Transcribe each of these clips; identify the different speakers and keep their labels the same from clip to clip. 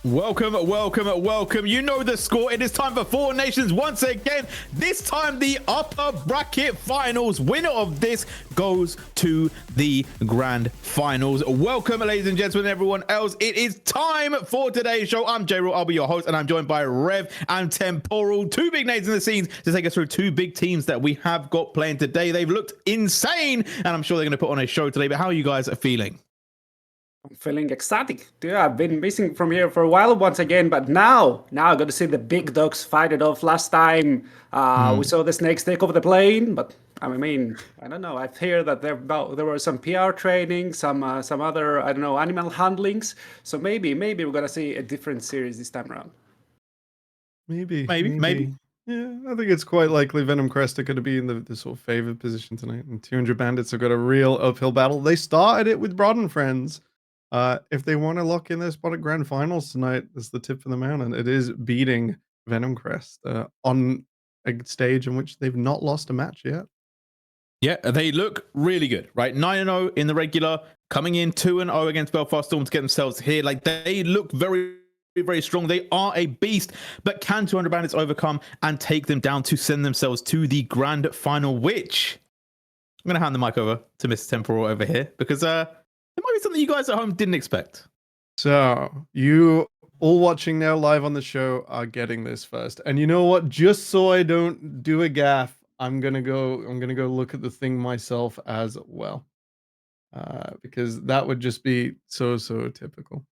Speaker 1: Welcome. You know the score. It is time for Four Nations once again. This time, the upper bracket finals. Winner of this goes to the grand finals. Welcome, ladies and gentlemen, everyone else. It is time for today's show. I'm J-Ro. I'll be your host, and I'm joined by Rev and Temporal. Two big names in the scenes to take us through two big teams that we have got playing today. They've looked insane, and I'm sure they're going to put on a show today. But how are you guys feeling?
Speaker 2: I'm feeling ecstatic. Yeah, I've been missing from here for a while once again, but now I got to see the big dogs fight it off. Last time we saw the snakes take over the plane, but I mean, I don't know. I've heard that there were some PR training, some other, I don't know, animal handlings. So maybe we're gonna see a different series this time around.
Speaker 3: Maybe.
Speaker 1: Yeah,
Speaker 3: I think it's quite likely Venom Crest are going to be in the sort of favored position tonight, and 200 Bandits have got a real uphill battle. They started it with Broad and Friends. If they want to lock in their spot at Grand Finals tonight, that's the tip for the mountain. It is beating Venom Crest on a stage in which they've not lost a match yet.
Speaker 1: Yeah, they look really good, right? 9-0 in the regular, coming in 2-0 against Belfast Storm to get themselves here. Like, they look very, very strong. They are a beast, but can 200 Bandits overcome and take them down to send themselves to the grand final, which I'm going to hand the mic over to Mr. Temporal over here, because it might be something you guys at home didn't expect.
Speaker 3: So, you all watching now live on the show are getting this first. And you know what? Just so I don't do a gaffe, I'm gonna go look at the thing myself as well. Because that would just be so typical.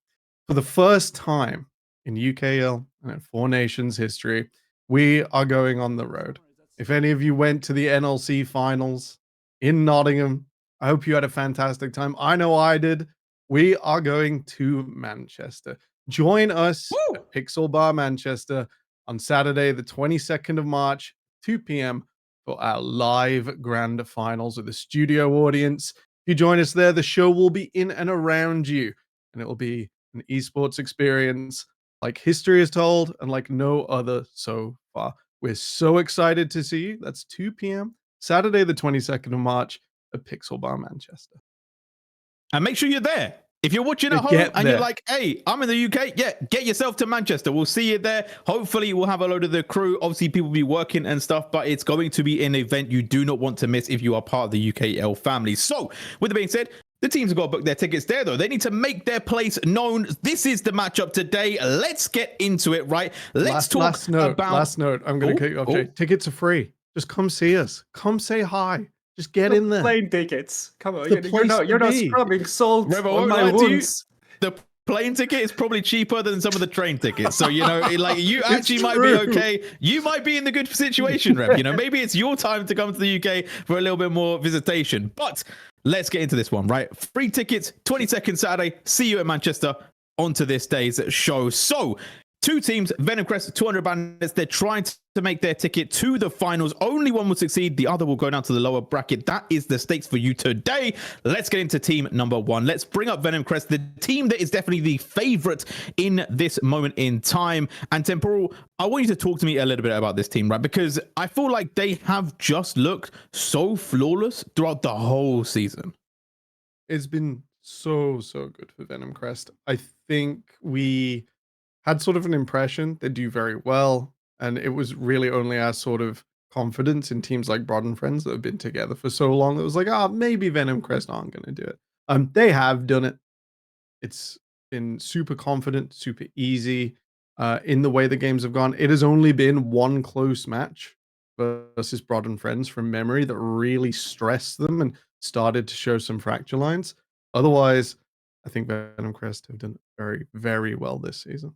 Speaker 3: For the first time in UKL and in Four Nations history, we are going on the road. If any of you went to the NLC finals in Nottingham, I hope you had a fantastic time. I know I did. We are going to Manchester. Join us at Pixel Bar Manchester on Saturday, the 22nd of March, 2 p.m. for our live grand finals with a studio audience. If you join us there, the show will be in and around you, and it will be an esports experience like history is told and like no other so far. We're so excited to see you. That's 2 p.m. Saturday, the 22nd of March at Pixel Bar Manchester.
Speaker 1: And make sure you're there. If you're watching at home and you're like, hey, I'm in the UK, yeah, get yourself to Manchester. We'll see you there. Hopefully, we'll have a load of the crew. Obviously, people will be working and stuff, but it's going to be an event you do not want to miss if you are part of the UKL family. So, with that being said, the teams have got to book their tickets there, though. They need to make their place known. This is the matchup today. Let's get into it, right? Last note. I'm going to cut you off, Jay.
Speaker 3: Tickets are free. Just come see us. Come say hi. Just get in there.
Speaker 2: Plane tickets. Come on, you're not scrubbing salt on my wounds.
Speaker 1: The plane ticket is probably cheaper than some of the train tickets. So, you know, like, you actually might be okay. You might be in the good situation, Rev. You know, maybe it's your time to come to the UK for a little bit more visitation. But let's get into this one, right? Free tickets, 22nd Saturday. See you at Manchester. On to this day's show. So, two teams, Venom Crest, 200 Bandits. They're trying to make their ticket to the finals. Only one will succeed. The other will go down to the lower bracket. That is the stakes for you today. Let's get into team number one. Let's bring up Venom Crest, the team that is definitely the favorite in this moment in time. And Temporal, I want you to talk to me a little bit about this team, right? Because I feel like they have just looked so flawless throughout the whole season.
Speaker 3: It's been so good for Venom Crest. I think we had sort of an impression they do very well, and it was really only our sort of confidence in teams like Broad and Friends that have been together for so long that was like, maybe Venom Crest aren't going to do it. They have done it. It's been super confident, super easy in the way the games have gone. It has only been one close match versus Broad and Friends from memory that really stressed them and started to show some fracture lines. Otherwise, I think Venom Crest have done very, very well this season.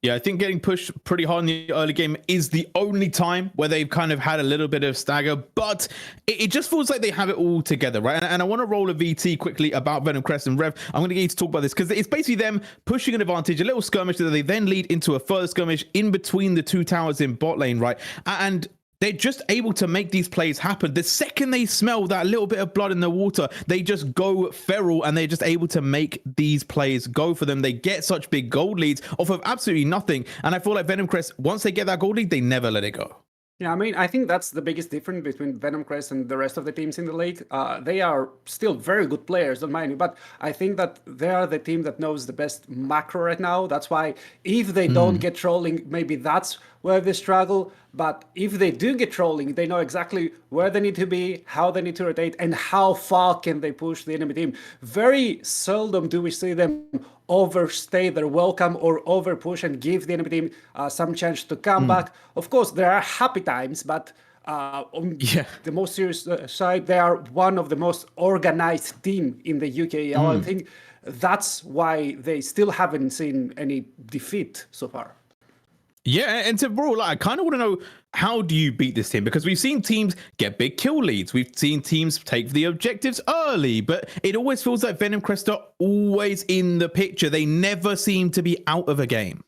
Speaker 1: Yeah, I think getting pushed pretty hard in the early game is the only time where they've kind of had a little bit of stagger, but it just feels like they have it all together, right? And I want to roll a VT quickly about Venom Crest and Rev. I'm going to get you to talk about this because it's basically them pushing an advantage, a little skirmish that they then lead into a further skirmish in between the two towers in bot lane, right? And they're just able to make these plays happen. The second they smell that little bit of blood in the water, they just go feral and they're just able to make these plays go for them. They get such big gold leads off of absolutely nothing. And I feel like Venom Crest, once they get that gold lead, they never let it go.
Speaker 2: Yeah, I mean, I think that's the biggest difference between Venom Crest and the rest of the teams in the league. They are still very good players, don't mind me, but I think that they are the team that knows the best macro right now. That's why if they don't get trolling, maybe that's where they struggle. But if they do get trolling, they know exactly where they need to be, how they need to rotate, and how far can they push the enemy team. Very seldom do we see them overstay their welcome or over push and give the enemy team some chance to come back. Of course, there are happy times, but on
Speaker 1: Yeah.
Speaker 2: the most serious side, they are one of the most organized team in the UKL. I think that's why they still haven't seen any defeat so far.
Speaker 1: Yeah, and to Brawl, I kind of want to know, how do you beat this team? Because we've seen teams get big kill leads. We've seen teams take the objectives early, but it always feels like Venom Crest are always in the picture. They never seem to be out of a game.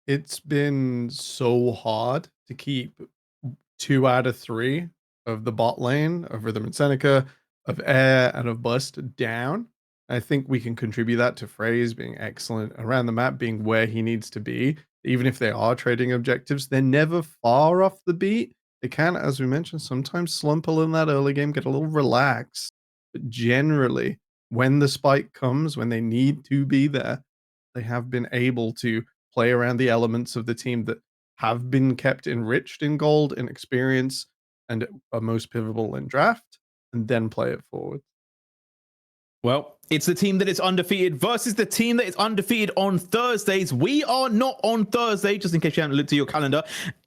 Speaker 3: It's been so hard to keep 2 out of 3 of the bot lane, of Rhythm and Seneca, of Air, and of Bust down. I think we can contribute that to Phrase being excellent around the map, being where he needs to be. Even if they are trading objectives, they're never far off the beat. They can, as we mentioned, sometimes slump a little in that early game, get a little relaxed. But generally, when the spike comes, when they need to be there, they have been able to play around the elements of the team that have been kept enriched in gold and experience and are most pivotal in draft, and then play it forward.
Speaker 1: Well, it's the team that is undefeated versus the team that is undefeated on Thursdays. We are not on Thursday, just in case you haven't looked at your calendar.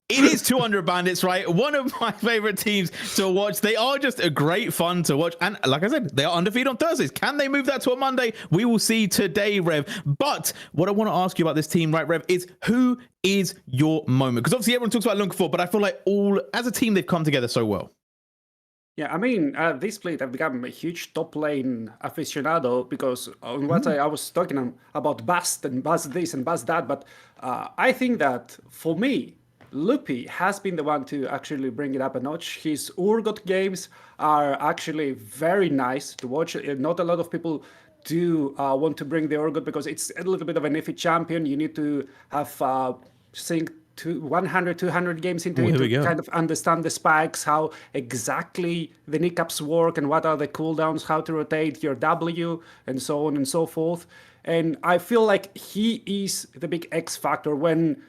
Speaker 1: It is 200 Bandits, right? One of my favorite teams to watch. They are just a great fun to watch. And like I said, they are undefeated on Thursdays. Can they move that to a Monday? We will see today, Rev. But what I want to ask you about this team, right, Rev, is who is your moment? Because obviously everyone talks about Lunkerford, but I feel like as a team, they've come together so well.
Speaker 2: Yeah, I mean, this split, I've become a huge top lane aficionado because on what I was talking about Bust and Bust this and Bust that, but I think that for me, Loopy has been the one to actually bring it up a notch. His Urgot games are actually very nice to watch. Not a lot of people do want to bring the Urgot because it's a little bit of an iffy champion. You need to have sync to 100, 200 games into it to kind of understand the spikes, how exactly the kneecaps work and what are the cooldowns, how to rotate your W, and so on and so forth. And I feel like he is the big X factor when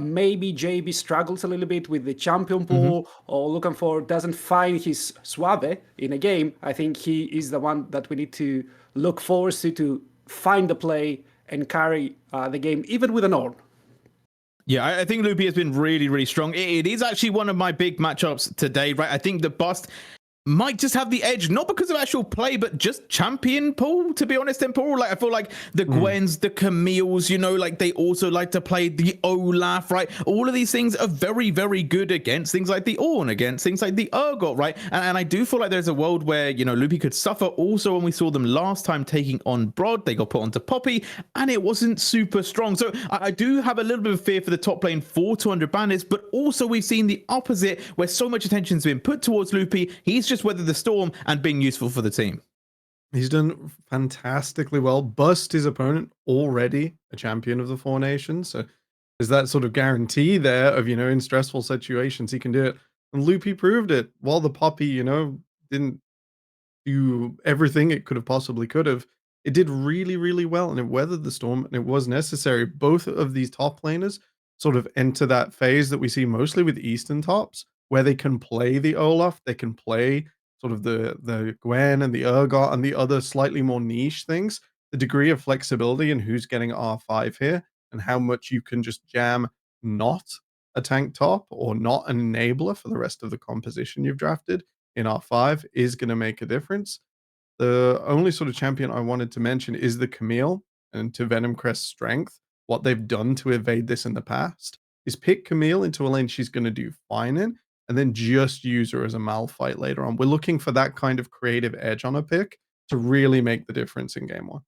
Speaker 2: maybe JB struggles a little bit with the champion pool or looking for doesn't find his Suave in a game. I think he is the one that we need to look forward to find the play and carry the game, even with an Ornn.
Speaker 1: Yeah, I think Loopy has been really, really strong. It is actually one of my big matchups today, right? I think the Bust might just have the edge, not because of actual play, but just champion pool, to be honest, in pool. Like, I feel like the Gwens, the Camille's, you know, like they also like to play the Olaf, right? All of these things are very, very good against things like the Ornn, against things like the Urgot, right? And I do feel like there's a world where, you know, Loopy could suffer. Also, when we saw them last time taking on Broad, they got put onto Poppy, and it wasn't super strong. So I do have a little bit of fear for the top lane for 200 Bandits, but also we've seen the opposite, where so much attention's been put towards Loopy. He's just weathered the storm and being useful for the team.
Speaker 3: He's done fantastically well. Bust his opponent, already a champion of the Four Nations. So there's that sort of guarantee there of, you know, in stressful situations, he can do it. And Loopy proved it. While the Poppy, you know, didn't do everything it could have, it did really, really well. And it weathered the storm, and it was necessary. Both of these top laners sort of enter that phase that we see mostly with Eastern tops, where they can play the Olaf, they can play sort of the Gwen and the Urgot and the other slightly more niche things. The degree of flexibility in who's getting R5 here and how much you can just jam not a tank top or not an enabler for the rest of the composition you've drafted in R5 is going to make a difference. The only sort of champion I wanted to mention is the Camille, and to Venom Crest's strength, what they've done to evade this in the past is pick Camille into a lane she's going to do fine in, and then just use her as a Malphite later on. We're looking for that kind of creative edge on a pick to really make the difference in game one.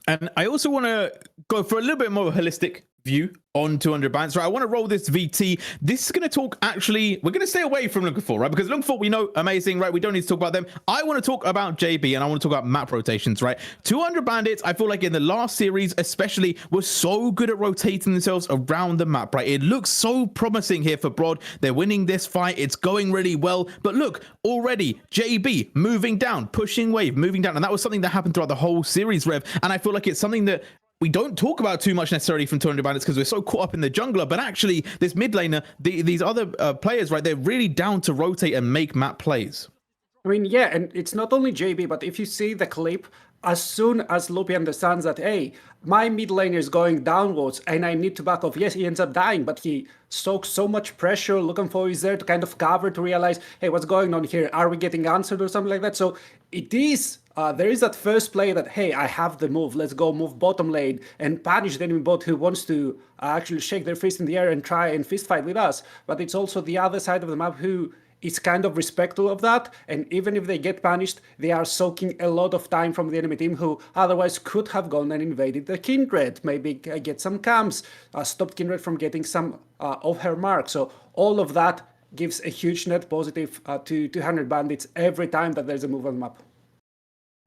Speaker 1: And I also want to go for a little bit more of a holistic view on 200 Bandits, right? I want to roll this VT. This is going to talk, actually, we're going to stay away from Looking For, right? Because Looking For, we know, amazing, right? We don't need to talk about them. I want to talk about JB, and I want to talk about map rotations, right? 200 Bandits, I feel like in the last series especially, were so good at rotating themselves around the map, right? It looks so promising here for Broad. They're winning this fight. It's going really well. But look, already JB moving down, pushing wave, moving down. And that was something that happened throughout the whole series, Rev. And I feel like it's something that we don't talk about too much necessarily from 200 Bandits because we're so caught up in the jungler, but actually this mid laner, these other players, right, they're really down to rotate and make map plays.
Speaker 2: I mean, yeah, and it's not only JB, but if you see the clip, as soon as Loopy understands that, hey, my mid laner is going downwards and I need to back off, yes, he ends up dying, but he soaks so much pressure. Looking For is there to kind of cover, to realize, hey, what's going on here? Are we getting answered or something like that? So it is, there is that first play that, hey, I have the move, let's go move bottom lane and punish the enemy bot who wants to actually shake their fist in the air and try and fist fight with us. But it's also the other side of the map who is kind of respectful of that, and even if they get punished, they are soaking a lot of time from the enemy team who otherwise could have gone and invaded the Kindred, maybe get some camps, stopped Kindred from getting some of her mark. So all of that gives a huge net positive to 200 Bandits every time that there's a move on the map.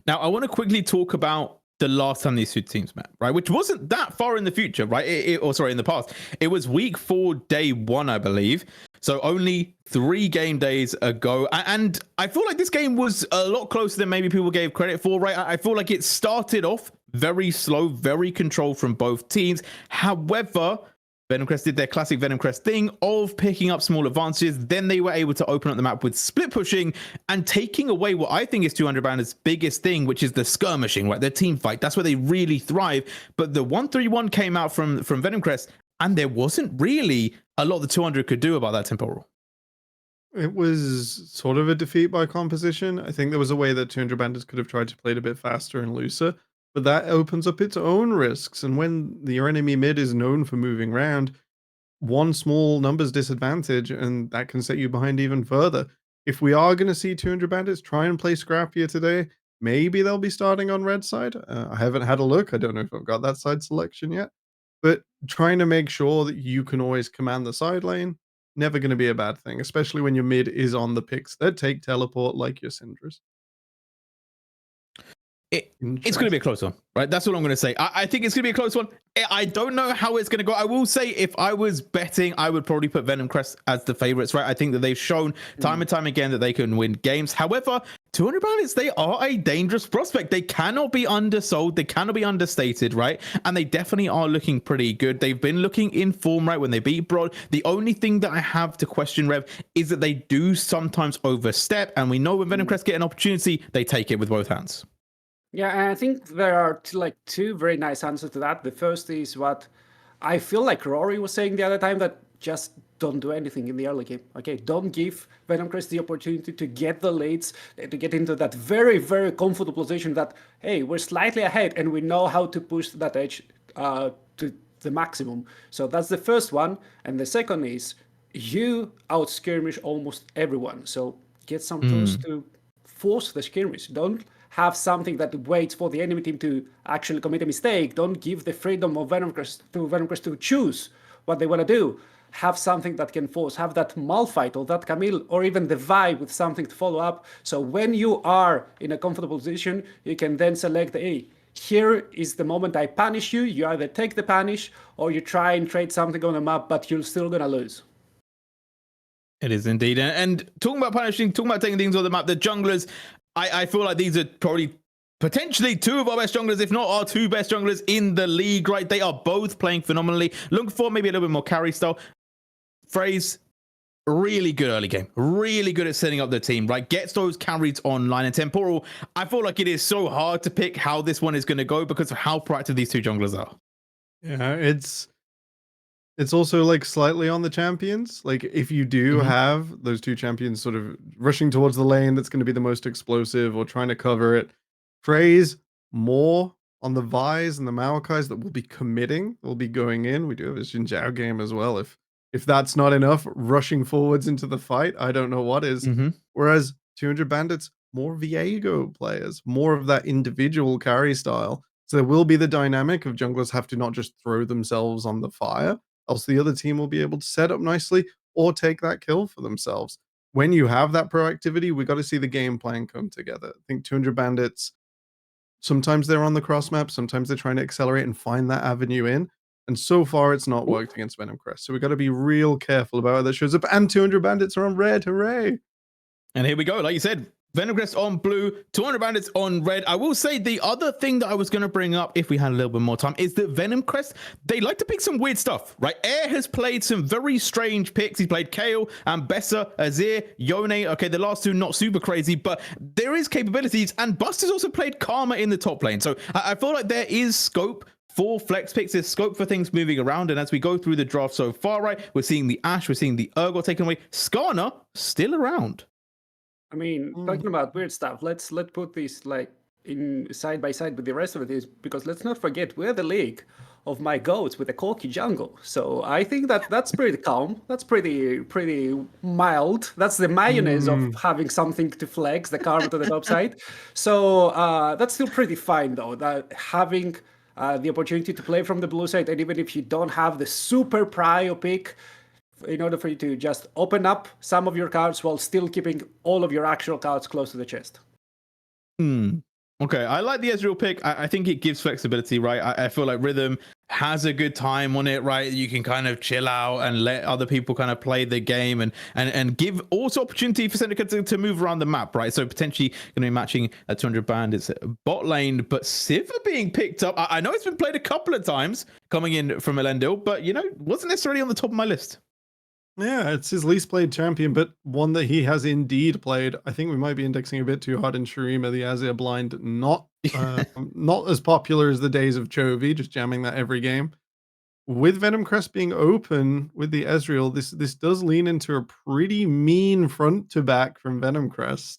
Speaker 1: Now, I want to quickly talk about the last time these two teams met, right? Which wasn't that far in the future, right? In the past. It was week 4, day 1, I believe. So only 3 game days ago. And I feel like this game was a lot closer than maybe people gave credit for, right? I feel like it started off very slow, very controlled from both teams. However, Venomcrest did their classic Venomcrest thing of picking up small advantages. Then they were able to open up the map with split pushing and taking away what I think is 200 Bandits' biggest thing, which is the skirmishing, right? Their team fight. That's where they really thrive. But the 1-3-1 came out from Venomcrest, and there wasn't really a lot the 200 could do about that temporal.
Speaker 3: It was sort of a defeat by composition. I think there was a way that 200 Bandits could have tried to play it a bit faster and looser, but that opens up its own risks. And when your enemy mid is known for moving around, one small numbers disadvantage, and that can set you behind even further. If we are going to see 200 Bandits try and play scrappier today, maybe they'll be starting on red side. I haven't had a look. I don't know if I've got that side selection yet. But trying to make sure that you can always command the side lane, never going to be a bad thing, especially when your mid is on the picks that take teleport like your Syndras.
Speaker 1: It's going to be a close one, right? That's what I'm going to say. I think it's going to be a close one. I don't know how it's going to go. I will say if I was betting, I would probably put Venomcrest as the favorites, right? I think that they've shown time and time again that they can win games. However, 200 Bandits, they are a dangerous prospect. They cannot be undersold. They cannot be understated, right? And they definitely are looking pretty good. They've been looking in form, right? When they beat Broad, the only thing that I have to question, Rev, is that they do sometimes overstep. And we know when Venomcrest get an opportunity, they take it with both hands.
Speaker 2: Yeah, and I think there are two very nice answers to that. The first is what I feel like Rory was saying the other time, that just don't do anything in the early game. Okay, don't give Venomcrest the opportunity to get the leads, to get into that very, very comfortable position that, hey, we're slightly ahead and we know how to push that edge to the maximum. So that's the first one. And the second is you out skirmish almost everyone. So get some tools to force the skirmish. Don't have something that waits for the enemy team to actually commit a mistake. Don't give the freedom of Venomcrest to choose what they want to do. Have something that can force, have that Malphite or that Camille or even the Vibe with something to follow up. So when you are in a comfortable position, you can then select, hey, here is the moment I punish you. You either take the punish or you try and trade something on the map, but you're still going to lose.
Speaker 1: It is indeed. And talking about punishing, talking about taking things on the map, the junglers, I feel like these are probably potentially 2 of our best junglers, if not our 2 best junglers in the league, right? They are both playing phenomenally. Looking for maybe a little bit more carry style. Phrase, really good early game. Really good at setting up the team, right? Gets those carries online. And Temporal, I feel like it is so hard to pick how this one is going to go because of how proactive these 2 junglers are.
Speaker 3: Yeah, it's also like slightly on the champions. Like if you do have those 2 champions sort of rushing towards the lane that's going to be the most explosive or trying to cover it, phrase more on the Vise and the Maokais that will be committing, will be going in. We do have a Xin Zhao game as well. If that's not enough, rushing forwards into the fight, I don't know what is. Whereas 200 Bandits, more Viego players, more of that individual carry style. So there will be the dynamic of junglers have to not just throw themselves on the fire, else the other team will be able to set up nicely or take that kill for themselves. When you have that proactivity, we got to see the game plan come together. I think 200 Bandits, sometimes they're on the cross map, sometimes they're trying to accelerate and find that avenue in. And so far, it's not worked against Venom Crest. So we got to be real careful about how that shows up. And 200 Bandits are on red. Hooray!
Speaker 1: And here we go. Like you said, Venom Crest on blue, 200 Bandits on red. I will say the other thing that I was going to bring up, if we had a little bit more time, is that Venom Crest, they like to pick some weird stuff, right? Air has played some very strange picks. He played Kale, Ambessa, Azir, Yone. Okay, the last two not super crazy, but there is capabilities. And Buster's also played Karma in the top lane. So I feel like there is scope for flex picks. There's scope for things moving around. And as we go through the draft so far, right, we're seeing the Ashe, we're seeing the Urgot taken away. Skarner still around.
Speaker 2: I mean, talking about weird stuff, let's put this like in side by side with the rest of it, because let's not forget we're the league of my goats with a corky jungle. So I think that's pretty calm. That's pretty mild. That's the mayonnaise of having something to flex, the karma to the top side. So that's still pretty fine though. That having the opportunity to play from the blue side, and even if you don't have the super prio pick, in order for you to just open up some of your cards while still keeping all of your actual cards close to the chest.
Speaker 1: Okay, I like the Ezreal pick. I think it gives flexibility, right? I feel like Rhythm has a good time on it, right? You can kind of chill out and let other people kind of play the game and give also opportunity for Seneca to move around the map, right? So potentially going to be matching a 200 band. It's bot lane, but Sivir being picked up. I know it's been played a couple of times coming in from Elendil, but, you know, wasn't necessarily on the top of my list.
Speaker 3: Yeah, it's his least played champion, but one that he has indeed played. I think we might be indexing a bit too hard in Shurima, the Azir blind, not as popular as the days of Chovy, just jamming that every game. With Venom Crest being open with the Ezreal, this does lean into a pretty mean front to back from Venom Crest.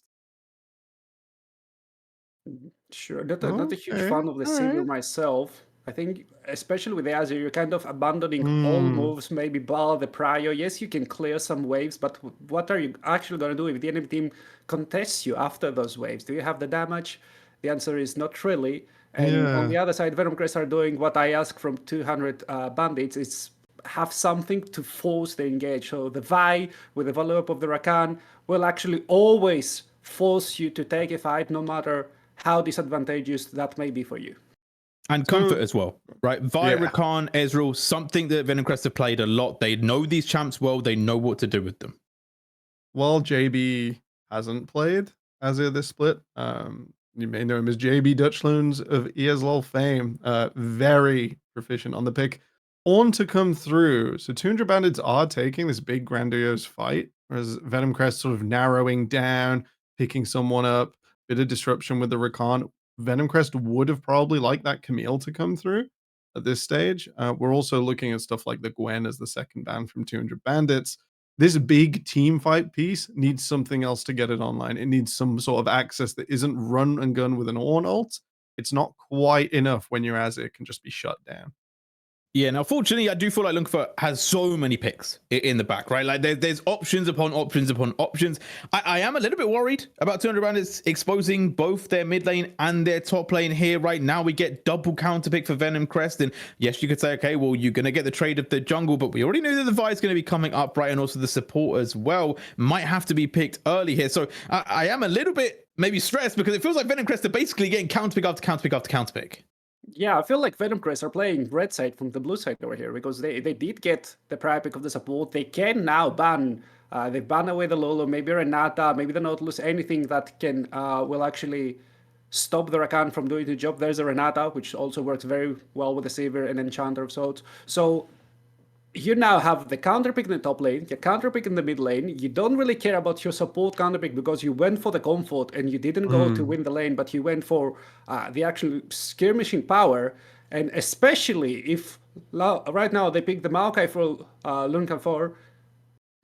Speaker 2: Sure, not a huge fan of the Sivir myself. I think, especially with the Azir, you're kind of abandoning all moves, maybe bar the prio. Yes, you can clear some waves, but what are you actually going to do if the enemy team contests you after those waves? Do you have the damage? The answer is not really. And on the other side, Venom Crest are doing what I ask from 200 bandits, is have something to force the engage. So the Vi with the follow up of the Rakan will actually always force you to take a fight, no matter how disadvantageous that may be for you.
Speaker 1: And comfort as well, right? Rakan, Ezreal, something that Venom Crest have played a lot. They know these champs well. They know what to do with them.
Speaker 3: Well, JB hasn't played Azir this split. You may know him as JB Dutchloons of ESLOL fame. Very proficient on the pick. On to come through. So 200 Bandits are taking this big grandiose fight, whereas Venom Crest sort of narrowing down, picking someone up, bit of disruption with the Rakan. Venom Crest would have probably liked that Camille to come through at this stage. We're also looking at stuff like the Gwen as the second ban from 200 Bandits. This big team fight piece needs something else to get it online. It needs some sort of access that isn't run and gun with an Ornn ult. It's not quite enough when your Azir can just be shut down.
Speaker 1: Yeah, now fortunately, I do feel like Lunkerfer has so many picks in the back, right? Like there's options upon options upon options. I am a little bit worried about 200 Bandits exposing both their mid lane and their top lane here. Right now, we get double counter pick for Venom Crest. And yes, you could say, okay, well, you're going to get the trade of the jungle, but we already knew that the Vi is going to be coming up, right? And also the support as well might have to be picked early here. So I am a little bit maybe stressed because it feels like Venom Crest are basically getting counter pick after counter pick after counter pick.
Speaker 2: Yeah, I feel like Venom Crest are playing red side from the blue side over here, because they did get the prior pick of the support. They can now ban, they ban away the Lolo, maybe Renata, maybe the Nautilus, anything that can will actually stop the Rakan from doing the job. There's a Renata, which also works very well with the Sivir and Enchanter of Swords. So you now have the counter pick in the top lane, your counter pick in the mid lane. You don't really care about your support counter pick because you went for the comfort and you didn't go to win the lane, but you went for the actual skirmishing power. And especially if right now they pick the Maokai for Lunkerfer.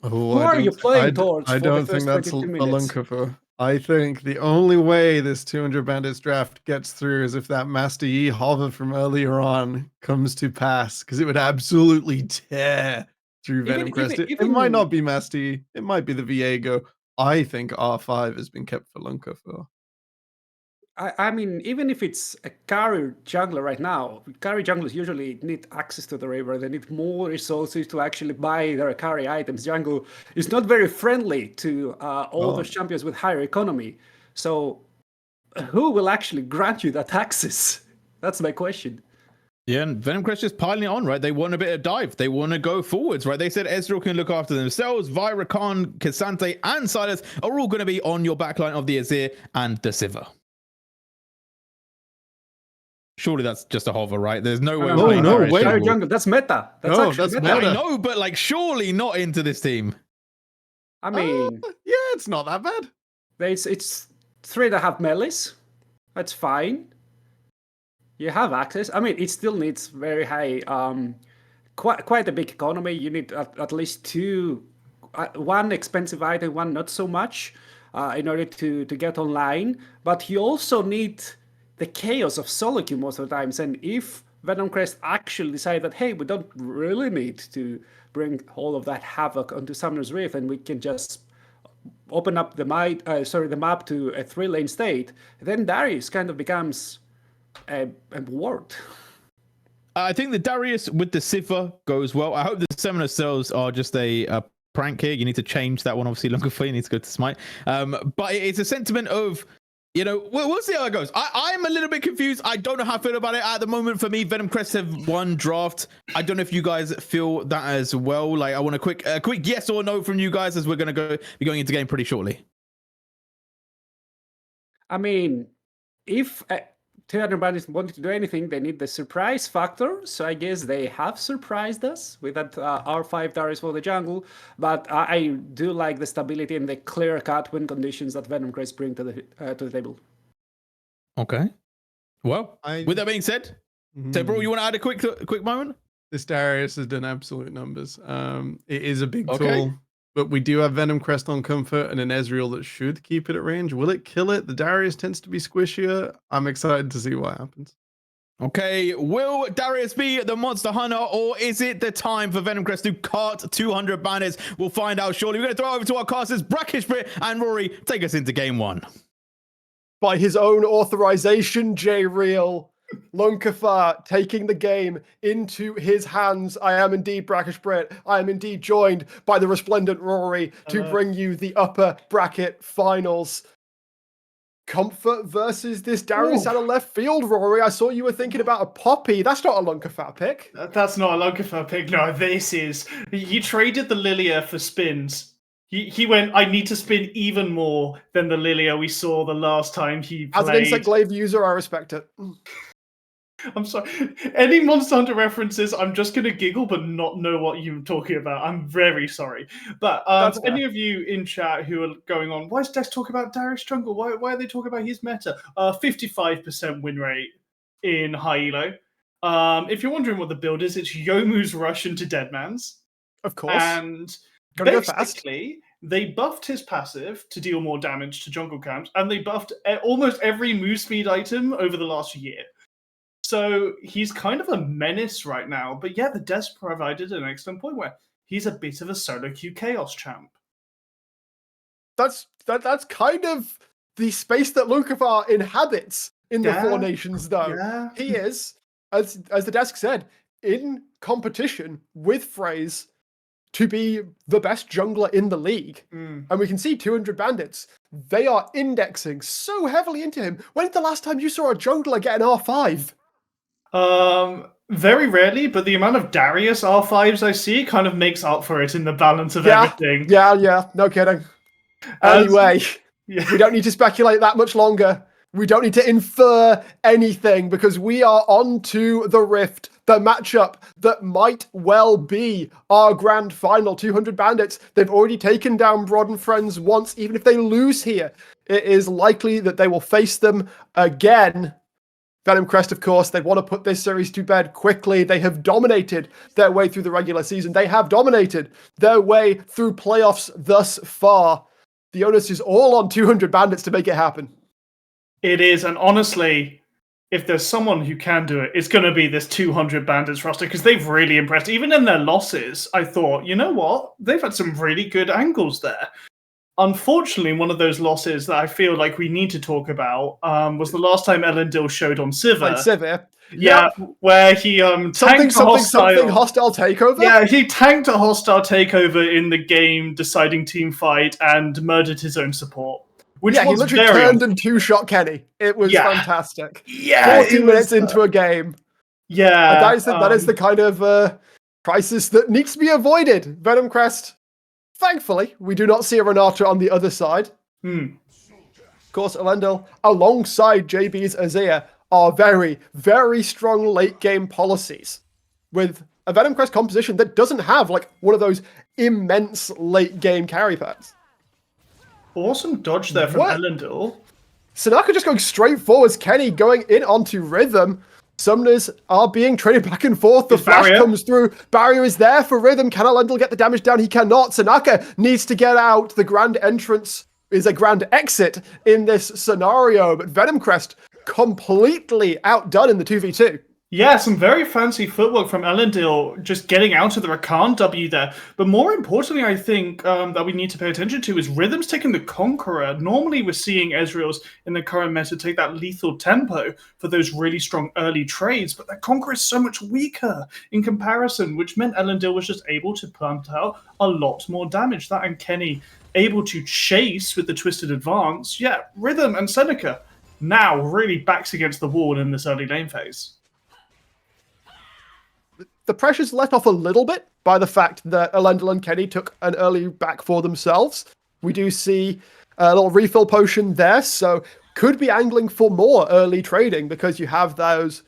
Speaker 2: Who are you playing towards?
Speaker 3: I don't think that's a Lunkerfer. I think the only way this 200 Bandits draft gets through is if that Master Yi hover from earlier on comes to pass, because it would absolutely tear through Venom Crest. It might not be Master Yi, it might be the Viego. I think R5 has been kept for Lunkerfer.
Speaker 2: I mean, even if it's a carry jungler right now, carry junglers usually need access to the river. They need more resources to actually buy their carry items. Jungle is not very friendly to all those champions with higher economy. So, who will actually grant you that access? That's my question.
Speaker 1: Yeah, and Venom Crest just piling it on, right? They want a bit of dive. They want to go forwards, right? They said Ezreal can look after themselves. Vira, Khan, Cassante, and Silas are all going to be on your backline of the Azir and the Sivir. Surely that's just a hover, right? There's no way.
Speaker 3: Wait.
Speaker 2: Carry jungle, that's meta. That's actually
Speaker 3: that's
Speaker 2: meta.
Speaker 3: meta.
Speaker 1: I know, but like, surely not into this team.
Speaker 2: I mean,
Speaker 3: yeah, it's not that bad.
Speaker 2: it's 3.5 melees. That's fine. You have access. I mean, it still needs very high, quite a big economy. You need at least two, one expensive item, one not so much, in order to get online. But you also need the chaos of solo queue most of the times. And if Venom Crest actually decide that, hey, we don't really need to bring all of that havoc onto Summoner's Rift, and we can just open up the map to a 3-lane state, then Darius kind of becomes a ward.
Speaker 1: I think the Darius with the Sivir goes well. I hope the Summoner cells are just a prank here. You need to change that one, obviously, longer for you need to go to Smite. But it's a sentiment of, you know, we'll see how it goes. I'm a little bit confused. I don't know how I feel about it at the moment. For me, Venom Crest have won draft. I don't know if you guys feel that as well. Like, I want a quick yes or no from you guys, as we're going to be going into game pretty shortly.
Speaker 2: I mean, if 200 bandits wanted to do anything, they need the surprise factor. So I guess they have surprised us with that R5 Darius for the jungle. But I do like the stability and the clear-cut win conditions that Venom Crest bring to the table.
Speaker 1: Okay. Well, with that being said, Bro, you want to add a quick moment?
Speaker 3: This Darius has done absolute numbers. It is a big tool, but we do have Venom Crest on comfort and an Ezreal that should keep it at range. Will it kill it? The Darius tends to be squishier. I'm excited to see what happens.
Speaker 1: Okay, will Darius be the monster hunter, or is it the time for Venom Crest to cart 200 banners? We'll find out shortly. We're going to throw it over to our casters, Brackish Brit and Rory. Take us into game one.
Speaker 4: By his own authorization, J-Real, Lunkafar taking the game into his hands. I am indeed Brackish Brit. I am indeed joined by the resplendent Rory to bring you the upper bracket finals. Comfort versus this Darius out of left field, Rory. I saw you were thinking about a Poppy. That's not a Lunkafar pick.
Speaker 5: That's not a Lunkafar pick. No, this is. He traded the Lilia for spins. He went, I need to spin even more than the Lilia we saw the last time he played.
Speaker 4: As an Insect Glaive user, I respect it.
Speaker 5: I'm sorry. Any Monster Hunter references, I'm just going to giggle but not know what you're talking about. I'm very sorry. But any of you in chat who are going on, why is Dex talking about Darius Jungle? Why are they talking about his meta? 55% win rate in high elo. If you're wondering what the build is, it's Yomu's rush into Deadman's.
Speaker 4: Of course.
Speaker 5: And basically, they buffed his passive to deal more damage to jungle camps, and they buffed almost every move speed item over the last year. So he's kind of a menace right now. But yeah, the Des provided an excellent point where he's a bit of a solo queue chaos champ.
Speaker 4: That's kind of the space that Lunkafar inhabits in the Four Nations, though.
Speaker 5: Yeah.
Speaker 4: He is, as the desk said, in competition with Phrase to be the best jungler in the league. And we can see 200 bandits. They are indexing so heavily into him. When's the last time you saw a jungler get an R5?
Speaker 5: Very rarely, but the amount of Darius R5s I see kind of makes up for it in the balance of everything.
Speaker 4: Yeah, no kidding. Anyway, we don't need to speculate that much longer. We don't need to infer anything because we are on to the Rift, the matchup that might well be our grand final. 200 bandits, they've already taken down Broad and Friends once. Even if they lose here, it is likely that they will face them again. Venom Crest, of course, they want to put this series to bed quickly. They have dominated their way through the regular season. They have dominated their way through playoffs thus far. The onus is all on 200 bandits to make it happen.
Speaker 5: It is, and honestly, if there's someone who can do it, it's going to be this 200 bandits roster, because they've really impressed. Even in their losses, I thought, you know what? They've had some really good angles there. Unfortunately, one of those losses that I feel like we need to talk about was the last time Elendil showed on
Speaker 4: Played
Speaker 5: Sivir.
Speaker 4: Sivir.
Speaker 5: Yeah, where he tanked a hostile...
Speaker 4: hostile takeover?
Speaker 5: Yeah, he tanked a hostile takeover in the game, deciding team fight, and murdered his own support. Which
Speaker 4: yeah, he
Speaker 5: was
Speaker 4: literally
Speaker 5: very
Speaker 4: turned and two-shot Kenny. It was fantastic.
Speaker 5: Yeah,
Speaker 4: 40 minutes into a game.
Speaker 5: Yeah.
Speaker 4: And that is the kind of crisis that needs to be avoided. Venom Crest, thankfully, we do not see a Renata on the other side. Of course, Elendil, alongside JB's Azir, are very, very strong late-game policies. With a Venom Crest composition that doesn't have, like, one of those immense late-game carry packs.
Speaker 5: Awesome dodge there from Elendil.
Speaker 4: Sanaka just going straight forwards. Kenny going in onto Rhythm. Summoners are being traded back and forth. The flash comes through. Barrier is there for Rhythm. Can Elendil get the damage down? He cannot. Sanaka needs to get out. The grand entrance is a grand exit in this scenario. But Venom Crest completely outdone in the 2v2.
Speaker 5: Yeah, some very fancy footwork from Elendil, just getting out of the Rakan W there. But more importantly, I think that we need to pay attention to is Rhythm's taking the Conqueror. Normally, we're seeing Ezreal's in the current meta take that lethal tempo for those really strong early trades, but that Conqueror is so much weaker in comparison, which meant Elendil was just able to pump out a lot more damage. That and Kenny able to chase with the Twisted Advance. Yeah, Rhythm and Seneca now really backs against the wall in this early lane phase.
Speaker 4: The pressure's let off a little bit by the fact that Elendil and Kenny took an early back for themselves. We do see a little refill potion there, so could be angling for more early trading because you have those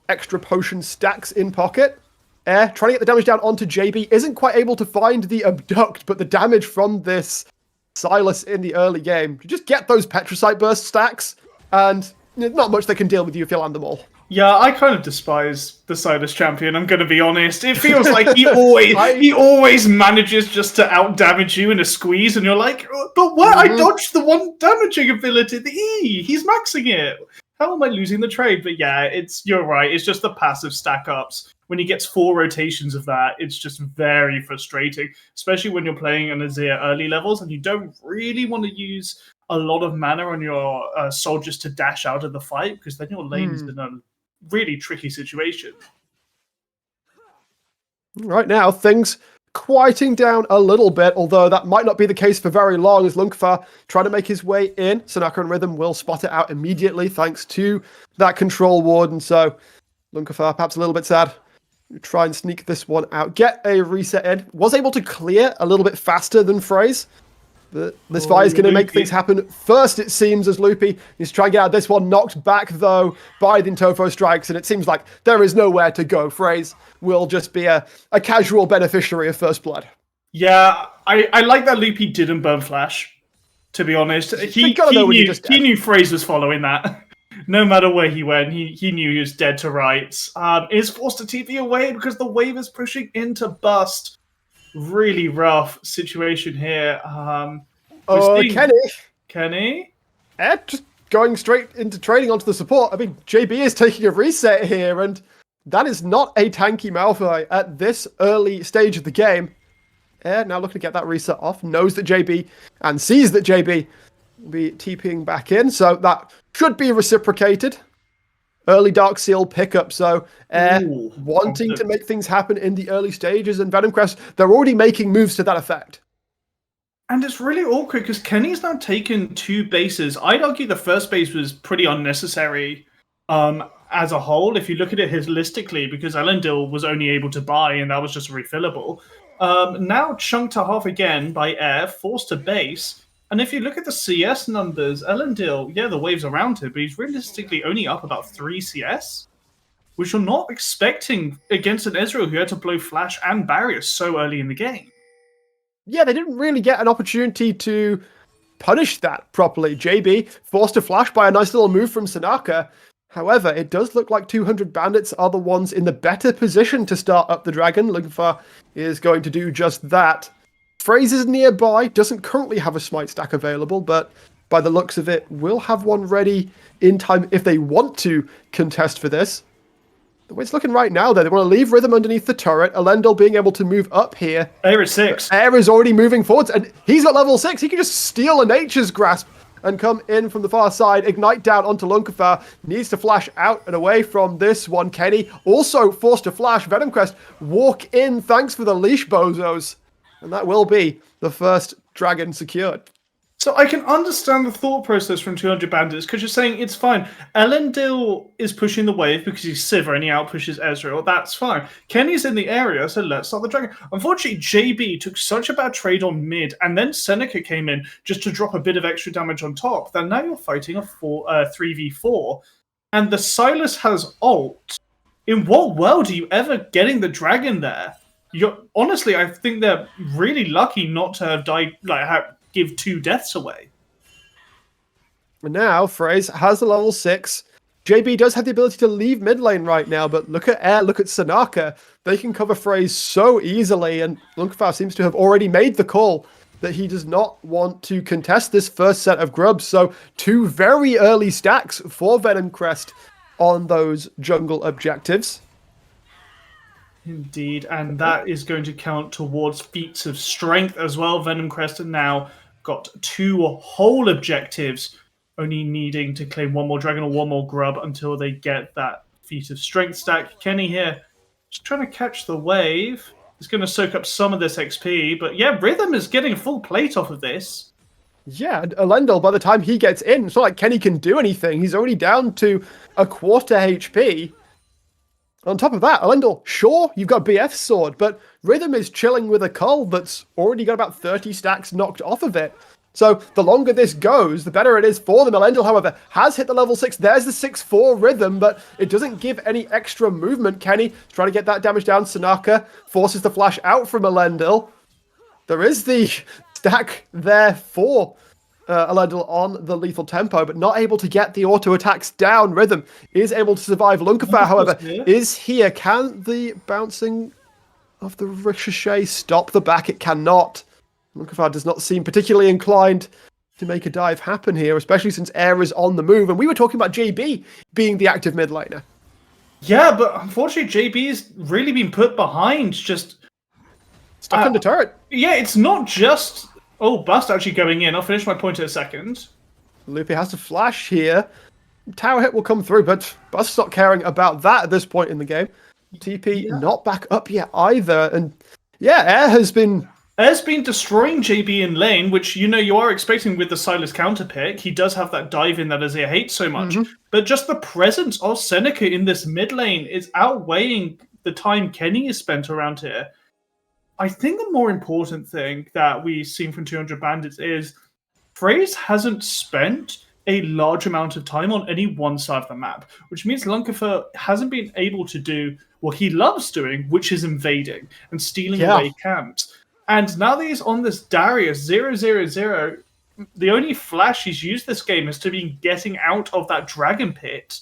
Speaker 4: extra potion stacks in pocket. Trying to get the damage down onto JB isn't quite able to find the abduct, but the damage from this Silas in the early game, you just get those Petricite burst stacks, and not much they can deal with you if you land them all.
Speaker 5: Yeah, I kind of despise the Silas champion, I'm going to be honest. It feels like he always manages just to out-damage you in a squeeze, and you're like, but what? I dodged the one damaging ability, the E! He's maxing it! How am I losing the trade? But yeah, you're right, it's just the passive stack-ups. When he gets 4 rotations of that, it's just very frustrating, especially when you're playing an Azir early levels, and you don't really want to use a lot of mana on your soldiers to dash out of the fight, because then your lane's in a really tricky situation.
Speaker 4: Right now, things quieting down a little bit, although that might not be the case for very long as Lunkfar trying to make his way in. Sanaka and Rhythm will spot it out immediately thanks to that control ward, and so Lunkfar perhaps a little bit sad. Try and sneak this one out. Get a reset in. Was able to clear a little bit faster than Phrase. But this fire is going to make things happen first, it seems, as Loopy is trying to get out this one. Knocked back, though, by the Intofo strikes, and it seems like there is nowhere to go. Phrase will just be a casual beneficiary of First Blood.
Speaker 5: Yeah, I like that Loopy didn't burn Flash, to be honest. He knew Phrase was following that. No matter where he went, he knew he was dead to rights. Is forced to TP away because the wave is pushing into Bust. Really rough situation here. Kenny?
Speaker 4: Just going straight into trading onto the support. I mean, JB is taking a reset here, and that is not a tanky Malphite at this early stage of the game. Now looking to get that reset off, knows that JB, and sees that JB will be TPing back in, so that should be reciprocated. Early Dark Seal pickup, so wanting to make things happen in the early stages, and Venom Crest, they're already making moves to that effect.
Speaker 5: And it's really awkward because Kenny's now taken 2 bases. I'd argue the first base was pretty unnecessary as a whole, if you look at it holistically, because Elendil was only able to buy, and that was just refillable. Now chunked to half again by Air, forced to base. And if you look at the CS numbers, Elendil, yeah, the wave's around him, but he's realistically only up about 3 CS, which you're not expecting against an Ezreal who had to blow Flash and Barrier so early in the game.
Speaker 4: Yeah, they didn't really get an opportunity to punish that properly. JB forced to Flash by a nice little move from Sanaka. However, it does look like 200 Bandits are the ones in the better position to start up the Dragon. Lunkfar is going to do just that. Phrase is nearby, doesn't currently have a smite stack available, but by the looks of it, will have one ready in time if they want to contest for this. the way it's looking right now, though, they want to leave Rhythm underneath the turret. Elendil being able to move up here.
Speaker 5: Air is 6.
Speaker 4: Air is already moving forwards, and he's at level 6. He can just steal a Nature's Grasp and come in from the far side. Ignite down onto Lunkafar. Needs to flash out and away from this one. Kenny also forced to flash. Venom Crest walk in. Thanks for the leash, bozos. And that will be the first dragon secured.
Speaker 5: So I can understand the thought process from 200 Bandits, because you're saying it's fine. Elendil is pushing the wave because he's Sivir and he outpushes Ezreal. That's fine. Kenny's in the area, so let's start the dragon. Unfortunately, JB took such a bad trade on mid, and then Seneca came in just to drop a bit of extra damage on top. Then now you're fighting a 3v4, and the Sylas has ult. In what world are you ever getting the dragon there? Honestly, I think they're really lucky not to have died, give 2 deaths away.
Speaker 4: And now, Fraze has a level 6. JB does have the ability to leave mid lane right now, but look at Air, look at Sanaka. They can cover Fraze so easily, and Lunkafar seems to have already made the call that he does not want to contest this first set of grubs. So 2 very early stacks for Venom Crest on those jungle objectives.
Speaker 5: Indeed, and that is going to count towards feats of strength as well. Venom Crest now got 2 whole objectives, only needing to claim 1 more dragon or 1 more grub until they get that feat of strength stack. Kenny here just trying to catch the wave. He's going to soak up some of this XP, but yeah, Rhythm is getting a full plate off of this.
Speaker 4: Yeah, Elendil, by the time he gets in, it's not like Kenny can do anything. He's already down to a quarter HP. On top of that, Elendil, sure, you've got BF's sword, but Rhythm is chilling with a cull that's already got about 30 stacks knocked off of it. So the longer this goes, the better it is for them. Elendil, however, has hit the level 6. There's the 6-4 Rhythm, but it doesn't give any extra movement. Kenny trying to get that damage down. Sanaka forces the flash out from Elendil. There is the stack there for Elendil on the lethal tempo, but not able to get the auto attacks down. Rhythm is able to survive. Lunkafar, however, is here. Can the bouncing of the ricochet stop the back? It cannot. Lunkafar does not seem particularly inclined to make a dive happen here, especially since Air is on the move. And we were talking about JB being the active mid laner.
Speaker 5: Yeah, but unfortunately, JB's really been put behind. Just
Speaker 4: stuck under turret.
Speaker 5: Yeah, it's not just... Oh, Bust actually going in. I'll finish my point in a second.
Speaker 4: Loopy has to flash here. Tower hit will come through, but Bust's not caring about that at this point in the game. TP not back up yet either. And yeah, Air's been
Speaker 5: destroying JB in lane, which, you are expecting with the Sylas counter pick. He does have that dive in that Azir hates so much. Mm-hmm. But just the presence of Seneca in this mid lane is outweighing the time Kenny has spent around here. I think the more important thing that we've seen from 200 Bandits is Fraze hasn't spent a large amount of time on any one side of the map, which means Lunkafar hasn't been able to do what he loves doing, which is invading and stealing away camps. And now that he's on this Darius 0-0-0, the only flash he's used this game is to be getting out of that dragon pit.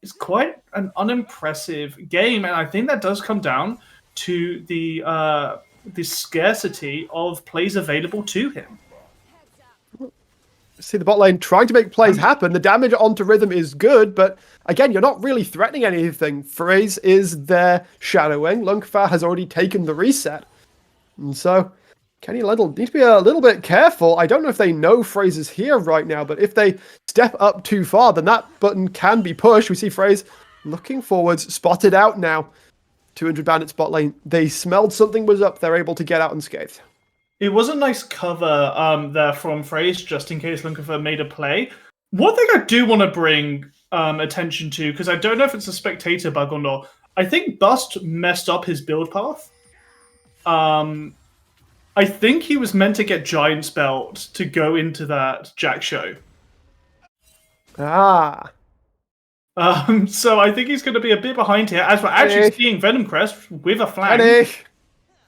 Speaker 5: It's quite an unimpressive game, and I think that does come down to the scarcity of plays available to him.
Speaker 4: See the bot lane trying to make plays happen. The damage onto Rhythm is good, but again, you're not really threatening anything. Fraze is there shadowing. Lunkafar has already taken the reset. And so, Kenny and Elendil need to be a little bit careful. I don't know if they know Fraze is here right now, but if they step up too far, then that button can be pushed. We see Fraze looking forwards, spotted out now. 200 Bandits bot lane. They smelled something was up. They're able to get out unscathed.
Speaker 5: It was a nice cover there from Fraze, just in case Lunkafar made a play. One thing I do want to bring attention to, because I don't know if it's a spectator bug or not, I think Bust messed up his build path. I think he was meant to get Giant's Belt to go into that Jack show. So I think he's going to be a bit behind here, as we're actually seeing Venom Crest with a flag.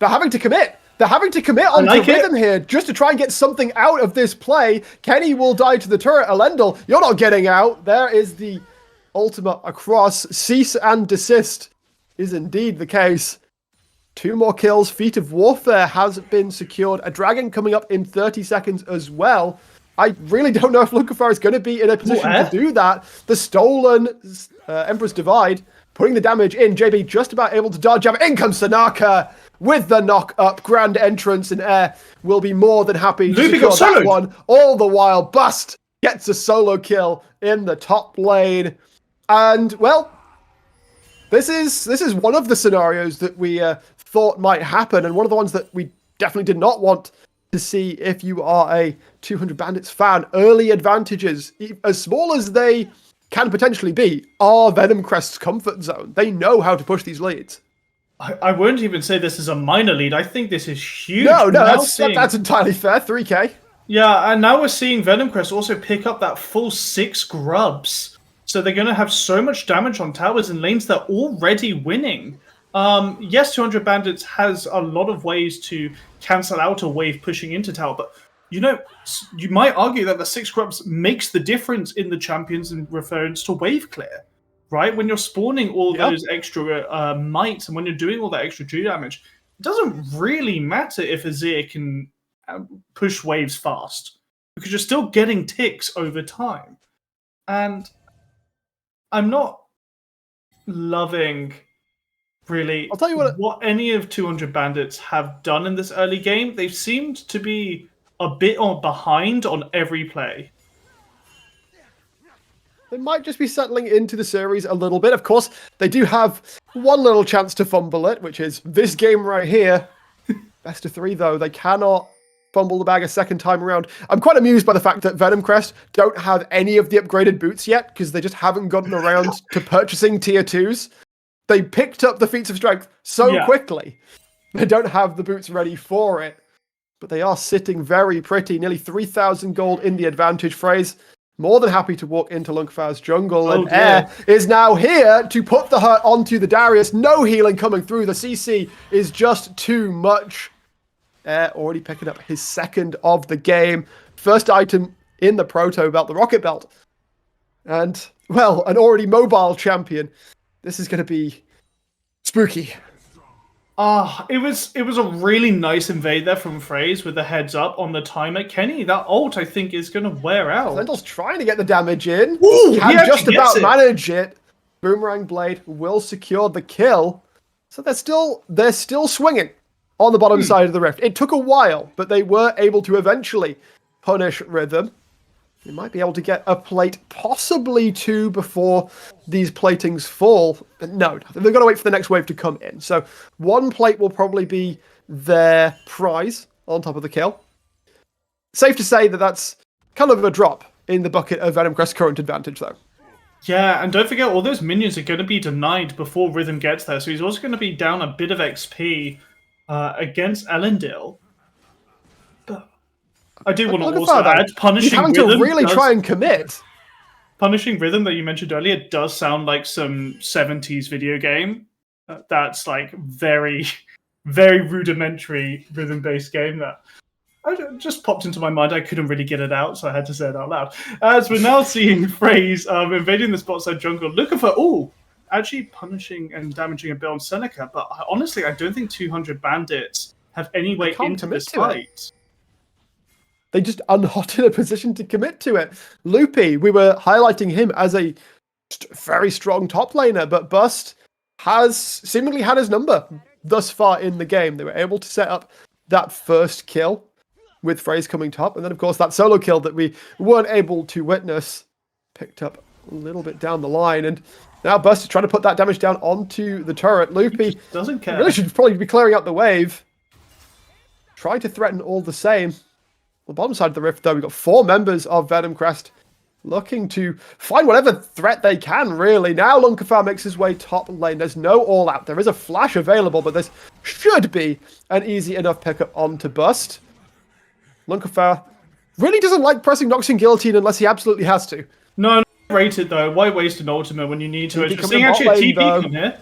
Speaker 4: They're having to commit. They're having to commit onto Rhythm here just to try and get something out of this play. Kenny will die to the turret. Elendil, you're not getting out. There is the ultimate across. Cease and desist is indeed the case. 2 more kills. Feat of Warfare has been secured. A dragon coming up in 30 seconds as well. I really don't know if Lunkafar is going to be in a position to do that. The stolen Emperor's Divide putting the damage in. JB just about able to dodge out. In comes Sanaka with the knock up. Grand entrance in air will be more than happy to secure that one. All the while, Bust gets a solo kill in the top lane. And, well, this is one of the scenarios that we thought might happen, and one of the ones that we definitely did not want to see if you are a 200 Bandits fan. Early advantages, as small as they can potentially be, are Venom Crest's comfort zone. They know how to push these leads.
Speaker 5: I wouldn't even say this is a minor lead. I think this is huge.
Speaker 4: No, that's entirely fair. 3k.
Speaker 5: Yeah, and now we're seeing Venom Crest also pick up that full 6 grubs. So they're going to have so much damage on towers and lanes they're already winning. Yes, 200 Bandits has a lot of ways to cancel out a wave pushing into tower, but you know, you might argue that the 6 grubs makes the difference in the champions in reference to wave clear, right? When you're spawning all those extra mites and when you're doing all that extra Q damage, it doesn't really matter if Azir can push waves fast because you're still getting ticks over time. And I'm not loving really
Speaker 4: I'll tell you
Speaker 5: what any of 200 Bandits have done in this early game. They've seemed to be a bit behind on every play.
Speaker 4: They might just be settling into the series a little bit. Of course, they do have one little chance to fumble it, which is this game right here. Best of 3, though. They cannot fumble the bag a second time around. I'm quite amused by the fact that Venom Crest don't have any of the upgraded boots yet, because they just haven't gotten around to purchasing tier 2s. They picked up the feats of strength so quickly. They don't have the boots ready for it. But they are sitting very pretty. Nearly 3,000 gold in the advantage phrase. More than happy to walk into Lunkafar's jungle. And Air is now here to put the hurt onto the Darius. No healing coming through. The CC is just too much. Air already picking up his second of the game. First item in the Proto Belt, the Rocket Belt. And, well, an already mobile champion. This is going to be spooky.
Speaker 5: It was a really nice invade there from FaZe with the heads up on the timer. Kenny, that ult I think is going to wear out.
Speaker 4: Lendel's trying to get the damage in.
Speaker 5: Ooh,
Speaker 4: can just about manage it. Boomerang Blade will secure the kill. So they're still swinging on the bottom side of the rift. It took a while, but they were able to eventually punish Rhythm. They might be able to get a plate, possibly 2, before these platings fall. No, they've got to wait for the next wave to come in. So 1 plate will probably be their prize on top of the kill. Safe to say that that's kind of a drop in the bucket of Venom Crest's current advantage, though.
Speaker 5: Yeah, and don't forget, all those minions are going to be denied before Rhythm gets there. So he's also going to be down a bit of XP against Elendil. I do want to also add, punishing
Speaker 4: Rhythm
Speaker 5: to
Speaker 4: really try and commit.
Speaker 5: Punishing Rhythm that you mentioned earlier does sound like some 70s video game. That's like very, very rudimentary rhythm-based game that just popped into my mind. I couldn't really get it out, so I had to say it out loud. As we're now seeing FaZe invading the spot side jungle, looking for actually punishing and damaging a bit on Seneca. But honestly, I don't think 200 Bandits have any way into this fight.
Speaker 4: They just are not in a position to commit to it. Loopy, we were highlighting him as a very strong top laner, but Bust has seemingly had his number thus far in the game. They were able to set up that first kill with FaZe coming top, and then of course that solo kill that we weren't able to witness picked up a little bit down the line, and now Bust is trying to put that damage down onto the turret. Loopy
Speaker 5: doesn't care.
Speaker 4: Really should probably be clearing out the wave. Try to threaten all the same. On the bottom side of the rift, though, we've got 4 members of Venom Crest looking to find whatever threat they can, really. Now Lunkafar makes his way top lane. There's no all-out. There is a flash available, but this should be an easy enough pickup onto Bust. Lunkafar really doesn't like pressing Nox and Guillotine unless he absolutely has to.
Speaker 5: No, rated though. Why waste an ultimate when you need to? It's seeing actually a TP come here.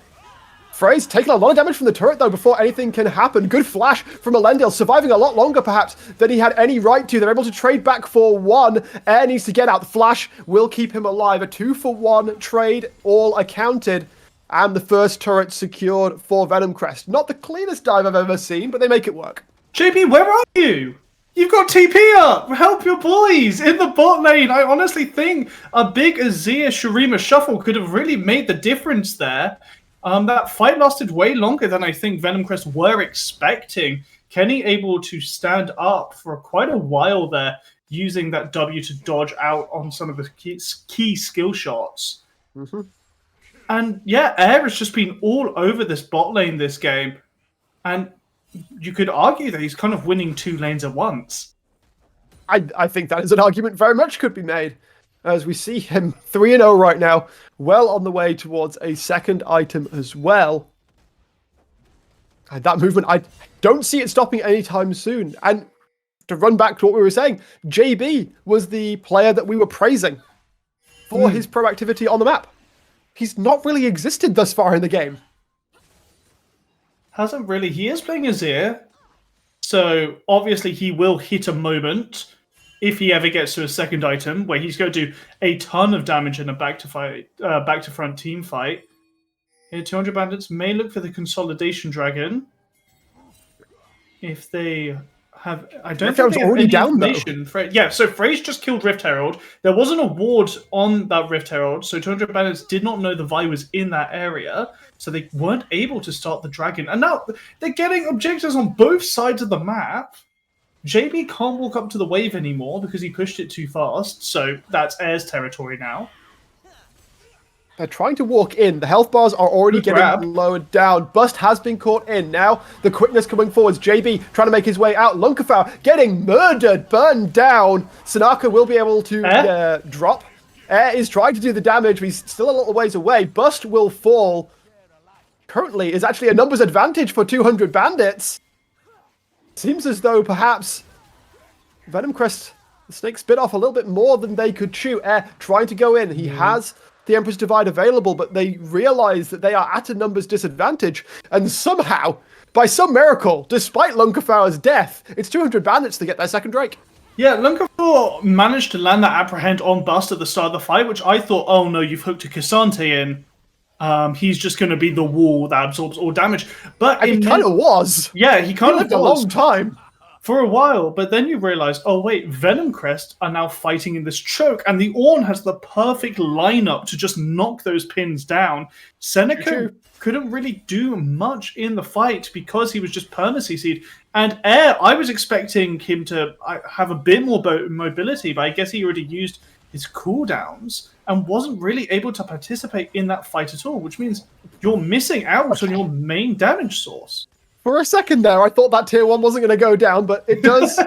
Speaker 4: FaZe taking a lot of damage from the turret, though, before anything can happen. Good flash from Elendil, surviving a lot longer, perhaps, than he had any right to. They're able to trade back for 1. Air needs to get out. The flash will keep him alive. A 2-for-1 trade, all accounted. And the first turret secured for Venom Crest. Not the cleanest dive I've ever seen, but they make it work.
Speaker 5: JP, where are you? You've got TP up! Help your boys in the bot lane! I honestly think a big Azir Shurima shuffle could have really made the difference there. That fight lasted way longer than I think Venomcrest were expecting. Kenny able to stand up for quite a while there, using that W to dodge out on some of the key skill shots.
Speaker 4: Mm-hmm.
Speaker 5: And yeah, Air has just been all over this bot lane this game. And you could argue that he's kind of winning 2 lanes at once.
Speaker 4: I think that is an argument very much could be made, as we see him 3-0 right now, well on the way towards a second item as well. And that movement, I don't see it stopping anytime soon. And to run back to what we were saying, JB was the player that we were praising for his proactivity on the map. He's not really existed thus far in the game.
Speaker 5: Hasn't really. He is playing Azir, so obviously he will hit a moment if he ever gets to a second item where he's going to do a ton of damage in a back to front team fight. Here, 200 bandits may look for the consolidation dragon if they have. I don't think they have
Speaker 4: already
Speaker 5: any
Speaker 4: down though.
Speaker 5: Yeah, so Frey's just killed Rift Herald. There was an award on that Rift Herald, so 200 bandits did not know the Vi was in that area. So they weren't able to start the dragon. And now they're getting objectives on both sides of the map. JB can't walk up to the wave anymore because he pushed it too fast. So that's Air's territory now.
Speaker 4: They're trying to walk in. The health bars are already getting lowered down. Bust has been caught in. Now the quickness coming forwards. JB trying to make his way out. Lunkafau getting murdered, burned down. Sanaka will be able to drop. Air is trying to do the damage, but he's still a little ways away. Bust will fall. Currently is actually a numbers advantage for 200 bandits. Seems as though perhaps Venomcrest, the snakes bit off a little bit more than they could chew. Air trying to go in. He has the Emperor's Divide available, but they realize that they are at a numbers disadvantage. And somehow, by some miracle, despite Lunkafau's death, it's 200 bandits to get their second Drake.
Speaker 5: Yeah, Lunkafau managed to land that apprehend on Bust at the start of the fight, which I thought, oh no, you've hooked a Cassante in. He's just going to be the wall that absorbs all damage. But
Speaker 4: he kind of was.
Speaker 5: Yeah, he kind of
Speaker 4: lived a long time.
Speaker 5: For a while, but then you realize, oh wait, Venomcrest are now fighting in this choke, and the Ornn has the perfect lineup to just knock those pins down. Seneca couldn't really do much in the fight because he was just perma-CC'd. And Air, I was expecting him to have a bit more mobility, but I guess he already used his cooldowns and wasn't really able to participate in that fight at all, which means you're missing out on your main damage source.
Speaker 4: For a second there, I thought that tier 1 wasn't going to go down, but it does.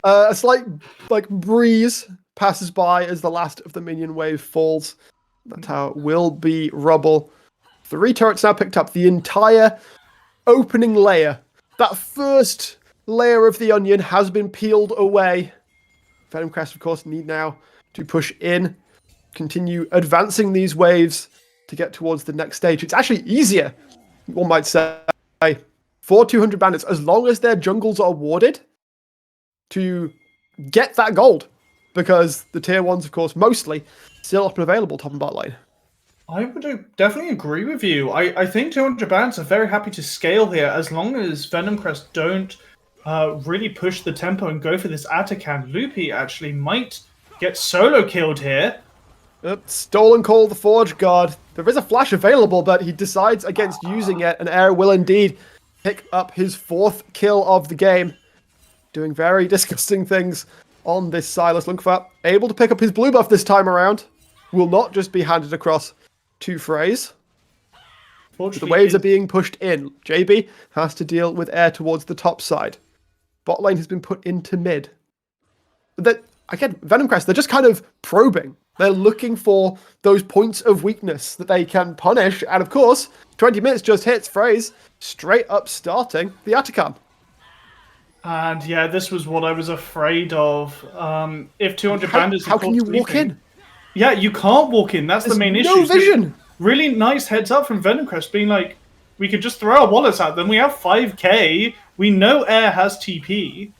Speaker 4: A slight breeze passes by as the last of the minion wave falls. That tower will be rubble. 3 turrets now picked up. The entire opening layer, that first layer of the onion, has been peeled away. Venomcrest, of course, need now to push in, continue advancing these waves to get towards the next stage. It's actually easier, one might say, for 200 bandits, as long as their jungles are warded, to get that gold. Because the tier 1s, of course, mostly still up and available top and bot lane.
Speaker 5: I would definitely agree with you. I think 200 bandits are very happy to scale here, as long as Venomcrest don't really push the tempo and go for this Atakan. Loopy actually might get solo killed here.
Speaker 4: Stolen Call, the Forge Guard. There is a flash available, but he decides against using it, and Air will indeed pick up his 4th kill of the game. Doing very disgusting things on this Silas. Lunkafau able to pick up his blue buff this time around. Will not just be handed across to Fraze. The waves are being pushed in. JB has to deal with Air towards the top side. Bot lane has been put into mid. But again, Venomcrest, they're just kind of probing. They're looking for those points of weakness that they can punish. And of course, 20 minutes just hits Fraze straight up starting the Atakan.
Speaker 5: And yeah, this was what I was afraid of. If 200 bandits...
Speaker 4: How can you walk in?
Speaker 5: Yeah, you can't walk in. That's the main issue.
Speaker 4: No vision!
Speaker 5: Really nice heads up from Venomcrest being like, we could just throw our wallets at them. We have 5k. We know Air has TP.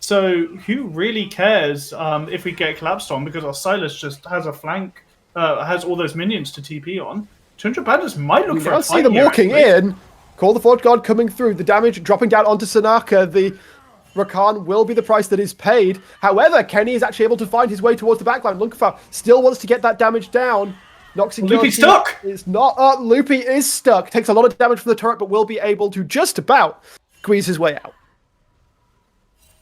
Speaker 5: So who really cares if we get collapsed on, because our Silas just has a flank, has all those minions to TP on. 200 bandits might look for a fight.
Speaker 4: See them walking in. Call the Forge Guard coming through. The damage dropping down onto Sanaka. The Rakan will be the price that is paid. However, Kenny is actually able to find his way towards the backline. Lunkafar still wants to get that damage down. Knocks in
Speaker 5: Loopy stuck!
Speaker 4: It's not up. Loopy is stuck. Takes a lot of damage from the turret, but will be able to just about squeeze his way out.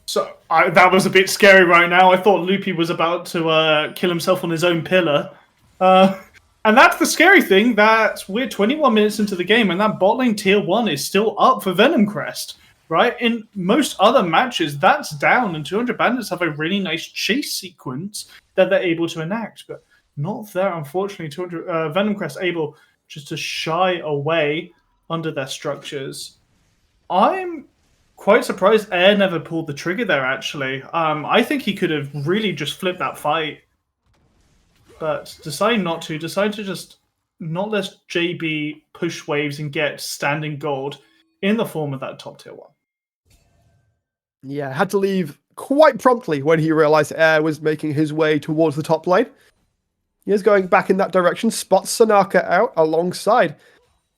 Speaker 5: So that was a bit scary right now. I thought Loopy was about to kill himself on his own pillar. And that's the scary thing, that we're 21 minutes into the game and that bot lane tier 1 is still up for Venom Crest, right? In most other matches, that's down, and 200 Bandits have a really nice chase sequence that they're able to enact, but not there, unfortunately. 200 Venom Crest able just to shy away under their structures. I'm quite surprised Air never pulled the trigger there, actually. I think he could have really just flipped that fight. But decide to just not let JB push waves and get standing gold in the form of that top tier 1.
Speaker 4: Yeah, had to leave quite promptly when he realized Air was making his way towards the top lane. He is going back in that direction, spots Sanaka out alongside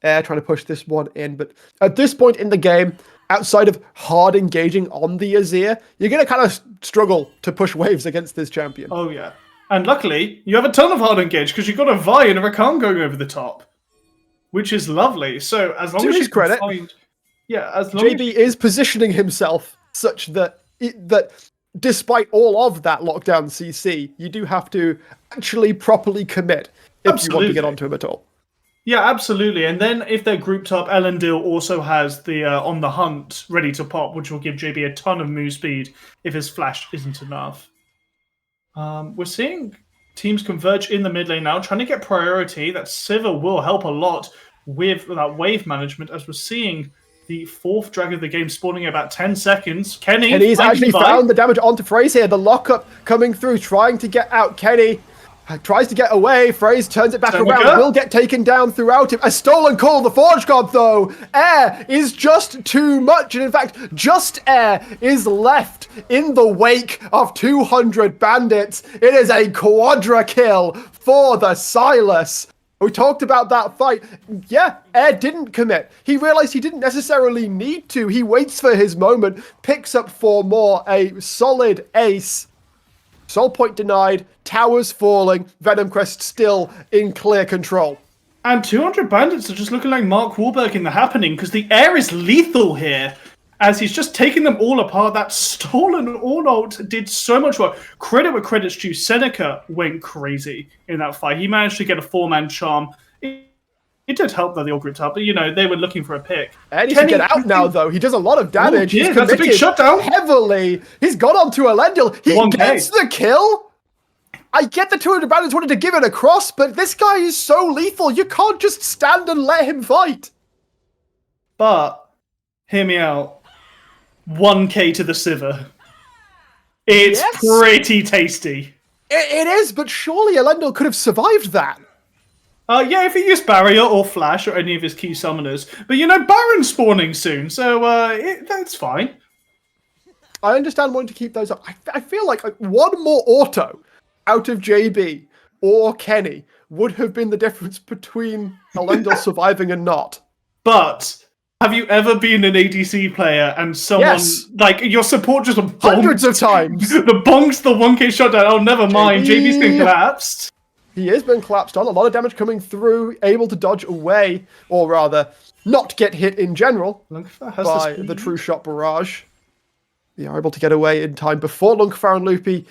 Speaker 4: Air, trying to push this one in. But at this point in the game, outside of hard engaging on the Azir, you're going to kind of struggle to push waves against this champion.
Speaker 5: Oh, yeah. And luckily, you have a ton of hard engage because you've got a Vi and a Rakan going over the top, which is lovely. So as long
Speaker 4: to
Speaker 5: as
Speaker 4: his
Speaker 5: you
Speaker 4: credit,
Speaker 5: find, as long
Speaker 4: JB is positioning himself such that that despite all of that lockdown CC, you do have to actually properly commit if you want to get onto him at all.
Speaker 5: Yeah, absolutely. And then if they're grouped up, Elendil also has the On the Hunt ready to pop, which will give JB a ton of move speed if his flash isn't enough. We're seeing teams converge in the mid lane now, trying to get priority. That Sivir will help a lot with that wave management, as we're seeing the 4th drag of the game spawning in about 10 seconds. Kenny's
Speaker 4: actually found the damage onto Phrase here. The lockup coming through, trying to get out. Kenny tries to get away. Phrase turns it back around. Will get taken down throughout him. A stolen call, the Forge God, though. Air is just too much. And in fact, just Air is left in the wake of 200 Bandits. It is a quadra kill for the Silas. We talked about that fight. Yeah, Air didn't commit. He realized he didn't necessarily need to. He waits for his moment, picks up 4 more, a solid ace. Soul point denied, towers falling, Venom Crest still in clear control.
Speaker 5: And 200 Bandits are just looking like Mark Wahlberg in The Happening, because the Air is lethal here, as he's just taking them all apart. That stolen all-out did so much work. Credit where credit's due. Seneca went crazy in that fight. He managed to get a 4-man charm. It did help that they all grouped up, but they were looking for a pick.
Speaker 4: And he can get out now, though. He does a lot of damage.
Speaker 5: Yeah,
Speaker 4: he's
Speaker 5: that's a big shutdown.
Speaker 4: Heavily. He's got onto Elendil. He
Speaker 5: 1K.
Speaker 4: gets the kill. I get the 200 Bandits wanted to give it across, but this guy is so lethal. You can't just stand and let him fight.
Speaker 5: But, hear me out. 1K to the Sivir. It's pretty tasty.
Speaker 4: It is, but surely Elendil could have survived that.
Speaker 5: Yeah, if he used Barrier or Flash or any of his key summoners. But, Baron's spawning soon, so that's fine.
Speaker 4: I understand wanting to keep those up. I feel like one more auto out of JB or Kenny would have been the difference between Elendil surviving and not.
Speaker 5: But have you ever been an ADC player and someone, your support just bonks?
Speaker 4: Hundreds of times.
Speaker 5: The bonks the 1K shutdown. Oh, never mind. JB's been collapsed.
Speaker 4: He has been collapsed on. A lot of damage coming through, able to dodge away, or rather, not get hit in general by the True Shot Barrage. They are able to get away in time before Lunkfar and Loopy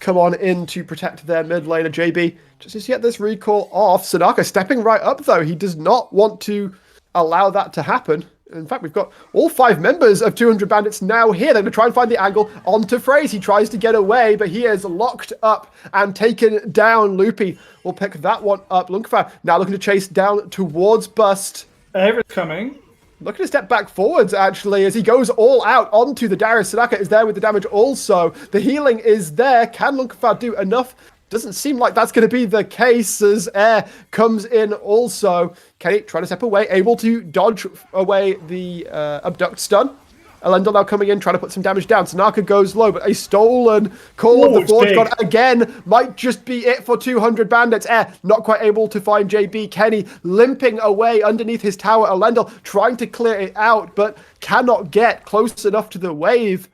Speaker 4: come on in to protect their mid laner. JB just as yet this recall off. Sanaka stepping right up, though. He does not want to allow that to happen. In fact, we've got all 5 members of 200 Bandits now here. They're going to try and find the angle onto Phrase. He tries to get away, but he is locked up and taken down. Loopy will pick that one up. Lunkfar now looking to chase down towards Bust.
Speaker 5: Air is coming.
Speaker 4: Looking to step back forwards, actually, as he goes all out onto the Darius. Sanaka is there with the damage also. The healing is there. Can Lunkfar do enough? Doesn't seem like that's going to be the case as Air comes in also. Kenny trying to step away, able to dodge away the Abduct stun. Elendil now coming in, trying to put some damage down. Sanaka goes low, but a stolen call of the Forge God again might just be it for 200 Bandits. Air not quite able to find JB. Kenny limping away underneath his tower. Elendil trying to clear it out, but cannot get close enough to the wave.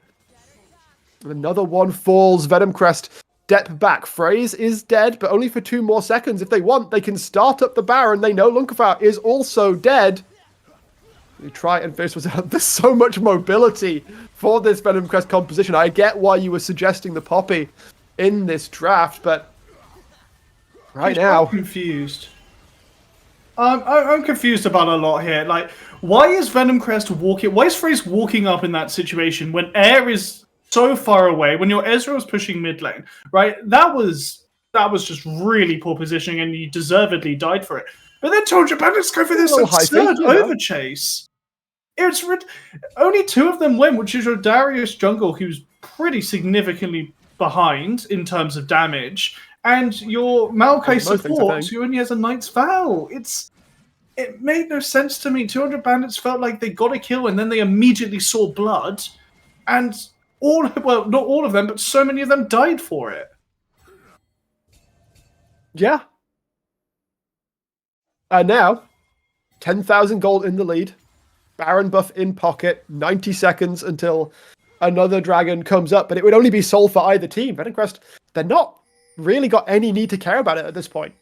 Speaker 4: Another one falls. Venom Crest step back. Phrase is dead, but only for 2 more seconds. If they want, they can start up the Baron. They know Lunkerfar is also dead. You try and finish this out. There's so much mobility for this Venom Crest composition. I get why you were suggesting the Poppy in this draft, but now...
Speaker 5: I'm confused. I'm confused about a lot here. Like, why is Venom Crest walking? Why is Phrase walking up in that situation when Air is so far away? When your Ezreal was pushing mid lane, right? That was just really poor positioning, and you deservedly died for it. But then 200 Bandits go for this absurd overchase. It's only 2 of them win, which is your Darius jungle, who's pretty significantly behind in terms of damage, and your Maokai support, who only has a Knight's Vow. It made no sense to me. 200 Bandits felt like they got a kill, and then they immediately saw blood, and not all of them, but so many of them died for it.
Speaker 4: Yeah. And now, 10,000 gold in the lead. Baron buff in pocket. 90 seconds until another dragon comes up. But it would only be soul for either team. Venom Crest, they're not really got any need to care about it at this point.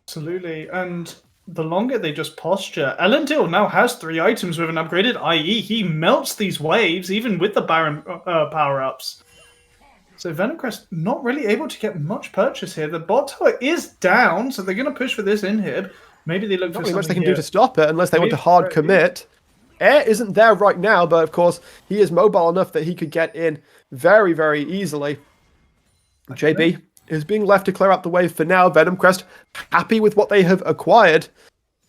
Speaker 5: Absolutely. And the longer they just posture, Elendil now has 3 items with an upgraded IE. He melts these waves, even with the Baron power-ups. So Venom Crest not really able to get much purchase here. The bot tower is down, so they're going to push for this inhib. Maybe they look for something.
Speaker 4: Not much they can do to stop it unless they want to hard commit. Air isn't there right now, but of course he is mobile enough that he could get in very, very easily. JB is being left to clear out the wave for now. Venom Crest, happy with what they have acquired,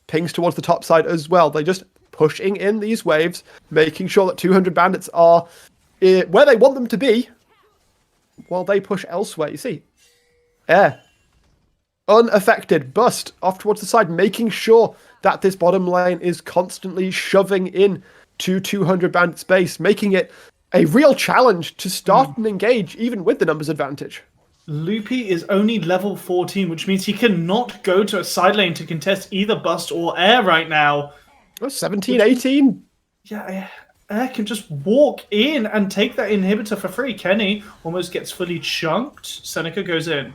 Speaker 4: pings towards the top side as well. They're just pushing in these waves, making sure that 200 Bandits are where they want them to be while they push elsewhere. You see, Air unaffected, Bust off towards the side, making sure that this bottom lane is constantly shoving in to 200 Bandit space, making it a real challenge to start and engage, even with the numbers advantage.
Speaker 5: Loopy is only level 14, which means he cannot go to a side lane to contest either Bust or Air right now.
Speaker 4: Oh, 17, 18.
Speaker 5: Yeah, Air can just walk in and take that inhibitor for free. Kenny almost gets fully chunked. Seneca goes in.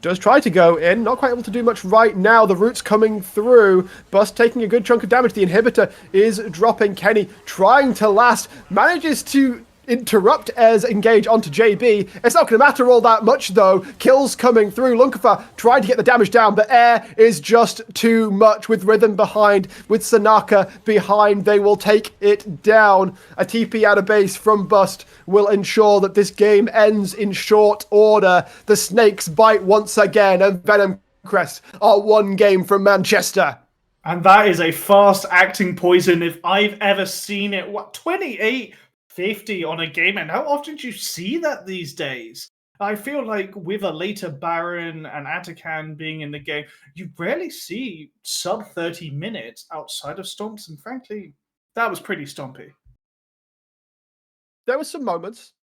Speaker 4: Does try to go in, not quite able to do much right now. The root's coming through. Bust taking a good chunk of damage. The inhibitor is dropping. Kenny trying to last, manages to interrupt Air's engage onto JB. It's not going to matter all that much though. Kills coming through. Lunkerfar trying to get the damage down, but Air is just too much with Rhythm behind, with Sanaka behind. They will take it down. A TP out of base from Bust will ensure that this game ends in short order. The snakes bite once again, and Venom Crest are 1 game from Manchester.
Speaker 5: And that is a fast-acting poison if I've ever seen it. What, 28-50 on a game, and how often do you see that these days? I feel like with a later Baron and Atakan being in the game, you rarely see sub 30 minutes outside of Stomps, and frankly, that was pretty stompy.
Speaker 4: There were some moments.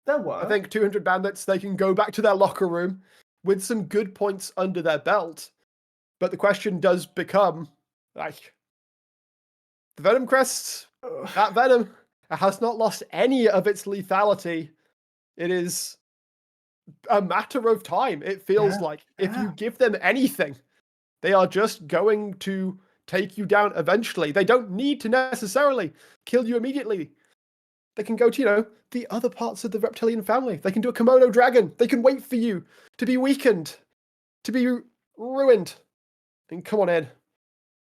Speaker 5: There were.
Speaker 4: I think 200 Bandits, they can go back to their locker room with some good points under their belt. But the question does become, like, the Venom Crest, that Venom has not lost any of its lethality. It is a matter of time, it feels like. If you give them anything, they are just going to take you down eventually. They don't need to necessarily kill you immediately. They can go to, the other parts of the reptilian family. They can do a Komodo dragon. They can wait for you to be weakened, to be ruined, and come on in,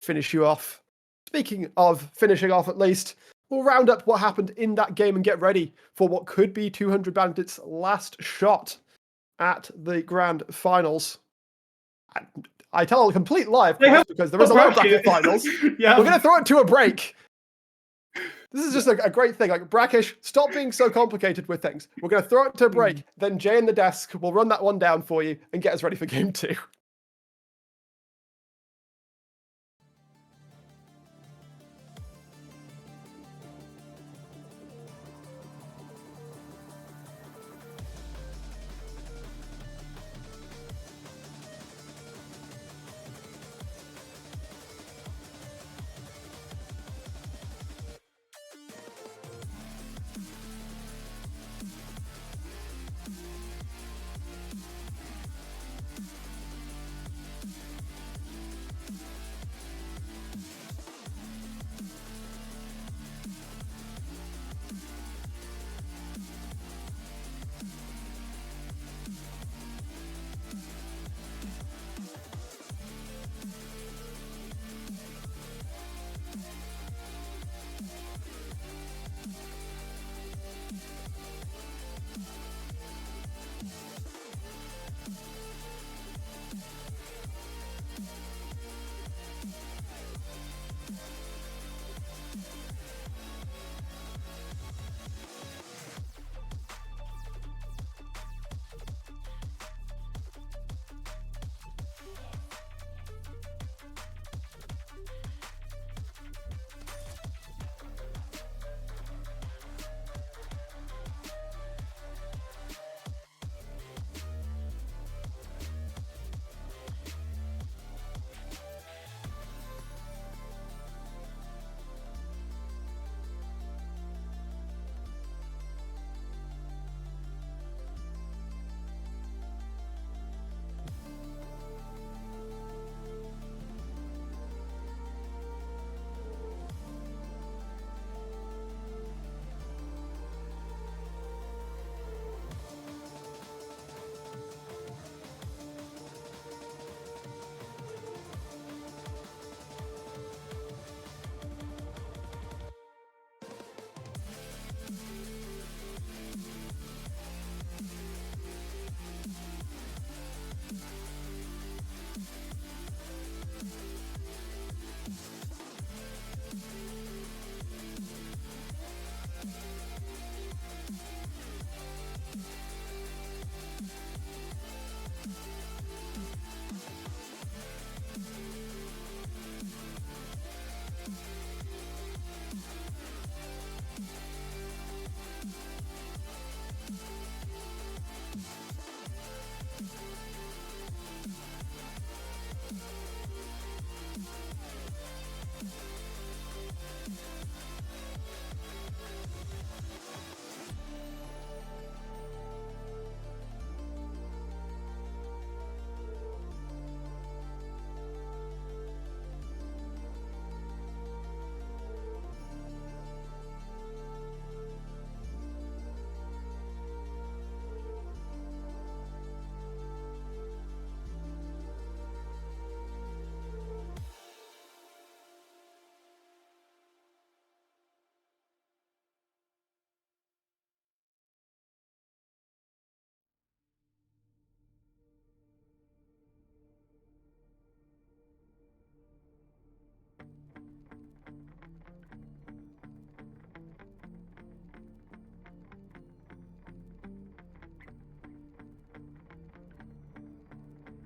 Speaker 4: finish you off. Speaking of finishing off, at least, we'll round up what happened in that game and get ready for what could be 200 Bandits' last shot at the grand finals. I tell a complete lie, of course, because there is a lot of bracket finals.
Speaker 5: Yeah.
Speaker 4: We're going to throw it to a break. This is just a great thing. Like, Brackish, stop being so complicated with things. We're going to throw it to a break. Then Jay in the desk will run that one down for you and get us ready for game 2.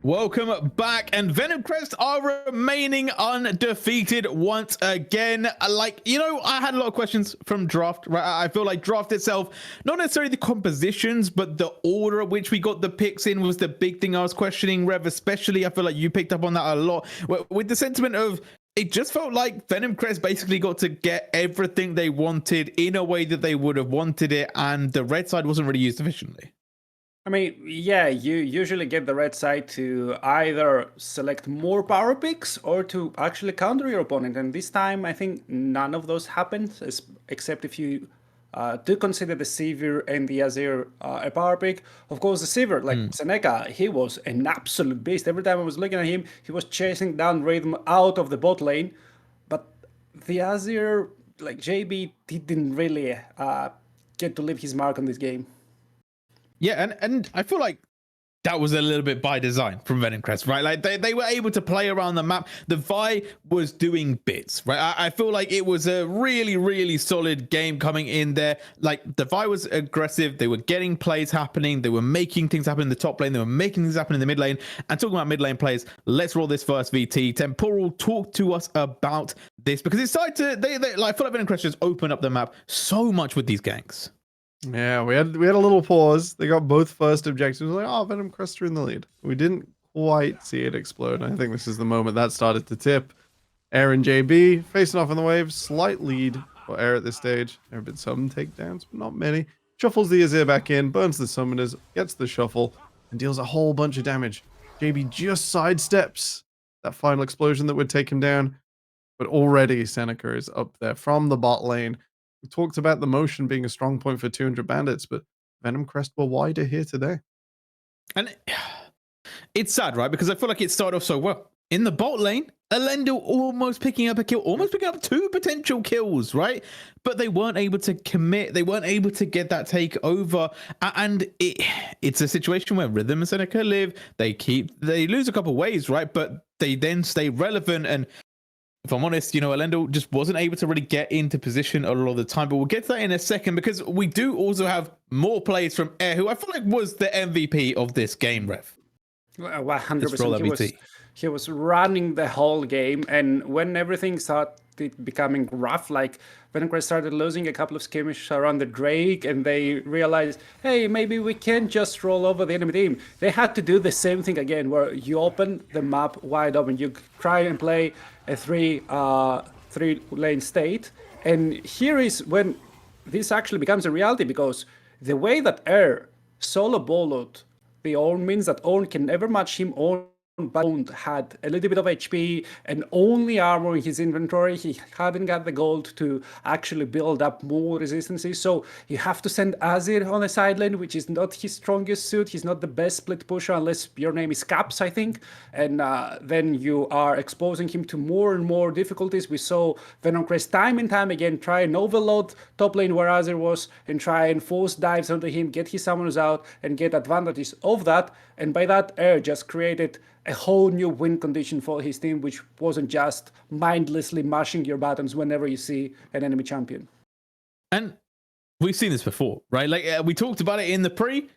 Speaker 1: Welcome back, and Venom Crest are remaining undefeated once again. Like, you know, I had a lot of questions from draft, right? I feel like draft itself, not necessarily the compositions, but the order at which we got the picks in was the big thing I was questioning. Rev, especially, I feel like you picked up on that a lot with the sentiment of it just felt like Venom Crest basically got to get everything they wanted in a way that they would have wanted it, and the red side wasn't really used efficiently.
Speaker 2: I mean, yeah, you usually get the red side to either select more power picks or to actually counter your opponent. And this time, I think none of those happened, except if you do consider the Sivir and the Azir a power pick. Of course, the Sivir, like Seneca, he was an absolute beast. Every time I was looking at him, he was chasing down Rhythm out of the bot lane. But the Azir, like JB, didn't really get to leave his mark on this game.
Speaker 1: Yeah, and I feel like that was a little bit by design from Venom Crest, right? Like they were able to play around the map. The Vi was doing bits, right? I feel like it was a really, really solid game coming in there. Like the Vi was aggressive. They were getting plays happening. They were making things happen in the top lane. They were making things happen in the mid lane. And talking about mid lane players, let's roll this first VT. Temporal, talk to us about this, because it's started to, they like, I feel like Venom Crest just opened up the map so much with these ganks.
Speaker 3: Yeah, we had a little pause. They got both first objectives. Like, oh, Venom Crest are in the lead. We didn't quite see it explode. I think this is the moment that started to tip. Air and JB facing off on the wave. Slight lead for Air at this stage. There have been some takedowns, but not many. Shuffles the Azir back in, burns the summoners, gets the shuffle, and deals a whole bunch of damage. JB just sidesteps that final explosion that would take him down. But already Seneca is up there from the bot lane. We talked about the motion being a strong point for 200 bandits, but Venom Crest were wider here today.
Speaker 1: And it's sad, right? Because I feel like it started off so well. In the bot lane, Elendil almost picking up a kill, almost picking up 2 potential kills, right? But they weren't able to commit. They weren't able to get that take over. And it's a situation where Rhythm and Seneca live. They lose a couple waves, right? But they then stay relevant. And if I'm honest, you know, Elendil just wasn't able to really get into position a lot of the time, but we'll get to that in a second, because we do also have more plays from Air, who I feel like was the MVP of this game, Rev.
Speaker 2: 100%. He was running the whole game, and when everything started becoming rough, like Venom Crest started losing a couple of skirmishes around the Drake, and they realized, hey, maybe we can't just roll over the enemy team. They had to do the same thing again, where you open the map wide open, you try and play a three lane state, and here is when this actually becomes a reality, because the way that Air solo boloed the Ornn means that Ornn can never match him on but had a little bit of HP and only armor in his inventory. He hadn't got the gold to actually build up more resistances. So you have to send Azir on the side lane, which is not his strongest suit. He's not the best split pusher unless your name is Caps, I think. And then you are exposing him to more and more difficulties. We saw Venomcrest time and time again try and overload top lane where Azir was and try and force dives onto him, get his summoners out and get advantages of that. And by that, Air just created a whole new win condition for his team, which wasn't just mindlessly mashing your buttons whenever you see an enemy champion.
Speaker 1: And we've seen this before, right? Like we talked about it in the pre,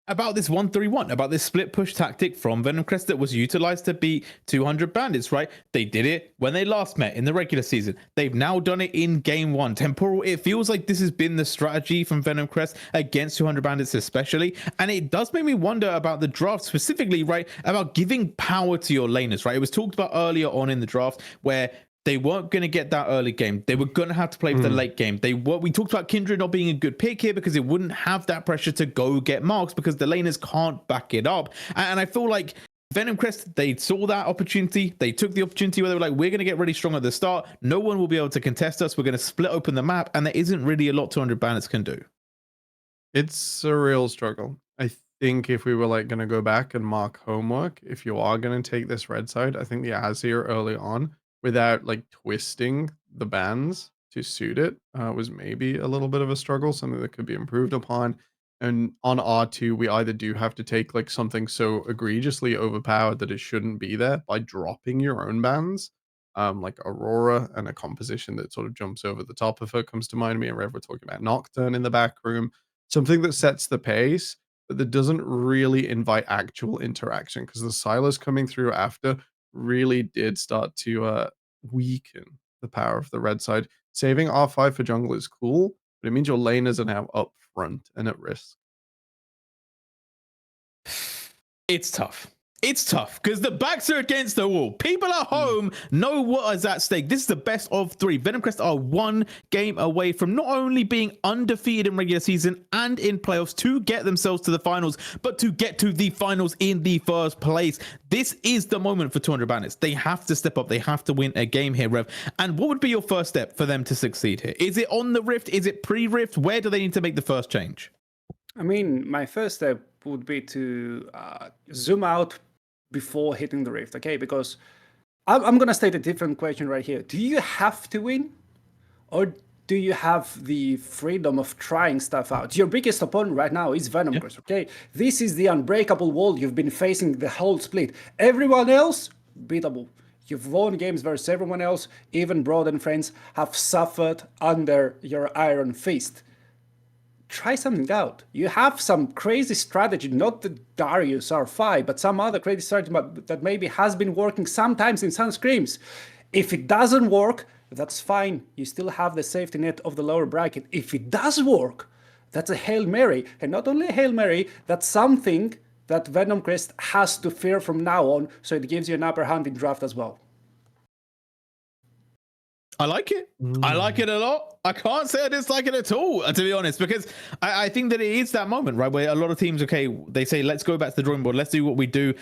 Speaker 1: about this 1-3-1, about this split push tactic from Venomcrest that was utilized to beat 200 bandits, right? They did it when they last met in the regular season. They've now done it in game 1. Temporal, it feels like this has been the strategy from Venomcrest against 200 bandits especially. And it does make me wonder about the draft specifically, right? About giving power to your laners, right? It was talked about earlier on in the draft where they weren't going to get that early game. They were going to have to play for the late game. We talked about Kindred not being a good pick here because it wouldn't have that pressure to go get marks because the laners can't back it up. And I feel like Venomcrest, they saw that opportunity. They took the opportunity where they were like, we're going to get really strong at the start. No one will be able to contest us. We're going to split open the map. And there isn't really a lot 200 bandits can do.
Speaker 3: It's a real struggle. I think if we were like going to go back and mark homework, if you are going to take this red side, I think the Azir early on, without like twisting the bands to suit it, was maybe a little bit of a struggle, something that could be improved upon. And on R2, we either do have to take like something so egregiously overpowered that it shouldn't be there by dropping your own bands, like Aurora, and a composition that sort of jumps over the top of her comes to mind. Me and Rev were talking about Nocturne in the back room, something that sets the pace, but that doesn't really invite actual interaction, because the Silas coming through after really did start to weaken the power of the red side. Saving R5 for jungle is cool, but it means your laners are now up front and at risk.
Speaker 1: It's tough. It's tough because the backs are against the wall. People at home know what is at stake. This is the best of 3. Venomcrest are 1 game away from not only being undefeated in regular season and in playoffs to get themselves to the finals, but to get to the finals in the first place. This is the moment for 200 bandits. They have to step up. They have to win a game here, Rev. And what would be your first step for them to succeed here? Is it on the Rift? Is it pre-Rift? Where do they need to make the first change?
Speaker 2: I mean, my first step would be to zoom out before hitting the Rift, okay? Because I'm going to state a different question right here. Do you have to win? Or do you have the freedom of trying stuff out? Your biggest opponent right now is Venomcrest, okay? This is the unbreakable wall you've been facing the whole split. Everyone else, beatable. You've won games versus everyone else. Even Broad and friends have suffered under your iron fist. Try something out. You have some crazy strategy, not the Darius R5, but some other crazy strategy that maybe has been working sometimes in some scrims. If it doesn't work, that's fine. You still have the safety net of the lower bracket. If it does work, that's a Hail Mary. And not only a Hail Mary, that's something that Venomcrest has to fear from now on, so it gives you an upper hand in draft as well.
Speaker 1: I like it. I like it a lot. I can't say I dislike it at all, to be honest, because I think that it is that moment, right, where a lot of teams, okay, they say, let's go back to the drawing board. Let's do what we do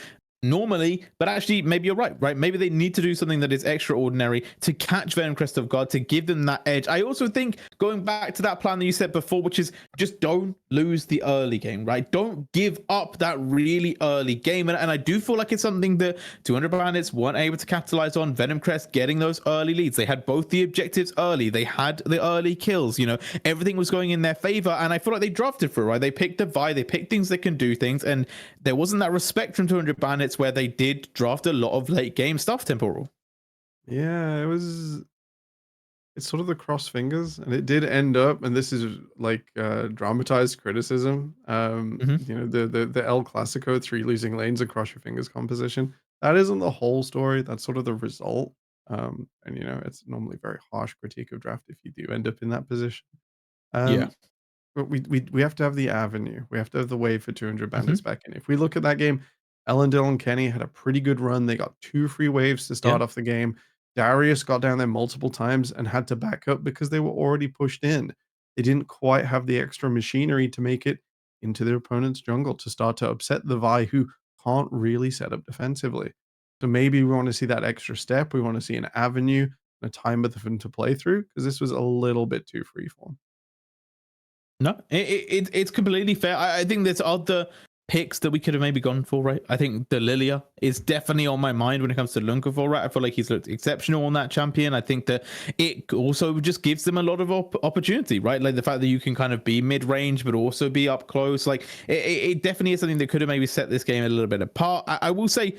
Speaker 1: normally, but actually maybe you're right? Maybe they need to do something that is extraordinary to catch Venomcrest of God, to give them that edge. I also think going back to that plan that you said before, which is just don't lose the early game, right? Don't give up that really early game. And I do feel like it's something that 200 bandits weren't able to capitalize on. Venomcrest getting those early leads. They had both the objectives early. They had the early kills, you know, everything was going in their favor. And I feel like they drafted for it, right? They picked a Vi, they picked things that can do things. And there wasn't that respect from 200 bandits where they did draft a lot of late game stuff, Temporal.
Speaker 3: Yeah, it's sort of the cross fingers, and it did end up, and this is like dramatized criticism. You know, the El Clasico 3 losing lanes and cross your fingers composition. That isn't the whole story. That's sort of the result. And you know, it's normally very harsh critique of draft if you do end up in that position.
Speaker 1: Yeah.
Speaker 3: But we have to have the avenue. We have to have the way for 200 bandits back in. If we look at that game, Ellendale and Kenny had a pretty good run. They got 2 free waves to start off the game. Darius got down there multiple times and had to back up because they were already pushed in. They didn't quite have the extra machinery to make it into their opponent's jungle to start to upset the Vi, who can't really set up defensively. So maybe we want to see that extra step. We want to see an avenue, a time for them to play through, because this was a little bit too freeform.
Speaker 1: No, it's completely fair. I think there's other picks that we could have maybe gone for, right? I think the Lilia is definitely on my mind when it comes to Lunkerful, right? I feel like he's looked exceptional on that champion. I think that it also just gives them a lot of opportunity, right? Like the fact that you can kind of be mid-range but also be up close. Like it definitely is something that could have maybe set this game a little bit apart. I will say,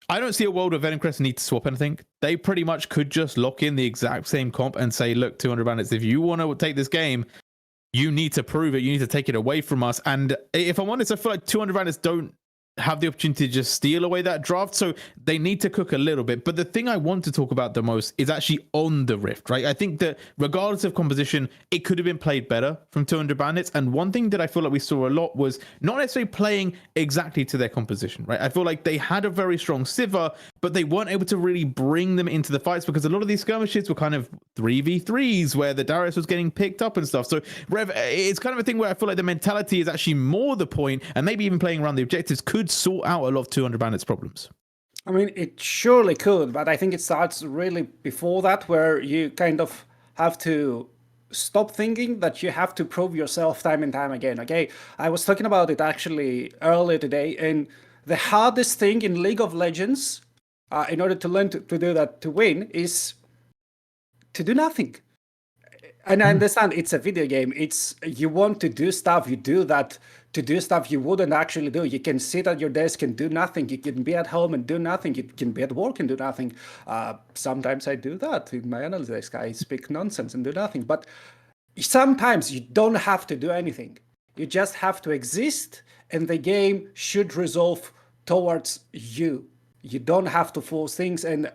Speaker 1: I don't see a world where Venomcrest need to swap anything. They pretty much could just lock in the exact same comp and say, look, 200 bandits, if you want to take this game, you need to prove it. You need to take it away from us. And if I'm honest, I feel like 200 bandits don't have the opportunity to just steal away that draft. So they need to cook a little bit. But the thing I want to talk about the most is actually on the Rift, right? I think that regardless of composition, it could have been played better from 200 bandits. And one thing that I feel like we saw a lot was not necessarily playing exactly to their composition, right? I feel like they had a very strong Sivir, but they weren't able to really bring them into the fights because a lot of these skirmishes were kind of 3v3s where the Darius was getting picked up and stuff. So Rev, it's kind of a thing where I feel like the mentality is actually more the point, and maybe even playing around the objectives could sort out a lot of 200 bandits problems.
Speaker 2: I mean, it surely could, but I think it starts really before that, where you kind of have to stop thinking that you have to prove yourself time and time again. Okay, I was talking about it actually earlier today, and the hardest thing in League of Legends, in order to learn to do that to win, is to do nothing. And I understand it's a video game. It's you want to do stuff, you do that to do stuff you wouldn't actually do. You can sit at your desk and do nothing. You can be at home and do nothing. You can be at work and do nothing. Sometimes I do that in my analyst desk. I speak nonsense and do nothing. But sometimes you don't have to do anything. You just have to exist, and the game should resolve towards you. You don't have to force things, and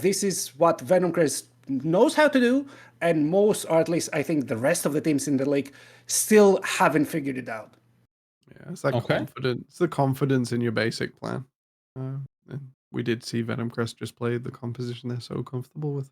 Speaker 2: this is what Venomcrest knows how to do, and most, or at least I think the rest of the teams in the league, still haven't figured it out.
Speaker 3: Yeah, it's that confidence. It's the confidence in your basic plan. And we did see Venomcrest just play the composition they're so comfortable with.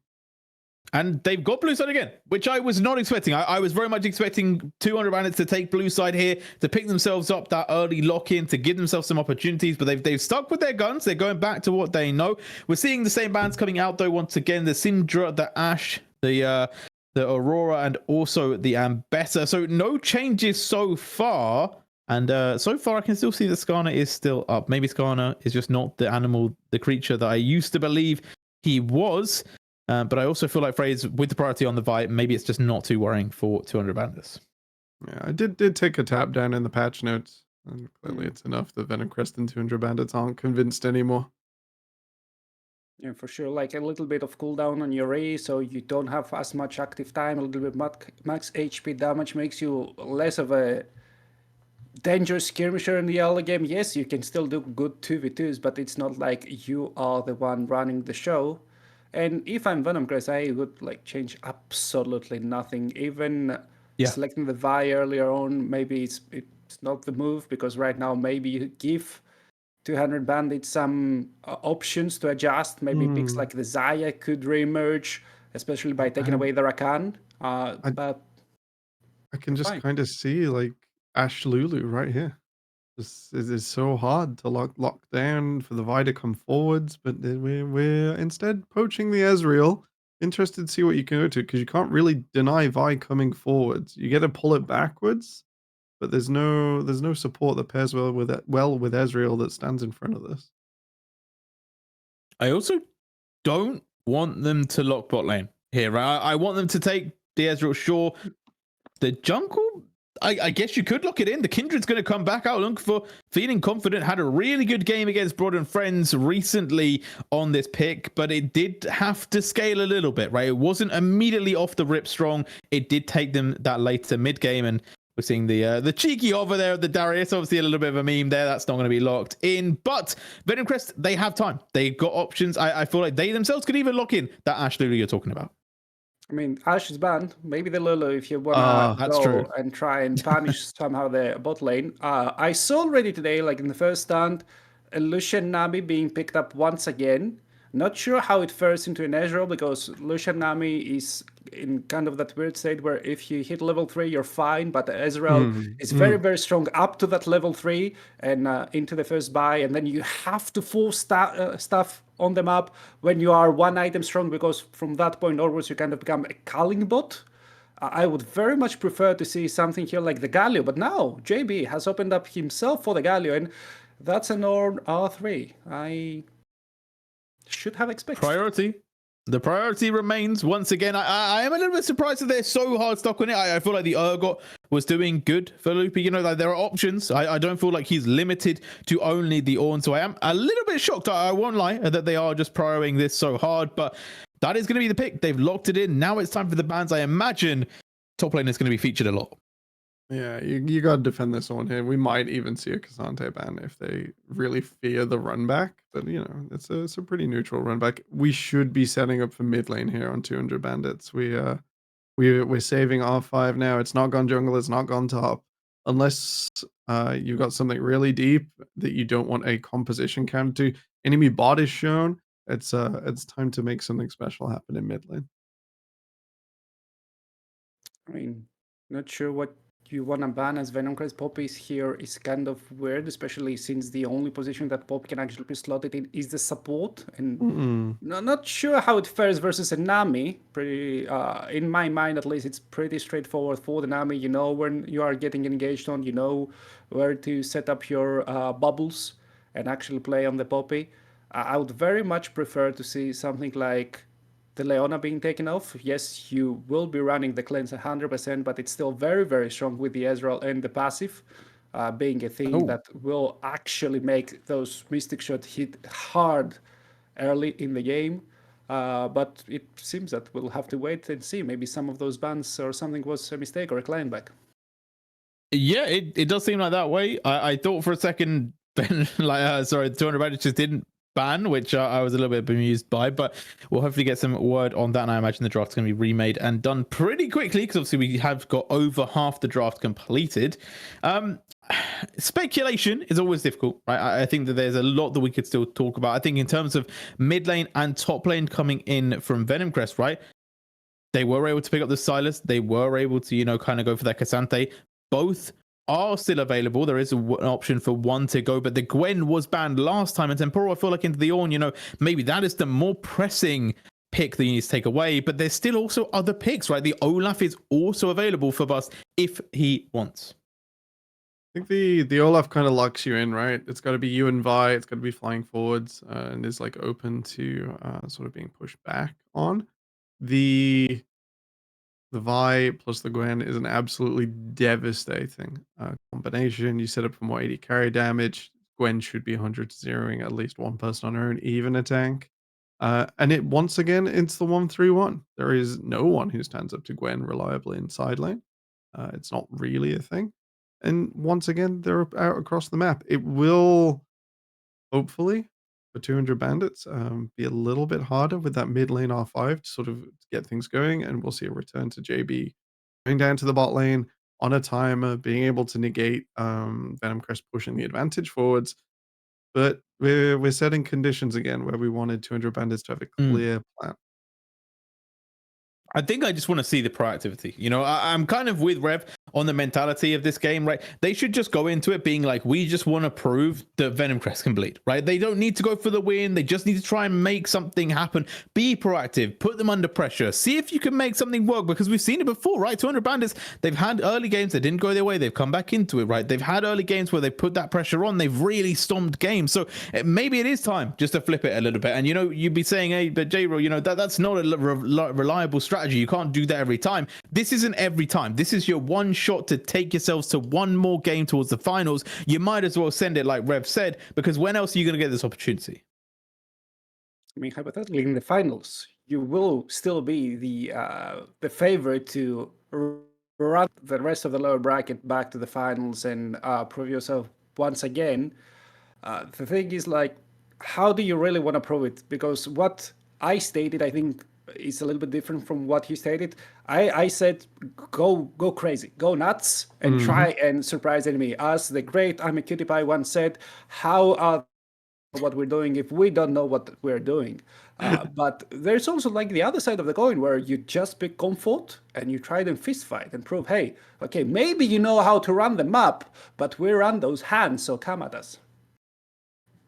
Speaker 1: And they've got blue side again, which I was not expecting. I was very much expecting 200 bandits to take blue side here, to pick themselves up that early lock-in, to give themselves some opportunities, but they've stuck with their guns. They're going back to what they know. We're seeing the same bands coming out, though, once again. The Syndra, the Ashe, the Aurora, and also the Ambessa. So no changes so far. And so far, I can still see that Skarner is still up. Maybe Skarner is just not the animal, the creature that I used to believe he was. But I also feel like Frey's with the priority on the Vi, maybe it's just not too worrying for 200 bandits.
Speaker 3: Yeah, I did take a tap down in the patch notes. And clearly it's enough that Venomcrest and 200 bandits aren't convinced anymore.
Speaker 2: Yeah, for sure. Like a little bit of cooldown on your A, so you don't have as much active time. A little bit max HP damage makes you less of a dangerous skirmisher in the early game. Yes, you can still do good 2v2s, but it's not like you are the one running the show. And if I'm Venomcrest, I would like change absolutely nothing. Even selecting the Vi earlier on, maybe it's not the move, because right now maybe you give 200 bandits some options to adjust. Maybe picks like the Xayah could reemerge, especially by taking away the Rakan. But
Speaker 3: I can just kind of see like Ashe Lulu right here. This is so hard to lock down for the Vi to come forwards, but we're instead poaching the Ezreal. Interested to see what you can go to, because you can't really deny Vi coming forwards. You get to pull it backwards, but there's no support that pairs well with Ezreal that stands in front of this.
Speaker 1: I also don't want them to lock bot lane here. I want them to take the Ezreal. Sure, the jungle, I guess you could lock it in. The Kindred's going to come back out looking for feeling confident. Had a really good game against Broad and Friends recently on this pick, but it did have to scale a little bit, right? It wasn't immediately off the rip strong. It did take them that later mid game, and we're seeing the cheeky over there of the Darius. Obviously a little bit of a meme there. That's not going to be locked in. But Venomcrest, they have time. They've got options. I feel like they themselves could even lock in that Ashe Lulu you're talking about.
Speaker 2: I mean, Ashe is banned. Maybe the Lulu, if you want to go
Speaker 1: true.
Speaker 2: and try and punish somehow the bot lane. I saw already today, like in the first stand, Lucian Nabi being picked up once again. Not sure how it fares into an Ezreal, because Lucian Nami is in kind of that weird state where if you hit level 3, you're fine, but Ezreal is very, very strong up to that level 3 and into the first buy, and then you have to force stuff on the map when you are one item strong, because from that point onwards you kind of become a culling bot. I would very much prefer to see something here like the Galio, but now JB has opened up himself for the Galio, and that's an R3. I should have expected.
Speaker 1: Priority. The priority remains. Once again, I am a little bit surprised that they're so hard stuck on it. I feel like the Urgot was doing good for Loopy. You know, like there are options. I don't feel like he's limited to only the Ornn. So I am a little bit shocked. I won't lie that they are just prioring this so hard, but that is going to be the pick. They've locked it in. Now it's time for the bans. I imagine top lane is going to be featured a lot.
Speaker 3: Yeah, you got to defend this on here. We might even see a Cassante ban if they really fear the run back. But, you know, it's a pretty neutral run back. We should be setting up for mid lane here on 200 Bandits. We're saving R5 now. It's not gone jungle. It's not gone top. Unless you've got something really deep that you don't want a composition count to. Enemy bot is shown. It's time to make something special happen in mid lane.
Speaker 2: I mean, not sure what you want to ban as Venomcrest. Poppy here is kind of weird, especially since the only position that Pop can actually be slotted in is the support. And not sure how it fares versus a Nami. Pretty, in my mind at least, it's pretty straightforward for the Nami. You know when you are getting engaged on, you know where to set up your bubbles and actually play on the Poppy. I would very much prefer to see something like the Leona being taken off. Yes, you will be running the cleanse 100%, but it's still very, very strong with the Ezreal and the passive being a thing that will actually make those Mystic Shot hit hard early in the game. But it seems that we'll have to wait and see. Maybe some of those bans or something was a mistake or a client back.
Speaker 1: Yeah, it does seem like that way. I thought for a second, like, sorry, 200 Bandits just didn't ban, which I was a little bit bemused by, but we'll hopefully get some word on that, and I imagine the draft's going to be remade and done pretty quickly, because obviously we have got over half the draft completed. Speculation is always difficult, right? I think that there's a lot that we could still talk about. I think in terms of mid lane and top lane coming in from Venomcrest, right? They were able to pick up the Silas. They were able to, you know, kind of go for that Cassante. Both are still available. There is an option for one to go, but the Gwen was banned last time, and Temporal, I feel like into the Ornn, you know, maybe that is the more pressing pick that you need to take away, but there's still also other picks, right? The Olaf is also available for Bust if he wants.
Speaker 3: I think the Olaf kind of locks you in, right? It's got to be you and Vi. It's got to be flying forwards, and is like open to sort of being pushed back on. The Vi plus the Gwen is an absolutely devastating combination. You set up for more 80 carry damage. Gwen should be 100 to zeroing at least one person on her own, even a tank. And it once again, it's the 1-3-1. There is no one who stands up to Gwen reliably in side lane. It's not really a thing. And once again, they're out across the map. It will hopefully for 200 Bandits be a little bit harder with that mid lane R5 to sort of get things going, and we'll see a return to JB going down to the bot lane on a timer, being able to negate Venomcrest pushing the advantage forwards. But we're setting conditions again where we wanted 200 Bandits to have a clear plan.
Speaker 1: I think I just want to see the proactivity. You know, I'm kind of with Rev on the mentality of this game, right? They should just go into it being like, we just want to prove that Venomcrest can bleed, right? They don't need to go for the win. They just need to try and make something happen. Be proactive, put them under pressure, see if you can make something work, because we've seen it before, right? 200 Bandits, they've had early games that didn't go their way. They've come back into it, right? They've had early games where they put that pressure on. They've really stomped games. So maybe it is time just to flip it a little bit. And, you know, you'd be saying, hey, but J-Ro, you know, that's not a reliable strategy. You can't do that every time. This isn't every time. This is your one shot to take yourselves to one more game towards the finals. You might as well send it like Rev said, because when else are you going to get this opportunity?
Speaker 2: I mean, hypothetically, in the finals, you will still be the favorite to run the rest of the lower bracket back to the finals and prove yourself once again. The thing is, like, how do you really want to prove it? Because what I stated, I think, is a little bit different from what he stated. I said, go crazy, go nuts, and try and surprise enemy. As the great I'm a Cutie Pie once said, how are what we're doing if we don't know what we're doing. But there's also like the other side of the coin where you just pick comfort and you try them fist fight and prove, hey, okay, maybe you know how to run the map, but we run those hands, so come at us.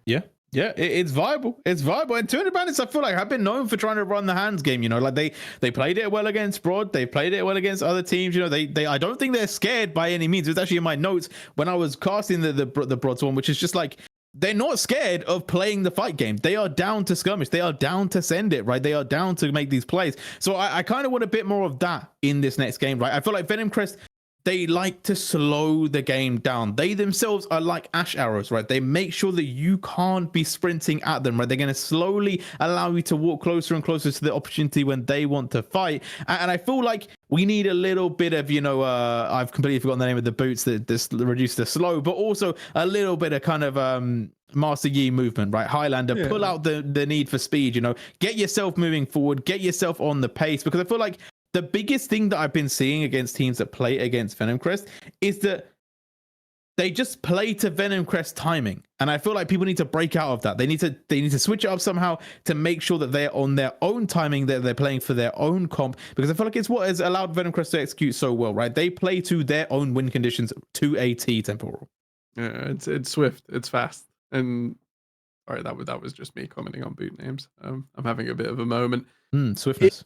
Speaker 1: Yeah. Yeah, it's viable. It's viable. And 200 Bandits, I feel like, have been known for trying to run the hands game. You know, like they played it well against Broad. They played it well against other teams. You know, they I don't think they're scared by any means. It was actually in my notes when I was casting the Broads one, which is just like, they're not scared of playing the fight game. They are down to skirmish. They are down to send it, right? They are down to make these plays. So I kind of want a bit more of that in this next game, right? I feel like Venom Crest, they like to slow the game down. They themselves are like ash arrows, right? They make sure that you can't be sprinting at them, right? They're going to slowly allow you to walk closer and closer to the opportunity when they want to fight. And I feel like we need a little bit of, you know, I've completely forgotten the name of the boots that reduce the slow, but also a little bit of kind of Master Yi movement, right? Highlander, pull out the need for speed, you know, get yourself moving forward, get yourself on the pace, because I feel like the biggest thing that I've been seeing against teams that play against Venom Crest is that they just play to Venom Crest timing. And I feel like people need to break out of that. They need to switch it up somehow to make sure that they're on their own timing, that they're playing for their own comp, because I feel like it's what has allowed Venom Crest to execute so well, right? They play to their own win conditions to a T temporal.
Speaker 3: Yeah, it's swift, it's fast. And sorry, that was just me commenting on boot names. I'm having a bit of a moment.
Speaker 1: Swiftness.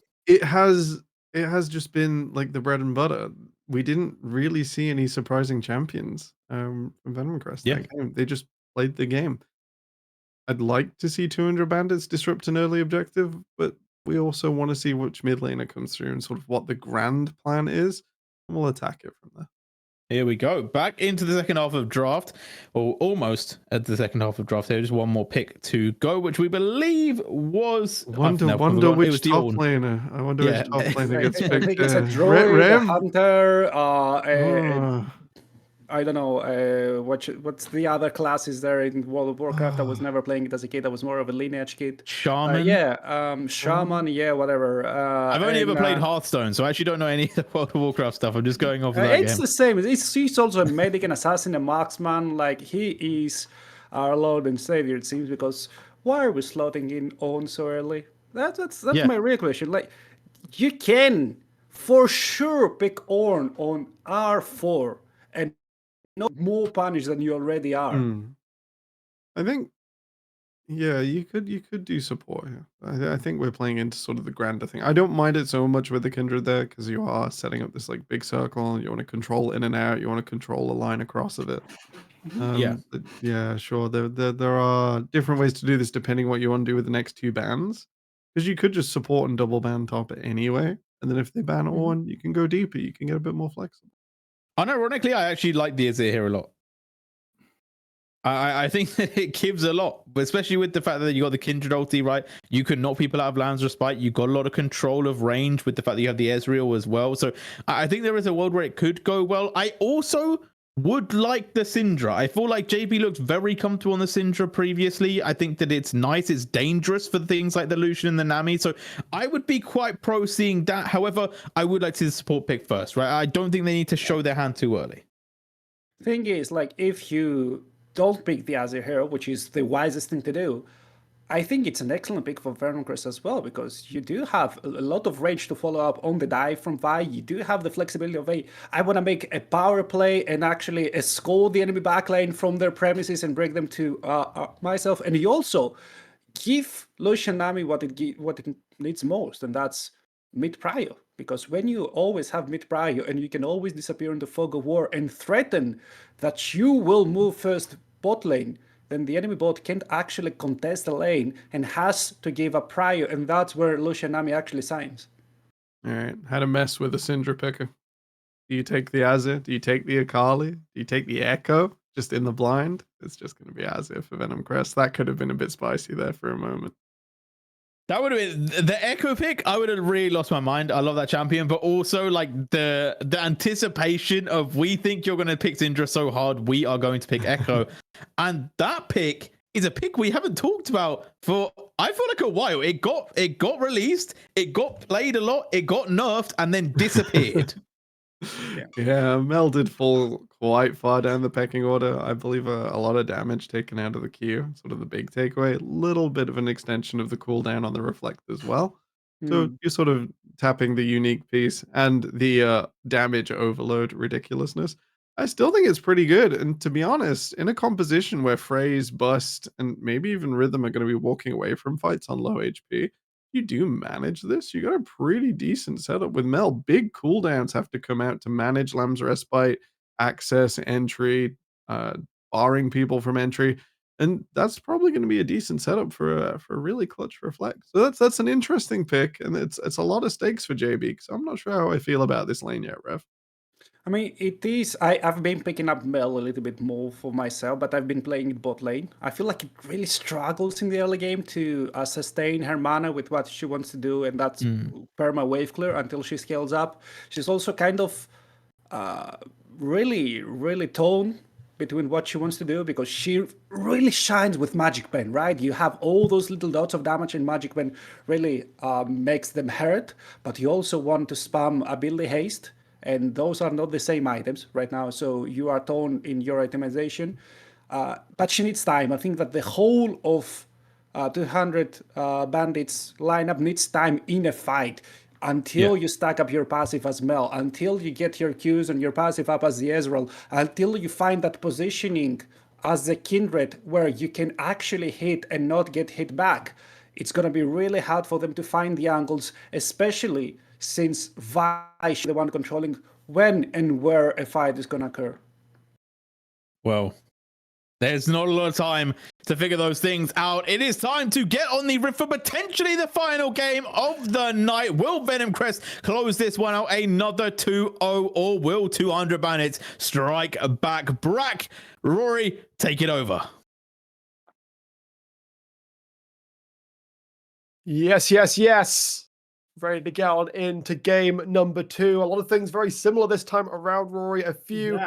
Speaker 3: It has just been like the bread and butter. We didn't really see any surprising champions from Venom Crest.
Speaker 1: Yeah.
Speaker 3: They just played the game. I'd like to see 200 Bandits disrupt an early objective, but we also want to see which mid laner comes through and sort of what the grand plan is, and we'll attack it from there.
Speaker 1: Here we go. Back into the second half of draft, or almost at the second half of draft. There's one more pick to go, which we believe was...
Speaker 3: Wonder which top laner. I wonder which top laner gets picked.
Speaker 2: I think it's a droid, a hunter, I don't know, what's the other classes there in World of Warcraft? I was never playing it as a kid. I was more of a lineage kid.
Speaker 1: Shaman?
Speaker 2: Shaman, whatever.
Speaker 1: I've only ever played Hearthstone, so I actually don't know any of the World of Warcraft stuff. I'm just going off of that
Speaker 2: It's
Speaker 1: game.
Speaker 2: the same. He's also a medic, an assassin, a marksman. Like, he is our Lord and Savior, it seems, because why are we slotting in on so early? That's my real question. Like, you can for sure pick Ornn on R4 and not more punished than you already are.
Speaker 3: I think, yeah, you could do support here. I think we're playing into sort of the grander thing. I don't mind it so much with the Kindred there, because you are setting up this like big circle, and you want to control in and out, you want to control a line across of it. Yeah, sure. There are different ways to do this depending what you want to do with the next two bans, because you could just support and double ban top it anyway, and then if they ban Ornn, you can go deeper, you can get a bit more flexible.
Speaker 1: Unironically, I actually like the Azir here a lot. I think that it gives a lot, especially with the fact that you got the Kindred ulti, right? You can knock people out of Land's Respite. You got a lot of control of range with the fact that you have the Ezreal as well. So I think there is a world where it could go well. I also would like the Syndra. I feel like JP looked very comfortable on the Syndra previously. I think that it's nice. It's dangerous for things like the Lucian and the Nami. So I would be quite pro seeing that. However, I would like to see the support pick first, right? I don't think they need to show their hand too early.
Speaker 2: Thing is, like, if you don't pick the Azir hero, which is the wisest thing to do, I think it's an excellent pick for Venom Crest as well, because you do have a lot of range to follow up on the dive from Vi. You do have the flexibility of, hey, I want to make a power play and actually escort the enemy backlane from their premises and bring them to myself. And you also give Lucian Nami what it needs most, and that's mid-prio. Because when you always have mid-prio and you can always disappear in the fog of war and threaten that you will move first bot lane, then the enemy bot can't actually contest the lane and has to give up prio, and that's where Lucian Nami actually signs.
Speaker 3: All right, how to mess with a Syndra picker. Do you take the Azir? Do you take the Akali? Do you take the Echo? Just in the blind? It's just going to be Azir for Venom Crest. That could have been a bit spicy there for a moment.
Speaker 1: That would have been the Echo pick. I would have really lost my mind. I love that champion, but also like the anticipation of, we think you're going to pick Syndra so hard, we are going to pick Echo. And that pick is a pick we haven't talked about for, I feel like, a while. It got released, it got played a lot, it got nerfed, and then disappeared.
Speaker 3: Yeah, Mel did fall quite far down the pecking order. I believe a lot of damage taken out of the Q, sort of the big takeaway. A little bit of an extension of the cooldown on the reflect as well. So you're sort of tapping the unique piece and the damage overload ridiculousness. I still think it's pretty good. And to be honest, in a composition where Phrase, Bust, and maybe even Rhythm are going to be walking away from fights on low HP, you do manage this, you got a pretty decent setup with Mel. Big cooldowns have to come out to manage Lamb's Respite, access, entry, barring people from entry. And that's probably going to be a decent setup for a really clutch reflect. So that's an interesting pick, and it's a lot of stakes for JB because I'm not sure how I feel about this lane yet, Rev.
Speaker 2: I mean, it is. I've been picking up Mel a little bit more for myself, but I've been playing it bot lane. I feel like it really struggles in the early game to sustain her mana with what she wants to do, and that's perma wave clear until she scales up. She's also kind of really torn between what she wants to do because she really shines with Magic Pen, right? You have all those little dots of damage, and Magic Pen really makes them hurt, but you also want to spam Ability Haste. And those are not the same items right now, so you are torn in your itemization. But she needs time. I think that the whole of 200 Bandits lineup needs time in a fight until you stack up your passive as Mel, until you get your Qs and your passive up as the Ezreal, until you find that positioning as the Kindred where you can actually hit and not get hit back. It's going to be really hard for them to find the angles, especially since Vi is the one controlling when and where a fight is going to occur.
Speaker 1: Well, there's not a lot of time to figure those things out. It is time to get on the rift for potentially the final game of the night. Will Venom Crest close this one out another 2-0, or will 200 Bandits strike back? Brack, Rory, take it over.
Speaker 4: Yes. Ready to get on into game number 2. A lot of things very similar this time around, Rory. A few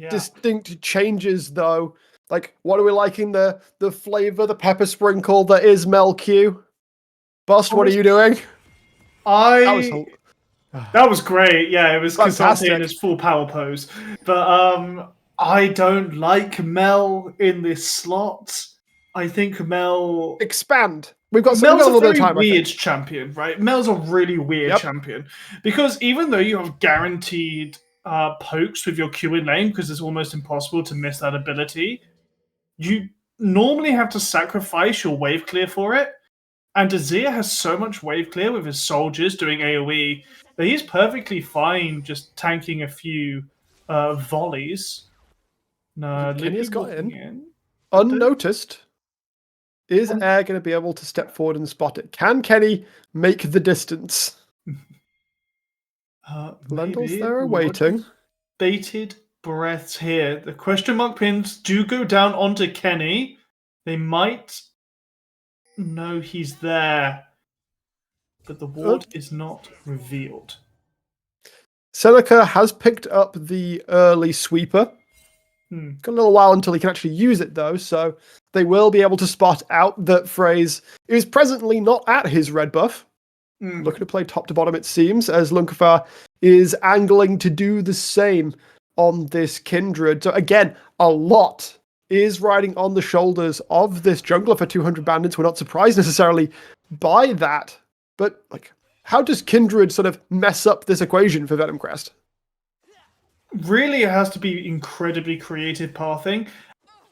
Speaker 4: distinct changes, though. Like, what are we liking? The flavor, the pepper sprinkle that is Mel Q. Bust, what are you doing?
Speaker 5: That was great. Yeah, it was Cassante in his full power pose. But I don't like Mel in this slot. I think Mel...
Speaker 4: Expand. Mel's
Speaker 5: a very weird champion, right? Mel's a really weird champion. Because even though you have guaranteed pokes with your Q in lane, because it's almost impossible to miss that ability, you normally have to sacrifice your wave clear for it. And Azir has so much wave clear with his soldiers doing AoE that he's perfectly fine just tanking a few volleys. No,
Speaker 4: Kenny's got in. Unnoticed. Is Air going to be able to step forward and spot it? Can Kenny make the distance? Lendl's there waiting.
Speaker 5: Bated breaths here. The question mark pins do go down onto Kenny. They might know he's there, but the ward is not revealed.
Speaker 4: Seneca has picked up the early sweeper. Got a little while until he can actually use it, though, so they will be able to spot out that Phrase is presently not at his red buff. Looking to play top to bottom, it seems, as Lunkafar is angling to do the same on this Kindred. So again, a lot is riding on the shoulders of this jungler for 200 Bandits. We're not surprised necessarily by that, but like, how does Kindred sort of mess up this equation for Venom Crest?
Speaker 5: Really, it has to be incredibly creative pathing.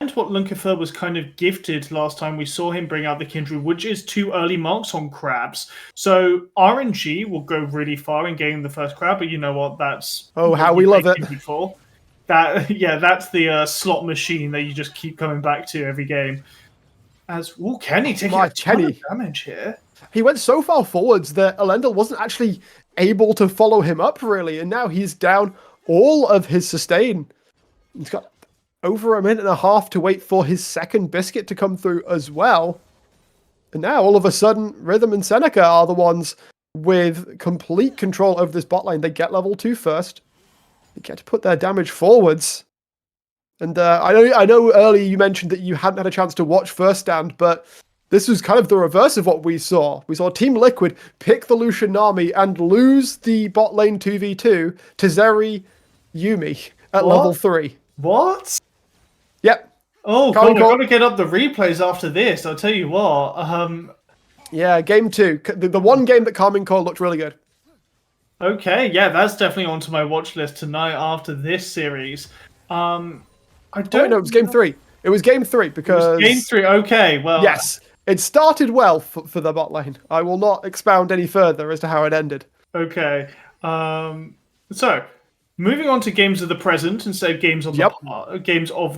Speaker 5: And what Lunkefer was kind of gifted last time we saw him bring out the Kindred, which is 2 early marks on crabs. So RNG will go really far in getting the first crab, but you know what? That's
Speaker 4: how we love it.
Speaker 5: That's the slot machine that you just keep coming back to every game. Kenny taking a ton of damage here.
Speaker 4: He went so far forwards that Elendil wasn't actually able to follow him up, really, and now he's down all of his sustain. He's got over a minute and a half to wait for his second biscuit to come through as well. And now, all of a sudden, Rhythm and Seneca are the ones with complete control over this bot lane. They get level 2 first. They get to put their damage forwards. And I know earlier you mentioned that you hadn't had a chance to watch First Stand, but this was kind of the reverse of what we saw. We saw Team Liquid pick the Lucian Nami and lose the bot lane 2v2 to Zeri Yumi at level 3.
Speaker 5: What?
Speaker 4: Yep.
Speaker 5: Oh, God, I've got to get up the replays after this. I'll tell you what.
Speaker 4: Yeah, game 2. The one game that Carmine Cole looked really good.
Speaker 5: Okay, yeah, that's definitely onto my watch list tonight after this series. I don't
Speaker 4: know. It was game 3. It was game 3 because...
Speaker 5: game 3, okay, well...
Speaker 4: Yes, it started well for the bot lane. I will not expound any further as to how it ended.
Speaker 5: Okay, so... Moving on to games of the present instead of games of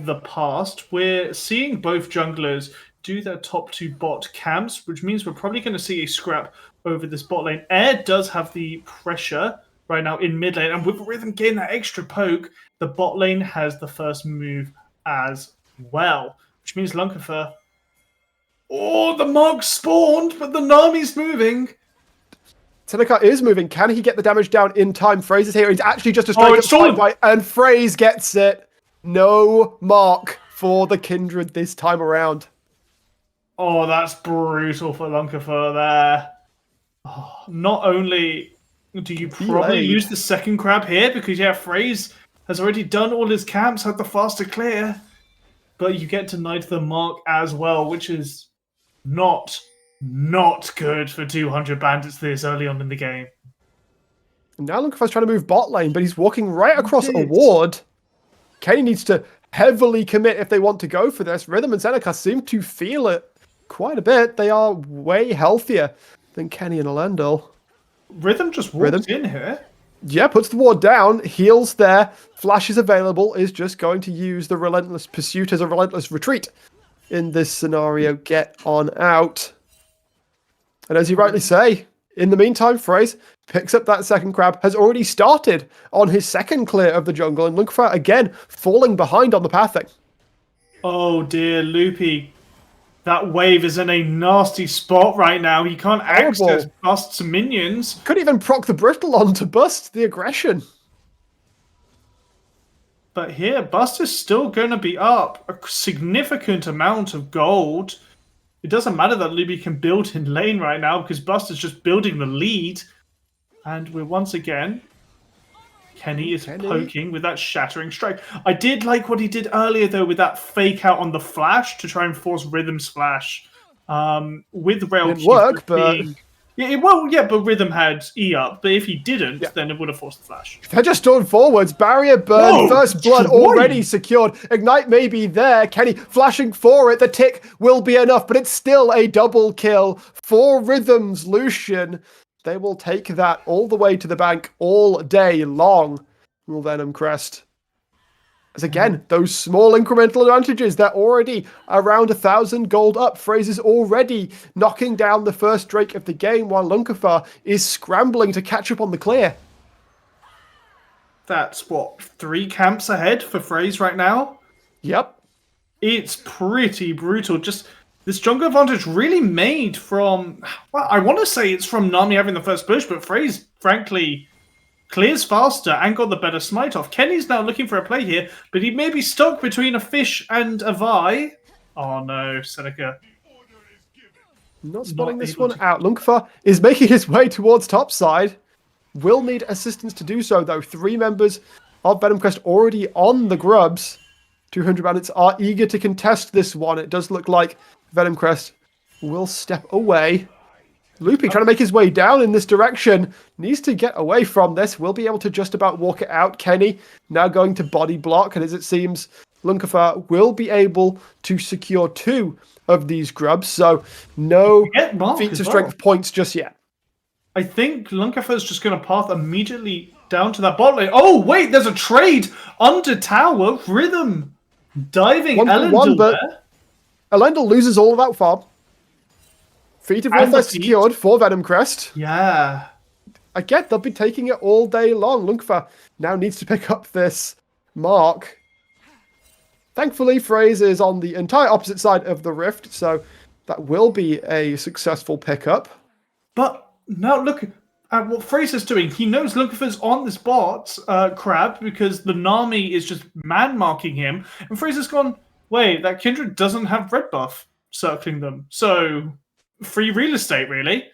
Speaker 5: the past, we're seeing both junglers do their top 2 bot camps, which means we're probably going to see a scrap over this bot lane. Air does have the pressure right now in mid lane, and with Rhythm getting that extra poke, the bot lane has the first move as well, which means Lunkifer. Oh, the Mark spawned, but the Nami's moving.
Speaker 4: Seneca is moving. Can he get the damage down in time? Fraser's here. He's actually just a straight up and Fraze gets it. No mark for the Kindred this time around.
Speaker 5: Oh, that's brutal for Lunkifer there. Oh, not only do you probably use the second crab here, because Fraze has already done all his camps, had the faster clear, but you get denied the mark as well, which is not good for 200 bandits this early on in the game.
Speaker 4: Now Lunkifer's trying to move bot lane, but he's walking right across a ward. Kenny needs to heavily commit if they want to go for this. Rhythm and Seneca seem to feel it quite a bit. They are way healthier than Kenny and Elendil.
Speaker 5: Rhythm just walks in here.
Speaker 4: Yeah, puts the ward down, heals there, flash is available, is just going to use the Relentless Pursuit as a Relentless Retreat in this scenario. Get on out. And as you rightly say, in the meantime, Fraze picks up that second crab, has already started on his second clear of the jungle, and Lunkifer again falling behind on the pathing.
Speaker 5: Oh dear, Loopy. That wave is in a nasty spot right now. He can't access Bust's minions.
Speaker 4: Couldn't even proc the Brittle on to bust the aggression.
Speaker 5: But here, Bust is still going to be up a significant amount of gold. It doesn't matter that Luby can build in lane right now because Bust is just building the lead. And we're once again... Kenny is poking with that Shattering Strike. I did like what he did earlier, though, with that fake out on the flash to try and force Rhythm's flash. With Rail
Speaker 4: Didn't work, but...
Speaker 5: but Rhythm had E up. But if he didn't, then it would have forced the flash.
Speaker 4: They're just going forwards. Barrier burn, first blood already secured. Ignite may be there. Kenny flashing for it. The tick will be enough, but it's still a double kill for Rhythm's Lucian. They will take that all the way to the bank all day long. Will Venom Crest. As again, those small incremental advantages, they're already around 1,000 gold up. Fraser's already knocking down the first Drake of the game while Lunkifer is scrambling to catch up on the clear.
Speaker 5: That's what, 3 camps ahead for Fraze right now?
Speaker 4: Yep.
Speaker 5: It's pretty brutal. Just this jungle advantage really made from, well, I want to say it's from Nami having the first push, but Fraze, frankly, clears faster and got the better smite off. Kenny's now looking for a play here, but he may be stuck between a fish and a Vi. Oh no, Seneca.
Speaker 4: Not spotting this one out. Lunkifer is making his way towards topside. Will need assistance to do so, though. 3 members of Venom Crest already on the grubs. 200 bandits are eager to contest this one. It does look like Venom Crest will step away. Loopy trying to make his way down in this direction. Needs to get away from this. Will be able to just about walk it out. Kenny now going to body block. And as it seems, Lunkifer will be able to secure 2 of these grubs. So no feats of strength points just yet.
Speaker 5: I think Lunkifer's just going to path immediately down to that bot lane. Oh, wait, there's a trade under tower. Rhythm diving Elendil there.
Speaker 4: Elendil loses all of that farm. Feet of Warfare secured for Venom Crest.
Speaker 5: Yeah.
Speaker 4: Again, they'll be taking it all day long. Lunkifer now needs to pick up this mark. Thankfully, Fraze is on the entire opposite side of the rift, so that will be a successful pickup.
Speaker 5: But now look at what Fraze is doing. He knows Lunkifer's on this bot, crab, because the Nami is just man-marking him. And Fraze has gone, wait, that Kindred doesn't have red buff. circling them. So, free real estate, really.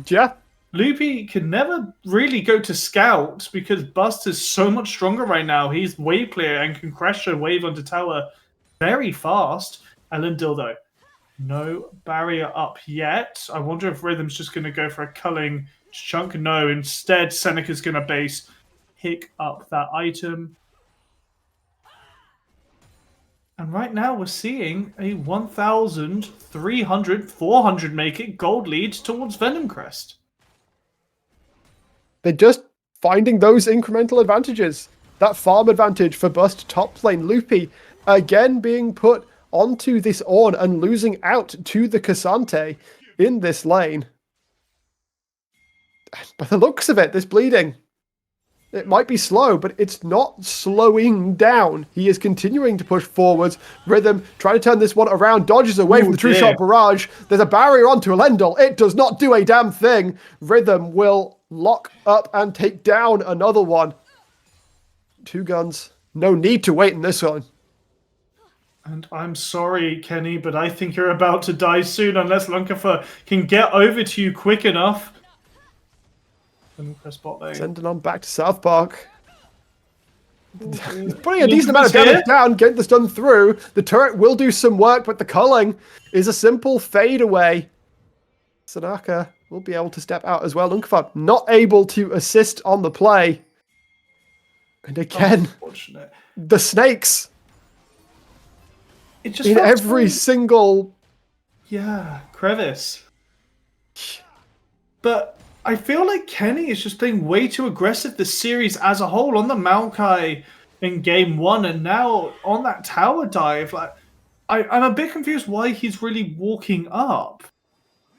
Speaker 4: Yeah.
Speaker 5: Loopy can never really go to scout because Bust is so much stronger right now. He's wave clear and can crash a wave onto tower very fast. Ellen Dildo, no barrier up yet. I wonder if Rhythm's just going to go for a culling chunk. No, instead Seneca's going to base pick up that item. And right now we're seeing a 1,300, 400 make it gold lead towards Venom Crest.
Speaker 4: They're just finding those incremental advantages. That farm advantage for Bust top lane. Loopy again being put onto this Ornn and losing out to the Cassante in this lane. By the looks of it, this bleeding, it might be slow, but it's not slowing down. He is continuing to push forwards. Rhythm trying to turn this one around, dodges away from the True Shot barrage. There's a barrier onto Elendil. It does not do a damn thing. Rhythm will lock up and take down another one. 2 guns. No need to wait in this one.
Speaker 5: And I'm sorry, Kenny, but I think you're about to die soon unless Lunkafer can get over to you quick enough.
Speaker 4: Sending on back to South Park. He's putting a decent amount of damage down, getting this done through. The turret will do some work, but the culling is a simple fade away. Sanaka will be able to step out as well. Lunkafer not able to assist on the play. And again, the snakes.
Speaker 5: It just
Speaker 4: in every single...
Speaker 5: Yeah, crevice. But I feel like Kenny is just playing way too aggressive this series as a whole on the Maokai in game 1 and now on that tower dive. Like, I'm a bit confused why he's really walking up.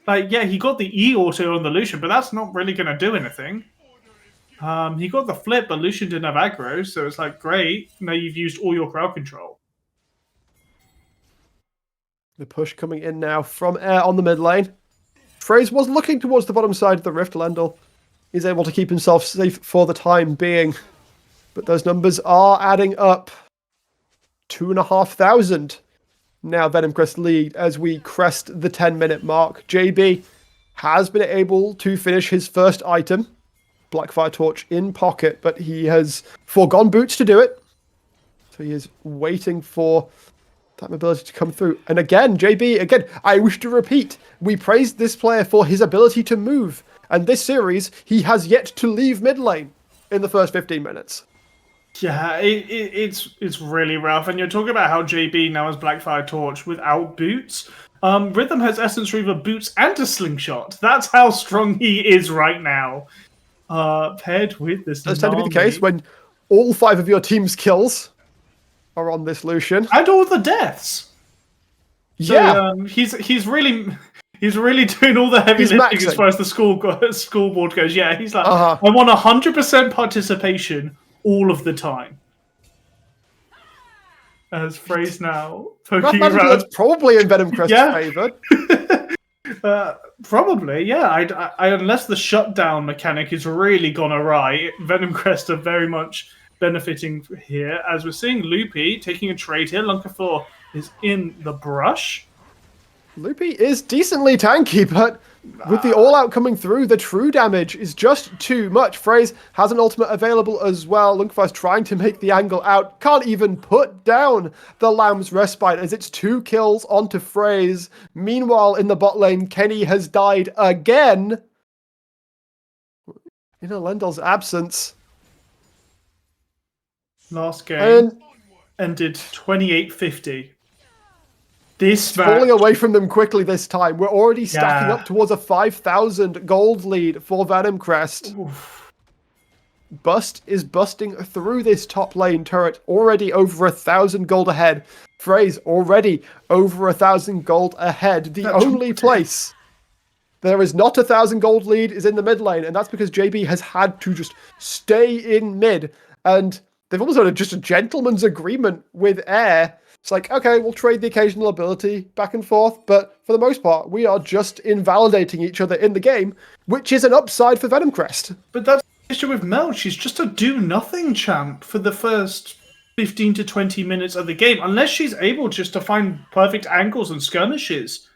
Speaker 5: Like, yeah, he got the E auto on the Lucian, but that's not really going to do anything. He got the flip, but Lucian didn't have aggro, so it's like, great. Now you've used all your crowd control.
Speaker 4: The push coming in now from Air on the mid lane. Fraze was looking towards the bottom side of the Rift. Lendl is able to keep himself safe for the time being. But those numbers are adding up. 2,500. Now Venom Crest lead as we crest the 10-minute mark. JB has been able to finish his first item. Blackfire Torch in pocket, but he has foregone boots to do it. So he is waiting for that mobility to come through. And again, JB, again, I wish to repeat, we praised this player for his ability to move. And this series, he has yet to leave mid lane in the first 15 minutes.
Speaker 5: Yeah, it's really rough. And you're talking about how JB now has Blackfire Torch without boots. Rhythm has Essence Reaver boots and a slingshot. That's how strong he is right now. Paired with this.
Speaker 4: Does tend to be the case when all 5 of your team's kills are on this Lucian.
Speaker 5: And all the deaths. So,
Speaker 4: yeah.
Speaker 5: He's really doing all the heavy lifting as far as the scoreboard goes. Yeah, he's like, I want 100% participation all of the time. As phrase now.
Speaker 4: That's probably in Venom Crest's favour.
Speaker 5: Probably, yeah. I unless the shutdown mechanic is really gone awry, Venom Crest are very much benefiting here. As we're seeing Loopy taking a trade here. Lunkafor is in the brush.
Speaker 4: Loopy is decently tanky, but with the all-out coming through, the true damage is just too much. Fraze has an ultimate available as well. Lunkafar's trying to make the angle out. Can't even put down the Lamb's Respite as it's 2 kills onto Fraze. Meanwhile, in the bot lane, Kenny has died again. In Elendil's absence.
Speaker 5: Last game ended 28-50. This match,
Speaker 4: falling away from them quickly this time. We're already stacking up towards a 5,000 gold lead for Venom Crest.
Speaker 5: Oof.
Speaker 4: Bust is busting through this top lane turret, already over 1,000 gold ahead. Fraze already over 1,000 gold ahead. The only place there is not 1,000 gold lead is in the mid lane, and that's because JB has had to just stay in mid, and they've almost had just a gentleman's agreement with Air. It's like, okay, we'll trade the occasional ability back and forth, but for the most part, we are just invalidating each other in the game, which is an upside for Venom Crest.
Speaker 5: But that's the issue with Mel. She's just a do-nothing champ for the first 15 to 20 minutes of the game, unless she's able just to find perfect angles and skirmishes.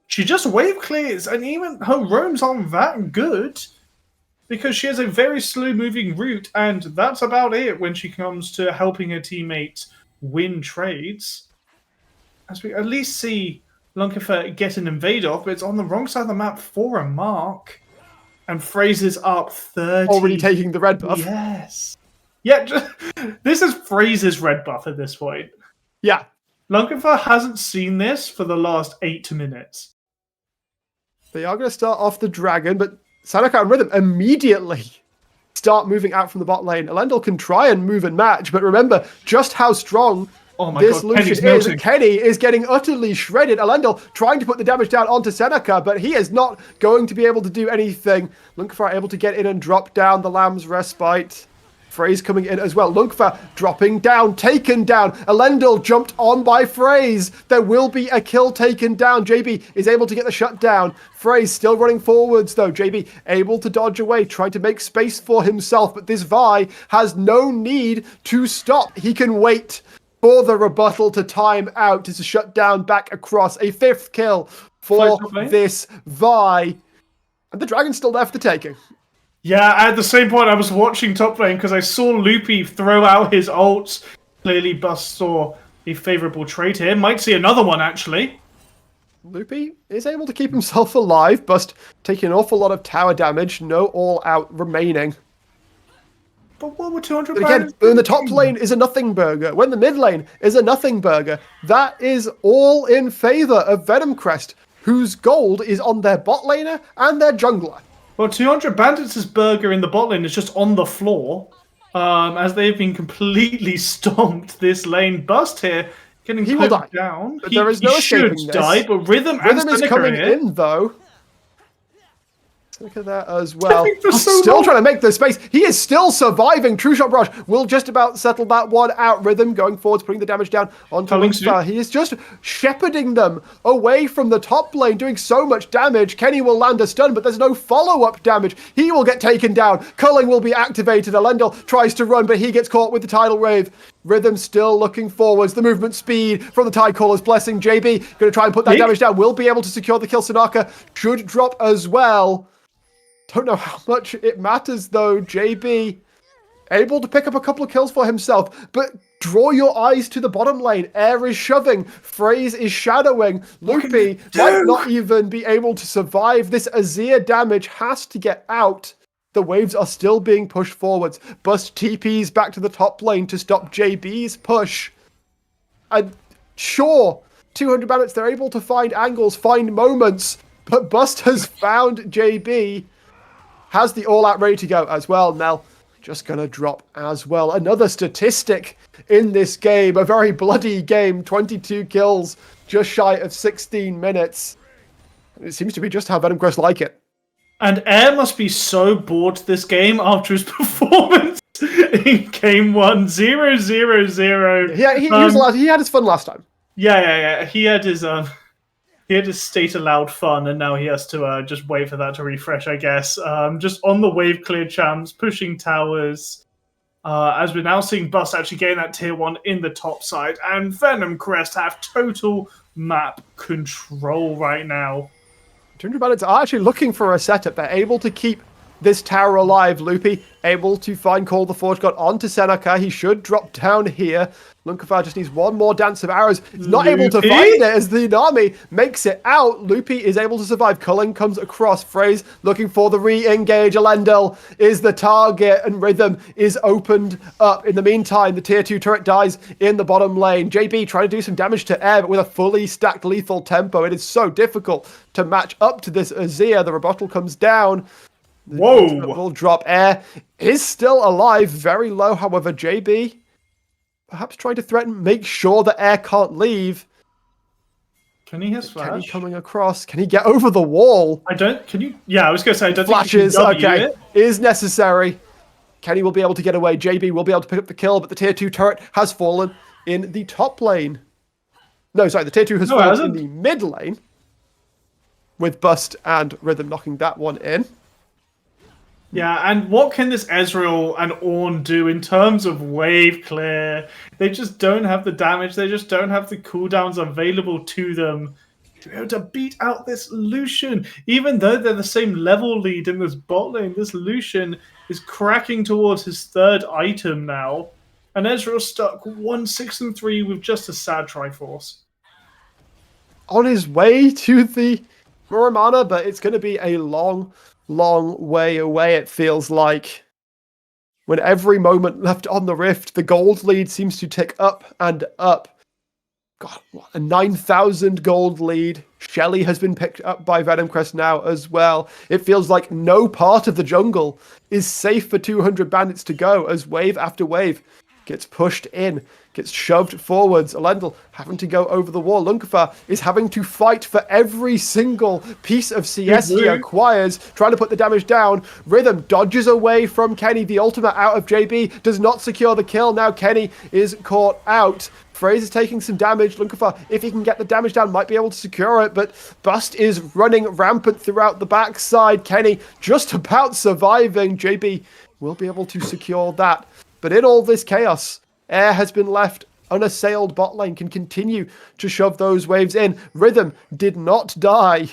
Speaker 5: She just wave clears, and even her roams aren't that good because she has a very slow-moving route, and that's about it when she comes to helping her teammates win trades. As we at least see Lunkifer get an invade off, but it's on the wrong side of the map for a mark. And Fraser's up 30.
Speaker 4: Already taking the red buff.
Speaker 5: Yes. Yeah, this is Fraser's red buff at this point.
Speaker 4: Yeah.
Speaker 5: Lunkifer hasn't seen this for the last 8 minutes.
Speaker 4: They are going to start off the dragon, but Sanaka and Rhythm immediately start moving out from the bot lane. Elendil can try and move and match, but remember just how strong this Lucian is. Kenny is getting utterly shredded. Elendil trying to put the damage down onto Seneca, but he is not going to be able to do anything. Lunkifer able to get in and drop down the Lamb's Respite. Phrase coming in as well. Lunkifer dropping down, taken down. Elendil jumped on by Phrase. There will be a kill taken down. JB is able to get the shutdown. Phrase still running forwards though. JB able to dodge away, trying to make space for himself, but this Vi has no need to stop. He can wait for the rebuttal to time out to shut down back across. A 5th kill for this Vi. And the dragon's still there for the taking.
Speaker 5: Yeah, at the same point I was watching top lane because I saw Loopy throw out his ults. Clearly Bust saw a favourable trade here. Might see another one actually.
Speaker 4: Loopy is able to keep himself alive. Bust taking an awful lot of tower damage. No all out remaining.
Speaker 5: But what were 200
Speaker 4: But again, when the top lane is a nothing burger, when the mid lane is a nothing burger, that is all in favour of Venom Crest, whose gold is on their bot laner and their jungler.
Speaker 5: Well, 200 Bandits' burger in the bot lane is just on the floor, as they've been completely stomped this lane. Bust here, getting
Speaker 4: he will die
Speaker 5: down.
Speaker 4: But there is no escaping
Speaker 5: should
Speaker 4: this.
Speaker 5: Die, but Rhythm
Speaker 4: is coming in though. Look at that as well. Still trying to make the space. He is still surviving. True Shot Barrage will just about settle that one out. Rhythm going forwards, putting the damage down onto Lunkifer. He is just shepherding them away from the top lane, doing so much damage. Kenny will land a stun, but there's no follow-up damage. He will get taken down. Culling will be activated. Elendil tries to run, but he gets caught with the Tidal Wave. Rhythm still looking forwards. The movement speed from the Tidecaller's blessing. JB going to try and put that damage down. Will be able to secure the kill. Sanaka should drop as well. Don't know how much it matters though. JB able to pick up a couple of kills for himself, but draw your eyes to the bottom lane. Air is shoving. Phrase is shadowing. Loopy might not even be able to survive. This Azir damage has to get out. The waves are still being pushed forwards. Bust TPs back to the top lane to stop JB's push. And sure, 200 bandits, they're able to find angles, find moments, but Bust has found JB. Has the all-out ready to go as well. Nell just going to drop as well. Another statistic in this game. A very bloody game. 22 kills, just shy of 16 minutes. It seems to be just how Venom Crest like it.
Speaker 5: And Air must be so bored this game after his performance in game 1. 0-0-0.
Speaker 4: Yeah, he had his fun last time.
Speaker 5: Yeah. He had his state allowed fun, and now he has to just wait for that to refresh, I guess. Just on the wave clear champs, pushing towers. As we're now seeing Bust actually getting that tier 1 in the top side, and Venom Crest have total map control right now.
Speaker 4: 200 bandits are actually looking for a setup. They're able to keep this tower alive. Loopy able to find Call the Forge God onto Seneca. He should drop down here. Lunkifer just needs one more dance of arrows. He's not able to find it as the Nami makes it out. Loopy is able to survive. Culling comes across. Phrase looking for the re-engage. Elendil is the target and Rhythm is opened up. In the meantime, the tier 2 turret dies in the bottom lane. JB trying to do some damage to Air, but with a fully stacked lethal tempo. It is so difficult to match up to this Azir. The rebuttal comes down.
Speaker 5: Whoa!
Speaker 4: Will drop. Air is still alive. Very low, however. JB perhaps trying to threaten, make sure that Air can't leave.
Speaker 5: Can he hit flash?
Speaker 4: Kenny coming across. Can he get over the wall?
Speaker 5: Can you? Yeah, I was going to say, I don't
Speaker 4: Flashes,
Speaker 5: think you can
Speaker 4: okay. Is necessary. Kenny will be able to get away. JB will be able to pick up the kill, but the tier 2 turret has fallen in the top lane. No, sorry, the tier 2 has fallen in the mid lane. With Bust and Rhythm knocking that one in.
Speaker 5: Yeah, and what can this Ezreal and Ornn do in terms of wave clear? They just don't have the damage. They just don't have the cooldowns available to them to be able to beat out this Lucian. Even though they're the same level lead in this bot lane, this Lucian is cracking towards his third item now. And Ezreal's stuck 1-6-3 with just a sad Triforce.
Speaker 4: On his way to the Muramana, but it's going to be a long way away, it feels like. When every moment left on the Rift, the gold lead seems to tick up and up. God, what, a 9,000 gold lead. Shelly has been picked up by Venomcrest now as well. It feels like no part of the jungle is safe for 200 bandits to go as wave after wave gets pushed in, gets shoved forwards. Elendil having to go over the wall. Lunkafa is having to fight for every single piece of CS he acquires, trying to put the damage down. Rhythm dodges away from Kenny. The ultimate out of JB does not secure the kill. Now Kenny is caught out. Fraser's taking some damage. Lunkafa, if he can get the damage down, might be able to secure it, but Bust is running rampant throughout the backside. Kenny just about surviving. JB will be able to secure that. But in all this chaos, Air has been left unassailed. Bot lane can continue to shove those waves in. Rhythm did not die.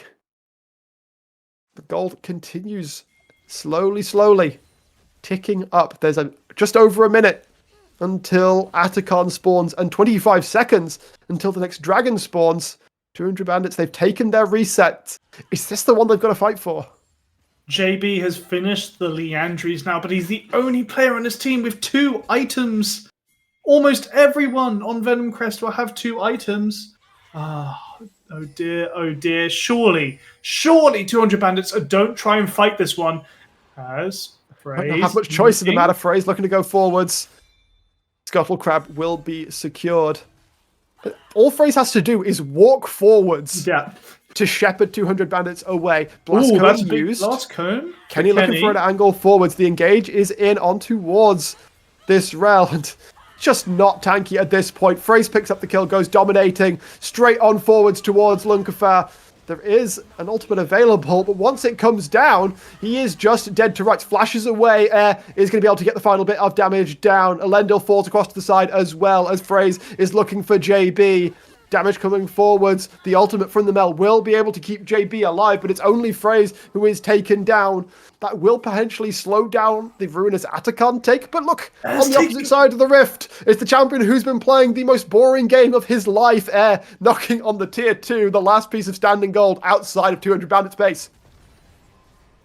Speaker 4: The gold continues slowly ticking up. There's just over a minute until Atacon spawns and 25 seconds until the next dragon spawns. 200 bandits, they've taken their reset. Is this the one they've got to fight for?
Speaker 5: JB has finished the Leandries now, but he's the only player on his team with 2 items. Almost everyone on Venomcrest will have 2 items. Oh dear. Surely 200 bandits. Don't try and fight this one. As Phrase
Speaker 4: don't have much choice in the matter. Phrase looking to go forwards. Scuttle Crab will be secured. All Phrase has to do is walk forwards.
Speaker 5: Yeah.
Speaker 4: To shepherd 200 bandits away. Blast cone used.
Speaker 5: Blast cone.
Speaker 4: Kenny looking for an angle forwards. The engage is in on towards this round. Just not tanky at this point. Phrase picks up the kill, goes dominating. Straight on forwards towards Lunkafar. There is an ultimate available, but once it comes down, he is just dead to rights. Flashes away. Air is going to be able to get the final bit of damage down. Elendil falls across to the side as well as Phrase is looking for JB. Damage coming forwards. The ultimate from the Mel will be able to keep JB alive, but it's only Phrase who is taken down. That will potentially slow down the Ruinous Atacon take. But look, on the opposite side of the Rift, it's the champion who's been playing the most boring game of his life. Air knocking on the tier 2, the last piece of standing gold outside of 200 bandit space.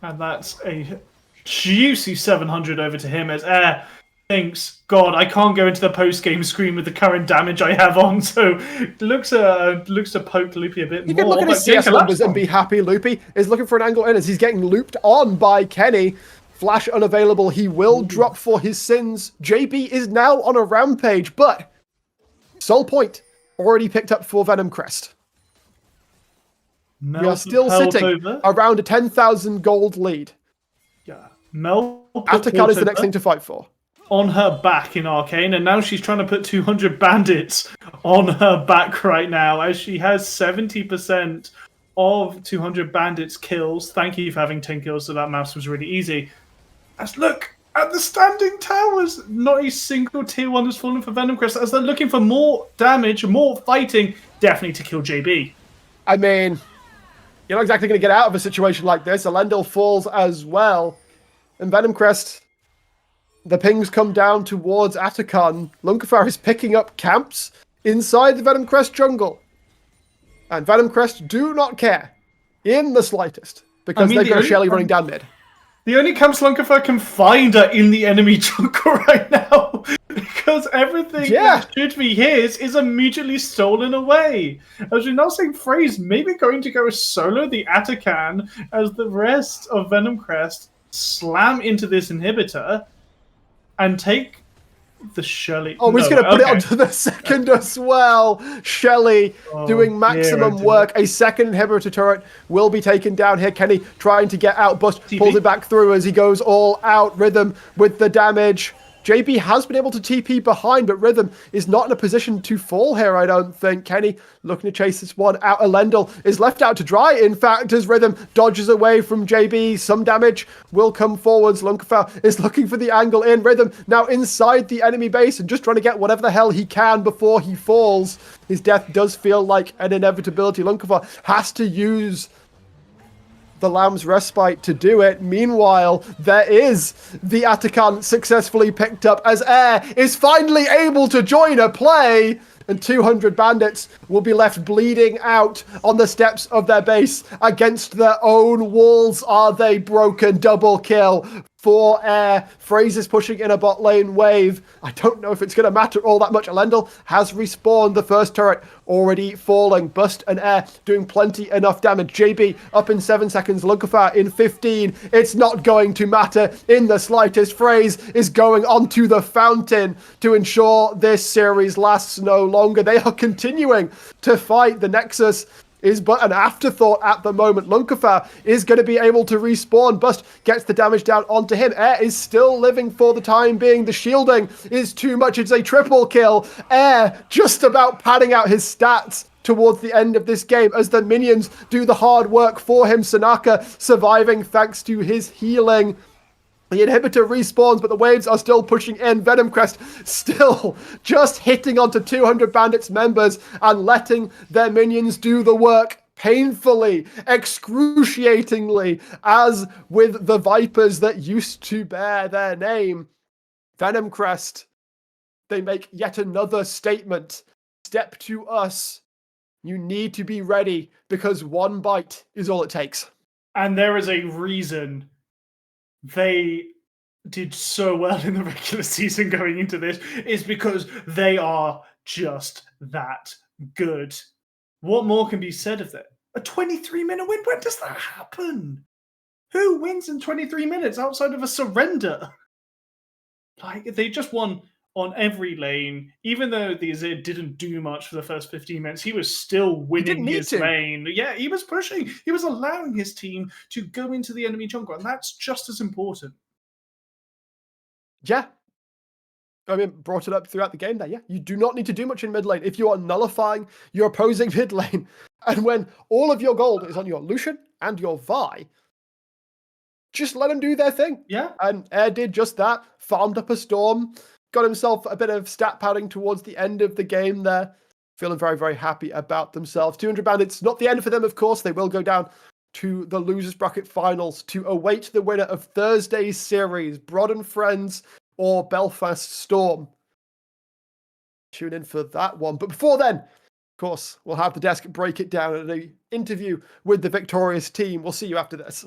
Speaker 5: And that's a juicy 700 over to him as Air thinks, God, I can't go into the post-game screen with the current damage I have on, so looks to poke Loopy a bit more.
Speaker 4: You can look at his CS numbers and be happy. Loopy is looking for an angle in as he's getting looped on by Kenny. Flash unavailable. He will drop for his sins. JB is now on a rampage, but Soul Point already picked up for Venomcrest. We are still sitting around a 10,000 gold lead.
Speaker 5: Yeah. Mel
Speaker 4: Atacon is the next thing to fight for.
Speaker 5: On her back in Arcane, and now she's trying to put 200 bandits on her back right now as she has 70% of 200 bandits kills. Thank you for having 10 kills, so that mouse was really easy. As look at the standing towers, not a single tier 1 has fallen for Venomcrest as they're looking for more damage, more fighting, definitely to kill JB.
Speaker 4: I mean, you're not exactly going to get out of a situation like this. Elendil falls as well, and Venomcrest, the pings come down towards Atacon. Lunkafar is picking up camps inside the Venomcrest jungle. And Venomcrest do not care in the slightest because they've got a Shelly running down mid.
Speaker 5: The only camps Lunkafar can find are in the enemy jungle right now because everything that should be his is immediately stolen away. As we're now seeing Phrase maybe going to go solo the Atacon as the rest of Venomcrest slam into this inhibitor and take the Shelly.
Speaker 4: Oh, he's going to put it onto the second as well. Shelly doing maximum work. A second inhibitor turret will be taken down here. Kenny trying to get out. Bust pulls it back through as he goes all out. Rhythm with the damage. JB has been able to TP behind, but Rhythm is not in a position to fall here, I don't think. Kenny looking to chase this one out. Elendil is left out to dry, in fact, as Rhythm dodges away from JB. Some damage will come forwards. Lunkerfell is looking for the angle in. Rhythm now inside the enemy base and just trying to get whatever the hell he can before he falls. His death does feel like an inevitability. Lunkerfell has to use the Lamb's Respite to do it. Meanwhile, there is the Atakan successfully picked up as Air is finally able to join a play, and 200 bandits will be left bleeding out on the steps of their base against their own walls. Are they broken? Double kill for Air. Fraser's pushing in a bot lane wave. I don't know if it's going to matter all that much. Elendil has respawned. The first turret already falling. Bust and Air doing plenty enough damage. JB up in 7 seconds. Lunkerfire in 15. It's not going to matter in the slightest. Phrase is going onto the fountain to ensure this series lasts no longer. They are continuing to fight. The Nexus is but an afterthought at the moment. Lunkerfire is going to be able to respawn. Bust gets the damage down onto him. Air is still living for the time being. The shielding is too much. It's a triple kill. Air just about padding out his stats towards the end of this game as the minions do the hard work for him. Sanaka surviving thanks to his healing. The inhibitor respawns, but the waves are still pushing in. Venom Crest still just hitting onto 200 Bandits members and letting their minions do the work painfully, excruciatingly, as with the Vipers that used to bear their name. Venom Crest, they make yet another statement. Step to us. You need to be ready because one bite is all it takes.
Speaker 5: And there is a reason they did so well in the regular season going into this, is because they are just that good. What more can be said of that? A 23-minute win? When does that happen? Who wins in 23 minutes outside of a surrender? Like, they just won on every lane. Even though the Azir didn't do much for the first 15 minutes, he was still winning his lane. Yeah, he was pushing. He was allowing his team to go into the enemy jungle, and that's just as important.
Speaker 4: Yeah. I mean, brought it up throughout the game there. Yeah, you do not need to do much in mid lane if you are nullifying your opposing mid lane. And when all of your gold is on your Lucian and your Vi, just let them do their thing.
Speaker 5: Yeah.
Speaker 4: And Air did just that, farmed up a storm, got himself a bit of stat padding towards the end of the game there. Feeling very, very happy about themselves. 200 Bandits, not the end for them, of course. They will go down to the losers bracket finals to await the winner of Thursday's series, Brod and Friends or Belfast Storm. Tune in for that one. But before then, of course, we'll have the desk break it down at an interview with the victorious team. We'll see you after this.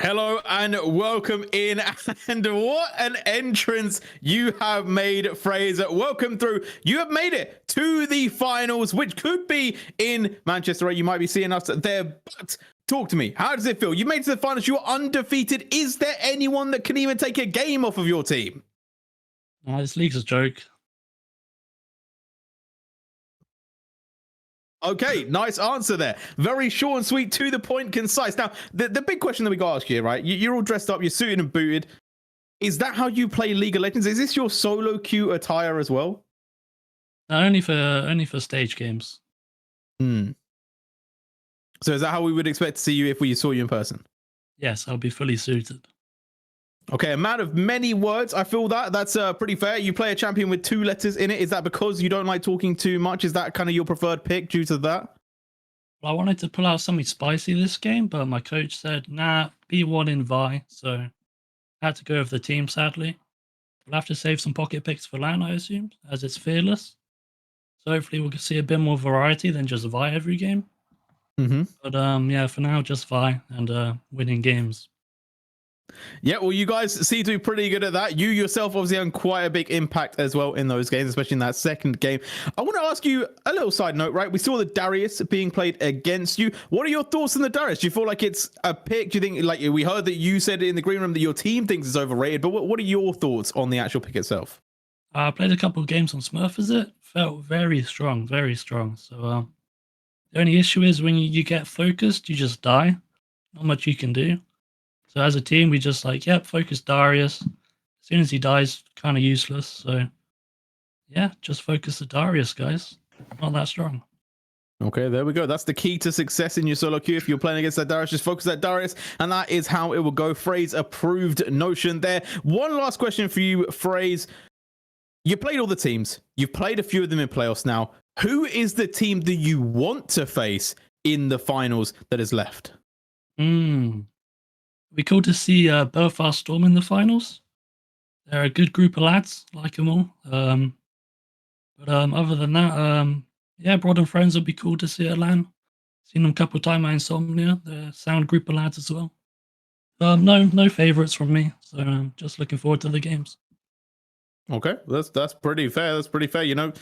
Speaker 1: Hello and welcome in. And what an entrance you have made, Fraser. Welcome through. You have made it to the finals, which could be in Manchester. You might be seeing us there, but talk to me. How does it feel? You made it to the finals. You're undefeated. Is there anyone that can even take a game off of your team?
Speaker 6: This league's a joke.
Speaker 1: Okay, nice answer there. Very short and sweet, to the point, concise. Now, the big question that we got to ask you, right? You're all dressed up, you're suited and booted. Is that how you play League of Legends? Is this your solo queue attire as well?
Speaker 6: Only for stage games.
Speaker 1: So is that how we would expect to see you if we saw you in person?
Speaker 6: Yes, I'll be fully suited.
Speaker 1: Okay, a man of many words. I feel that's pretty fair. You play a champion with 2 letters in it. Is that because you don't like talking too much? Is that kind of your preferred pick due to that?
Speaker 6: Well, I wanted to pull out something spicy this game, but my coach said, nah, B1 in Vi. So I had to go with the team, sadly. We'll have to save some pocket picks for LAN, I assume, as it's fearless. So hopefully we'll see a bit more variety than just Vi every game. But yeah, for now, just Vi and winning games.
Speaker 1: Yeah, well, you guys seem to be pretty good at that. You yourself obviously had quite a big impact as well in those games, especially in that second game. I want to ask you a little side note, right? We saw the Darius being played against you. What are your thoughts on the Darius? Do you feel like it's a pick? Do you think, like, we heard that you said in the green room that your team thinks it's overrated, but what are your thoughts on the actual pick itself?
Speaker 6: I played a couple of games on Smurf, is it? Felt very strong, very strong. So the only issue is when you get focused, you just die. Not much you can do. So as a team, we just focus Darius. As soon as he dies, kind of useless. So yeah, just focus the Darius, guys. Not that strong.
Speaker 1: Okay, there we go. That's the key to success in your solo queue. If you're playing against that Darius, just focus that Darius, and that is how it will go. Phrase approved notion there. One last question for you, Phrase. You played all the teams. You've played a few of them in playoffs now. Who is the team that you want to face in the finals that is left?
Speaker 6: We cool to see Belfast Storm in the finals. They're a good group of lads, like them all. But other than that, yeah, Broad and Friends would be cool to see at LAN. Seen them a couple of times at Insomnia. They're a sound group of lads as well. No favorites from me. So just looking forward to the games.
Speaker 1: Okay, that's pretty fair. That's pretty fair. You know,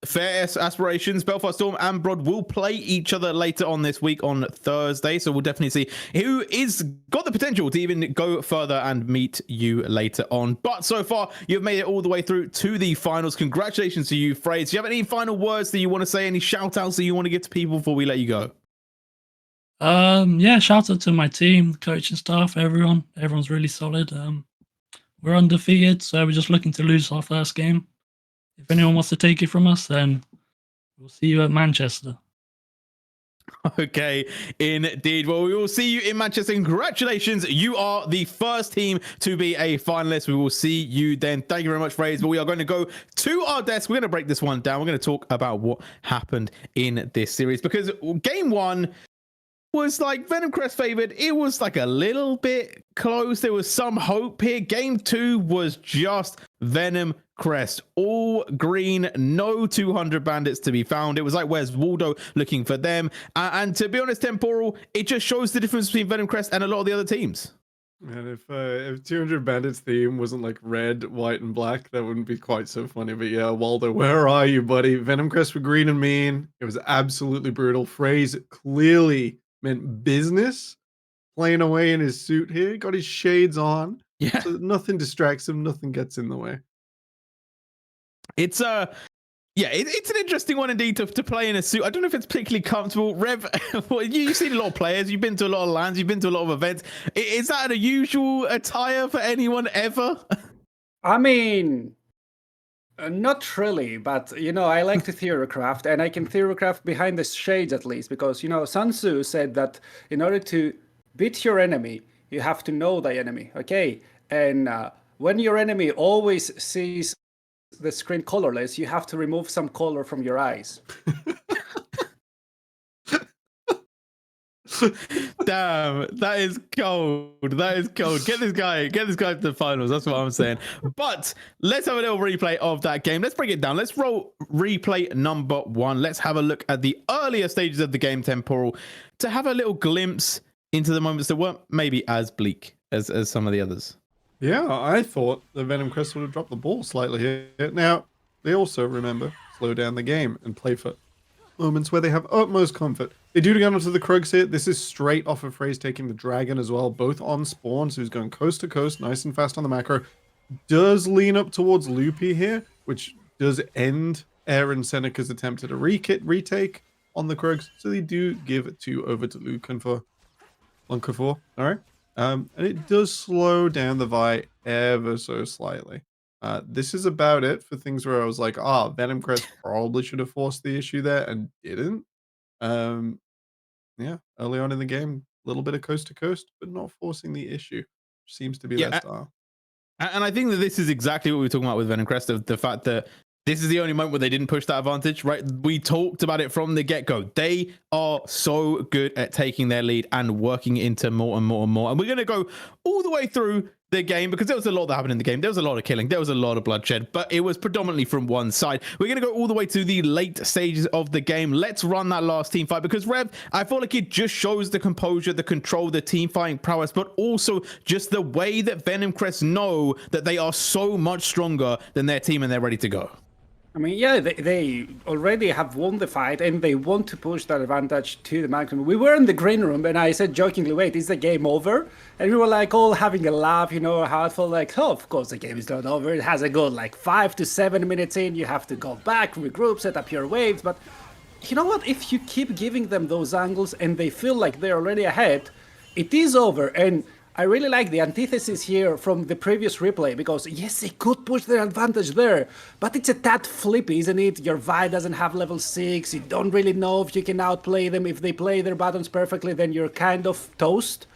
Speaker 1: fair aspirations. Belfast Storm and Broad will play each other later on this week on Thursday, so we'll definitely see who is got the potential to even go further and meet you later on. But so far, you've made it all the way through to the finals. Congratulations to you, Phrase. Do you have any final words that you want to say? Any shout outs that you want to give to people before we let you go?
Speaker 6: Yeah, shout out to my team, coaching staff, everyone. Everyone's really solid. We're undefeated, so we're just looking to lose our first game. If anyone wants to take it from us, then we'll see you at Manchester.
Speaker 1: Okay, indeed. Well, we will see you in Manchester. Congratulations. You are the first team to be a finalist. We will see you then. Thank you very much, Fraser. But we are going to go to our desk. We're going to break this one down. We're going to talk about what happened in this series, because game 1 was like Venom Crest favored. It was like a little bit close. There was some hope here. Game 2 was just Venom Crest, all green, no 200 bandits to be found. It was like, where's Waldo, looking for them. And to be honest, Temporal, it just shows the difference between Venom Crest and a lot of the other teams.
Speaker 3: Man, if 200 bandits theme wasn't like red, white, and black, that wouldn't be quite so funny. But yeah, Waldo, where are you, buddy? Venom Crest were green and mean. It was absolutely brutal. Phrase clearly meant business, playing away in his suit here. Got his shades on.
Speaker 1: Yeah.
Speaker 3: So nothing distracts him. Nothing gets in the way.
Speaker 1: It's it's an interesting one indeed to play in a suit. I don't know if it's particularly comfortable. Rev, you've seen a lot of players. You've been to a lot of LANs. You've been to a lot of events. Is that an unusual attire for anyone ever?
Speaker 2: I mean, not really, but I like to theorycraft, and I can theorycraft behind the shades at least, because Sun Tzu said that in order to beat your enemy, you have to know the enemy. Okay, and when your enemy always sees the screen colorless, you have to remove some color from your eyes.
Speaker 1: Damn, that is cold. That is cold. Get this guy to the finals. That's what I'm saying. But let's have a little replay of that game. Let's break it down. Let's roll replay number 1. Let's have a look at the earlier stages of the game, Temporal, to have a little glimpse into the moments that weren't maybe as bleak as some of the others.
Speaker 3: Yeah, I thought the Venom Crest would have dropped the ball slightly here. Now, they also, remember, slow down the game and play for moments where they have utmost comfort. They do get onto the Krugs here. This is straight off of Phrase taking the Dragon as well, both on spawns, who's going coast to coast, nice and fast on the macro. Does lean up towards Loopy here, which does end Aaron Seneca's attempt at a retake on the Krugs. So they do give it over to Lunkafor. All right. And it does slow down the Vi ever so slightly. This is about it for things where I was like, Venom Crest probably should have forced the issue there and didn't. Yeah, early on in the game, a little bit of coast to coast, but not forcing the issue. Seems to be their style.
Speaker 1: And I think that this is exactly what we were talking about with Venom Crest, of the fact that this is the only moment where they didn't push that advantage, right? We talked about it from the get-go. They are so good at taking their lead and working into more and more and more. And we're going to go all the way through the game because there was a lot that happened in the game. There was a lot of killing. There was a lot of bloodshed, but it was predominantly from one side. We're going to go all the way to the late stages of the game. Let's run that last team fight because, Rev, I feel like it just shows the composure, the control, the team fighting prowess, but also just the way that Venom Crest know that they are so much stronger than their team and they're ready to go.
Speaker 2: I mean, yeah, they already have won the fight and they want to push that advantage to the maximum. We were in the green room and I said jokingly, wait, is the game over? And we were like all having a laugh, how it felt like, of course the game is not over. It has a good 5 to 7 minutes in. You have to go back, regroup, set up your waves. But you know what? If you keep giving them those angles and they feel like they're already ahead, it is over. And I really like the antithesis here from the previous replay because yes, they could push their advantage there, but it's a tad flippy, isn't it? Your Vi doesn't have level 6, you don't really know if you can outplay them. If they play their buttons perfectly, then you're kind of toast.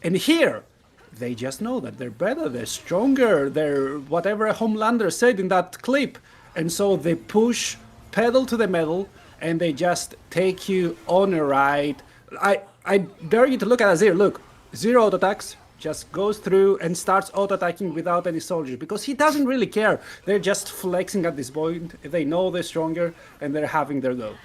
Speaker 2: And here, they just know that they're better, they're stronger, they're whatever a Homelander said in that clip. And so they push pedal to the metal and they just take you on a ride. I dare you to look at Azir, look, 0 auto attacks, just goes through and starts auto-attacking without any soldiers because he doesn't really care. They're just flexing at this point. They know they're stronger and they're having their go.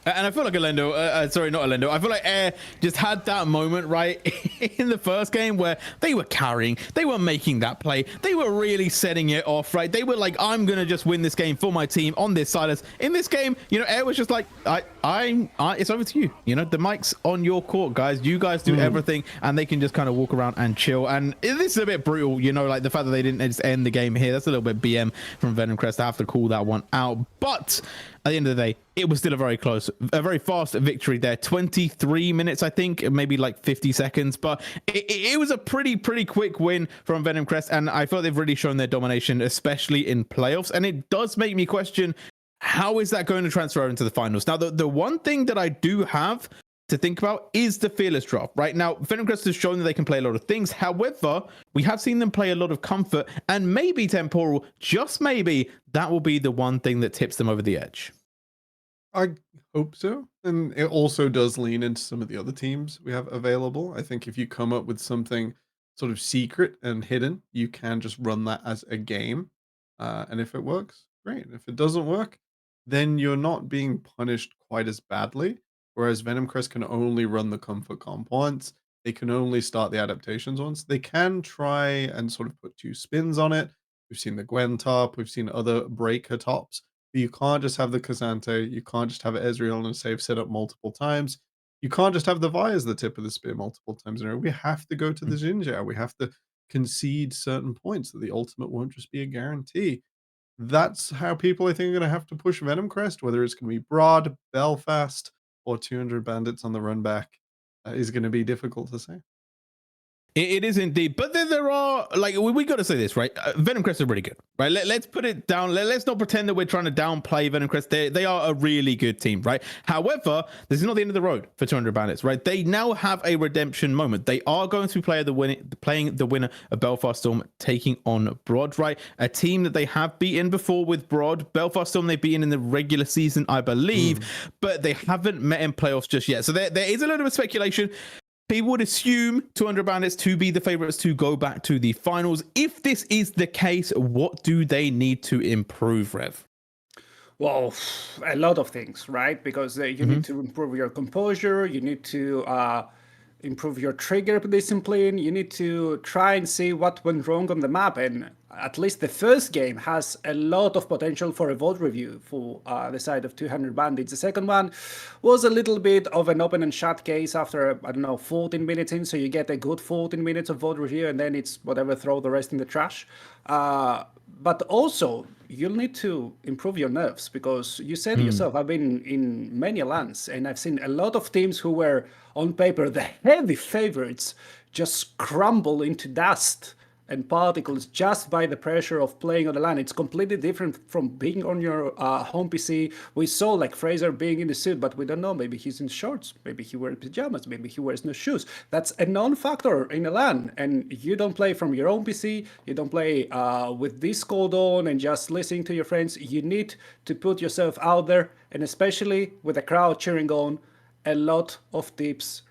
Speaker 1: And I feel like Alendo, sorry, not Alendo, I feel like Air just had that moment, right, in the first game where they were carrying, they were making that play, they were really setting it off, right? They were like, I'm going to just win this game for my team on this side. In this game, Air was just like, it's over to you. The mic's on your court, guys. You guys do everything, and they can just kind of walk around and chill. And this is a bit brutal, like the fact that they didn't just end the game here. That's a little bit BM from Venom Crest. I have to call that one out. But at the end of the day, it was still a very fast victory there. 23 minutes, I think, maybe 50 seconds. But it was a pretty quick win from Venom Crest. And I feel they've really shown their domination, especially in playoffs. And it does make me question, how is that going to transfer into the finals? Now, the one thing that I do have to think about is the Fearless drop. Right now, Venom Crest has shown that they can play a lot of things. However, we have seen them play a lot of comfort, and maybe Temporal, just maybe, that will be the one thing that tips them over the edge.
Speaker 3: I hope so. And it also does lean into some of the other teams we have available. I think if you come up with something sort of secret and hidden, you can just run that as a game. And if it works, great. If it doesn't work, then you're not being punished quite as badly. Whereas Venom Crest can only run the comfort comp once. They can only start the adaptations once. They can try and sort of put 2 spins on it. We've seen the Gwen top. We've seen other breaker tops. But you can't just have the Kazante. You can't just have Ezreal on a safe setup multiple times. You can't just have the Vi as the tip of the spear multiple times in a row. We have to go to the Xinjiao. We have to concede certain points that the ultimate won't just be a guarantee. That's how people, I think, are going to have to push Venom Crest, whether it's going to be Broad, Belfast, or 200 bandits on the run back is going to be difficult to say.
Speaker 1: It is indeed, but there are, we got to say this, right? Venom Crest are really good, right? Let's put it down. Let's not pretend that we're trying to downplay Venom Crest. They are a really good team, right? However, this is not the end of the road for 200 bandits, right? They now have a redemption moment. They are going to play playing the winner of Belfast Storm, taking on Broad, right? A team that they have beaten before with Broad. Belfast Storm they've beaten in the regular season, I believe, but they haven't met in playoffs just yet. So there is a little bit of speculation. People would assume 200 bandits to be the favorites to go back to the finals. If this is the case, what do they need to improve, Rev?
Speaker 2: Well, a lot of things, right? Because you need to improve your composure. You need to improve your trigger discipline. You need to try and see what went wrong on the map. And at least the first game has a lot of potential for a VOD review for the side of 200 Bandits. The second one was a little bit of an open and shut case after, I don't know, 14 minutes in. So you get a good 14 minutes of VOD review, and then it's whatever, throw the rest in the trash. But also, you'll need to improve your nerves, because you said yourself, I've been in many lands and I've seen a lot of teams who were on paper the heavy favorites just crumble into dust and particles just by the pressure of playing on the LAN. It's completely different from being on your home PC. We saw like Fraser being in the suit, but we don't know. Maybe he's in shorts. Maybe he wears pajamas. Maybe he wears no shoes. That's a non-factor in a LAN. And you don't play from your own PC. You don't play with Discord on and just listening to your friends. You need to put yourself out there, and especially with the crowd cheering on, a lot of skills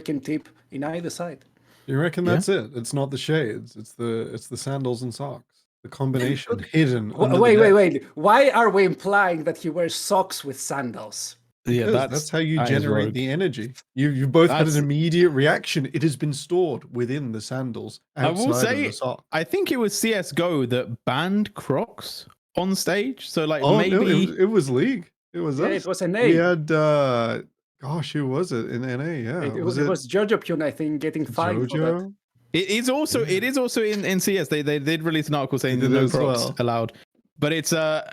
Speaker 2: can tip in either side.
Speaker 3: You reckon that's it? It's not the shades. It's the sandals and socks. The combination hidden.
Speaker 2: Wait. Why are we implying that he wears socks with sandals?
Speaker 1: Yeah,
Speaker 3: that's how you generate the energy. You both had an immediate reaction. It has been stored within the sandals.
Speaker 1: I will say,
Speaker 3: the sock.
Speaker 1: I think it was CS:GO that banned Crocs on stage. So like maybe
Speaker 3: no, it was League. It was us.
Speaker 2: It was NA.
Speaker 3: We had gosh, who was it in NA? Yeah,
Speaker 2: it was Jojo Pune, I think, getting fined for that.
Speaker 1: It is also in CS. They did release an article saying no Crocs allowed. But it's so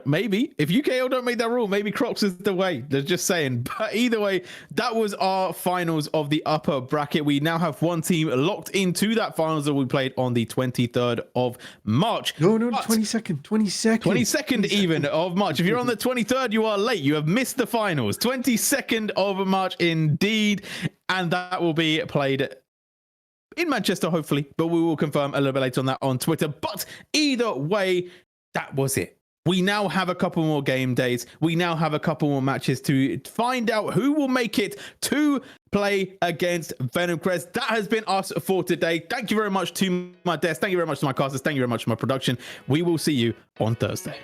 Speaker 1: maybe if UKL don't make that rule, maybe Crocs is the way. They're just saying. But either way, that was our finals of the upper bracket. We now have one team locked into that finals that we played on the 23rd of March.
Speaker 3: No, 22nd
Speaker 1: even of March. If you're on the 23rd, you are late. You have missed the finals. 22nd of March indeed. And that will be played in Manchester, hopefully, but we will confirm a little bit later on that on Twitter. But either way, that was it. We now have a couple more game days. We now have a couple more matches to find out who will make it to play against Venom Crest. That has been us for today. Thank you very much to my desk. Thank you very much to my casters. Thank you very much to my production. We will see you on Thursday.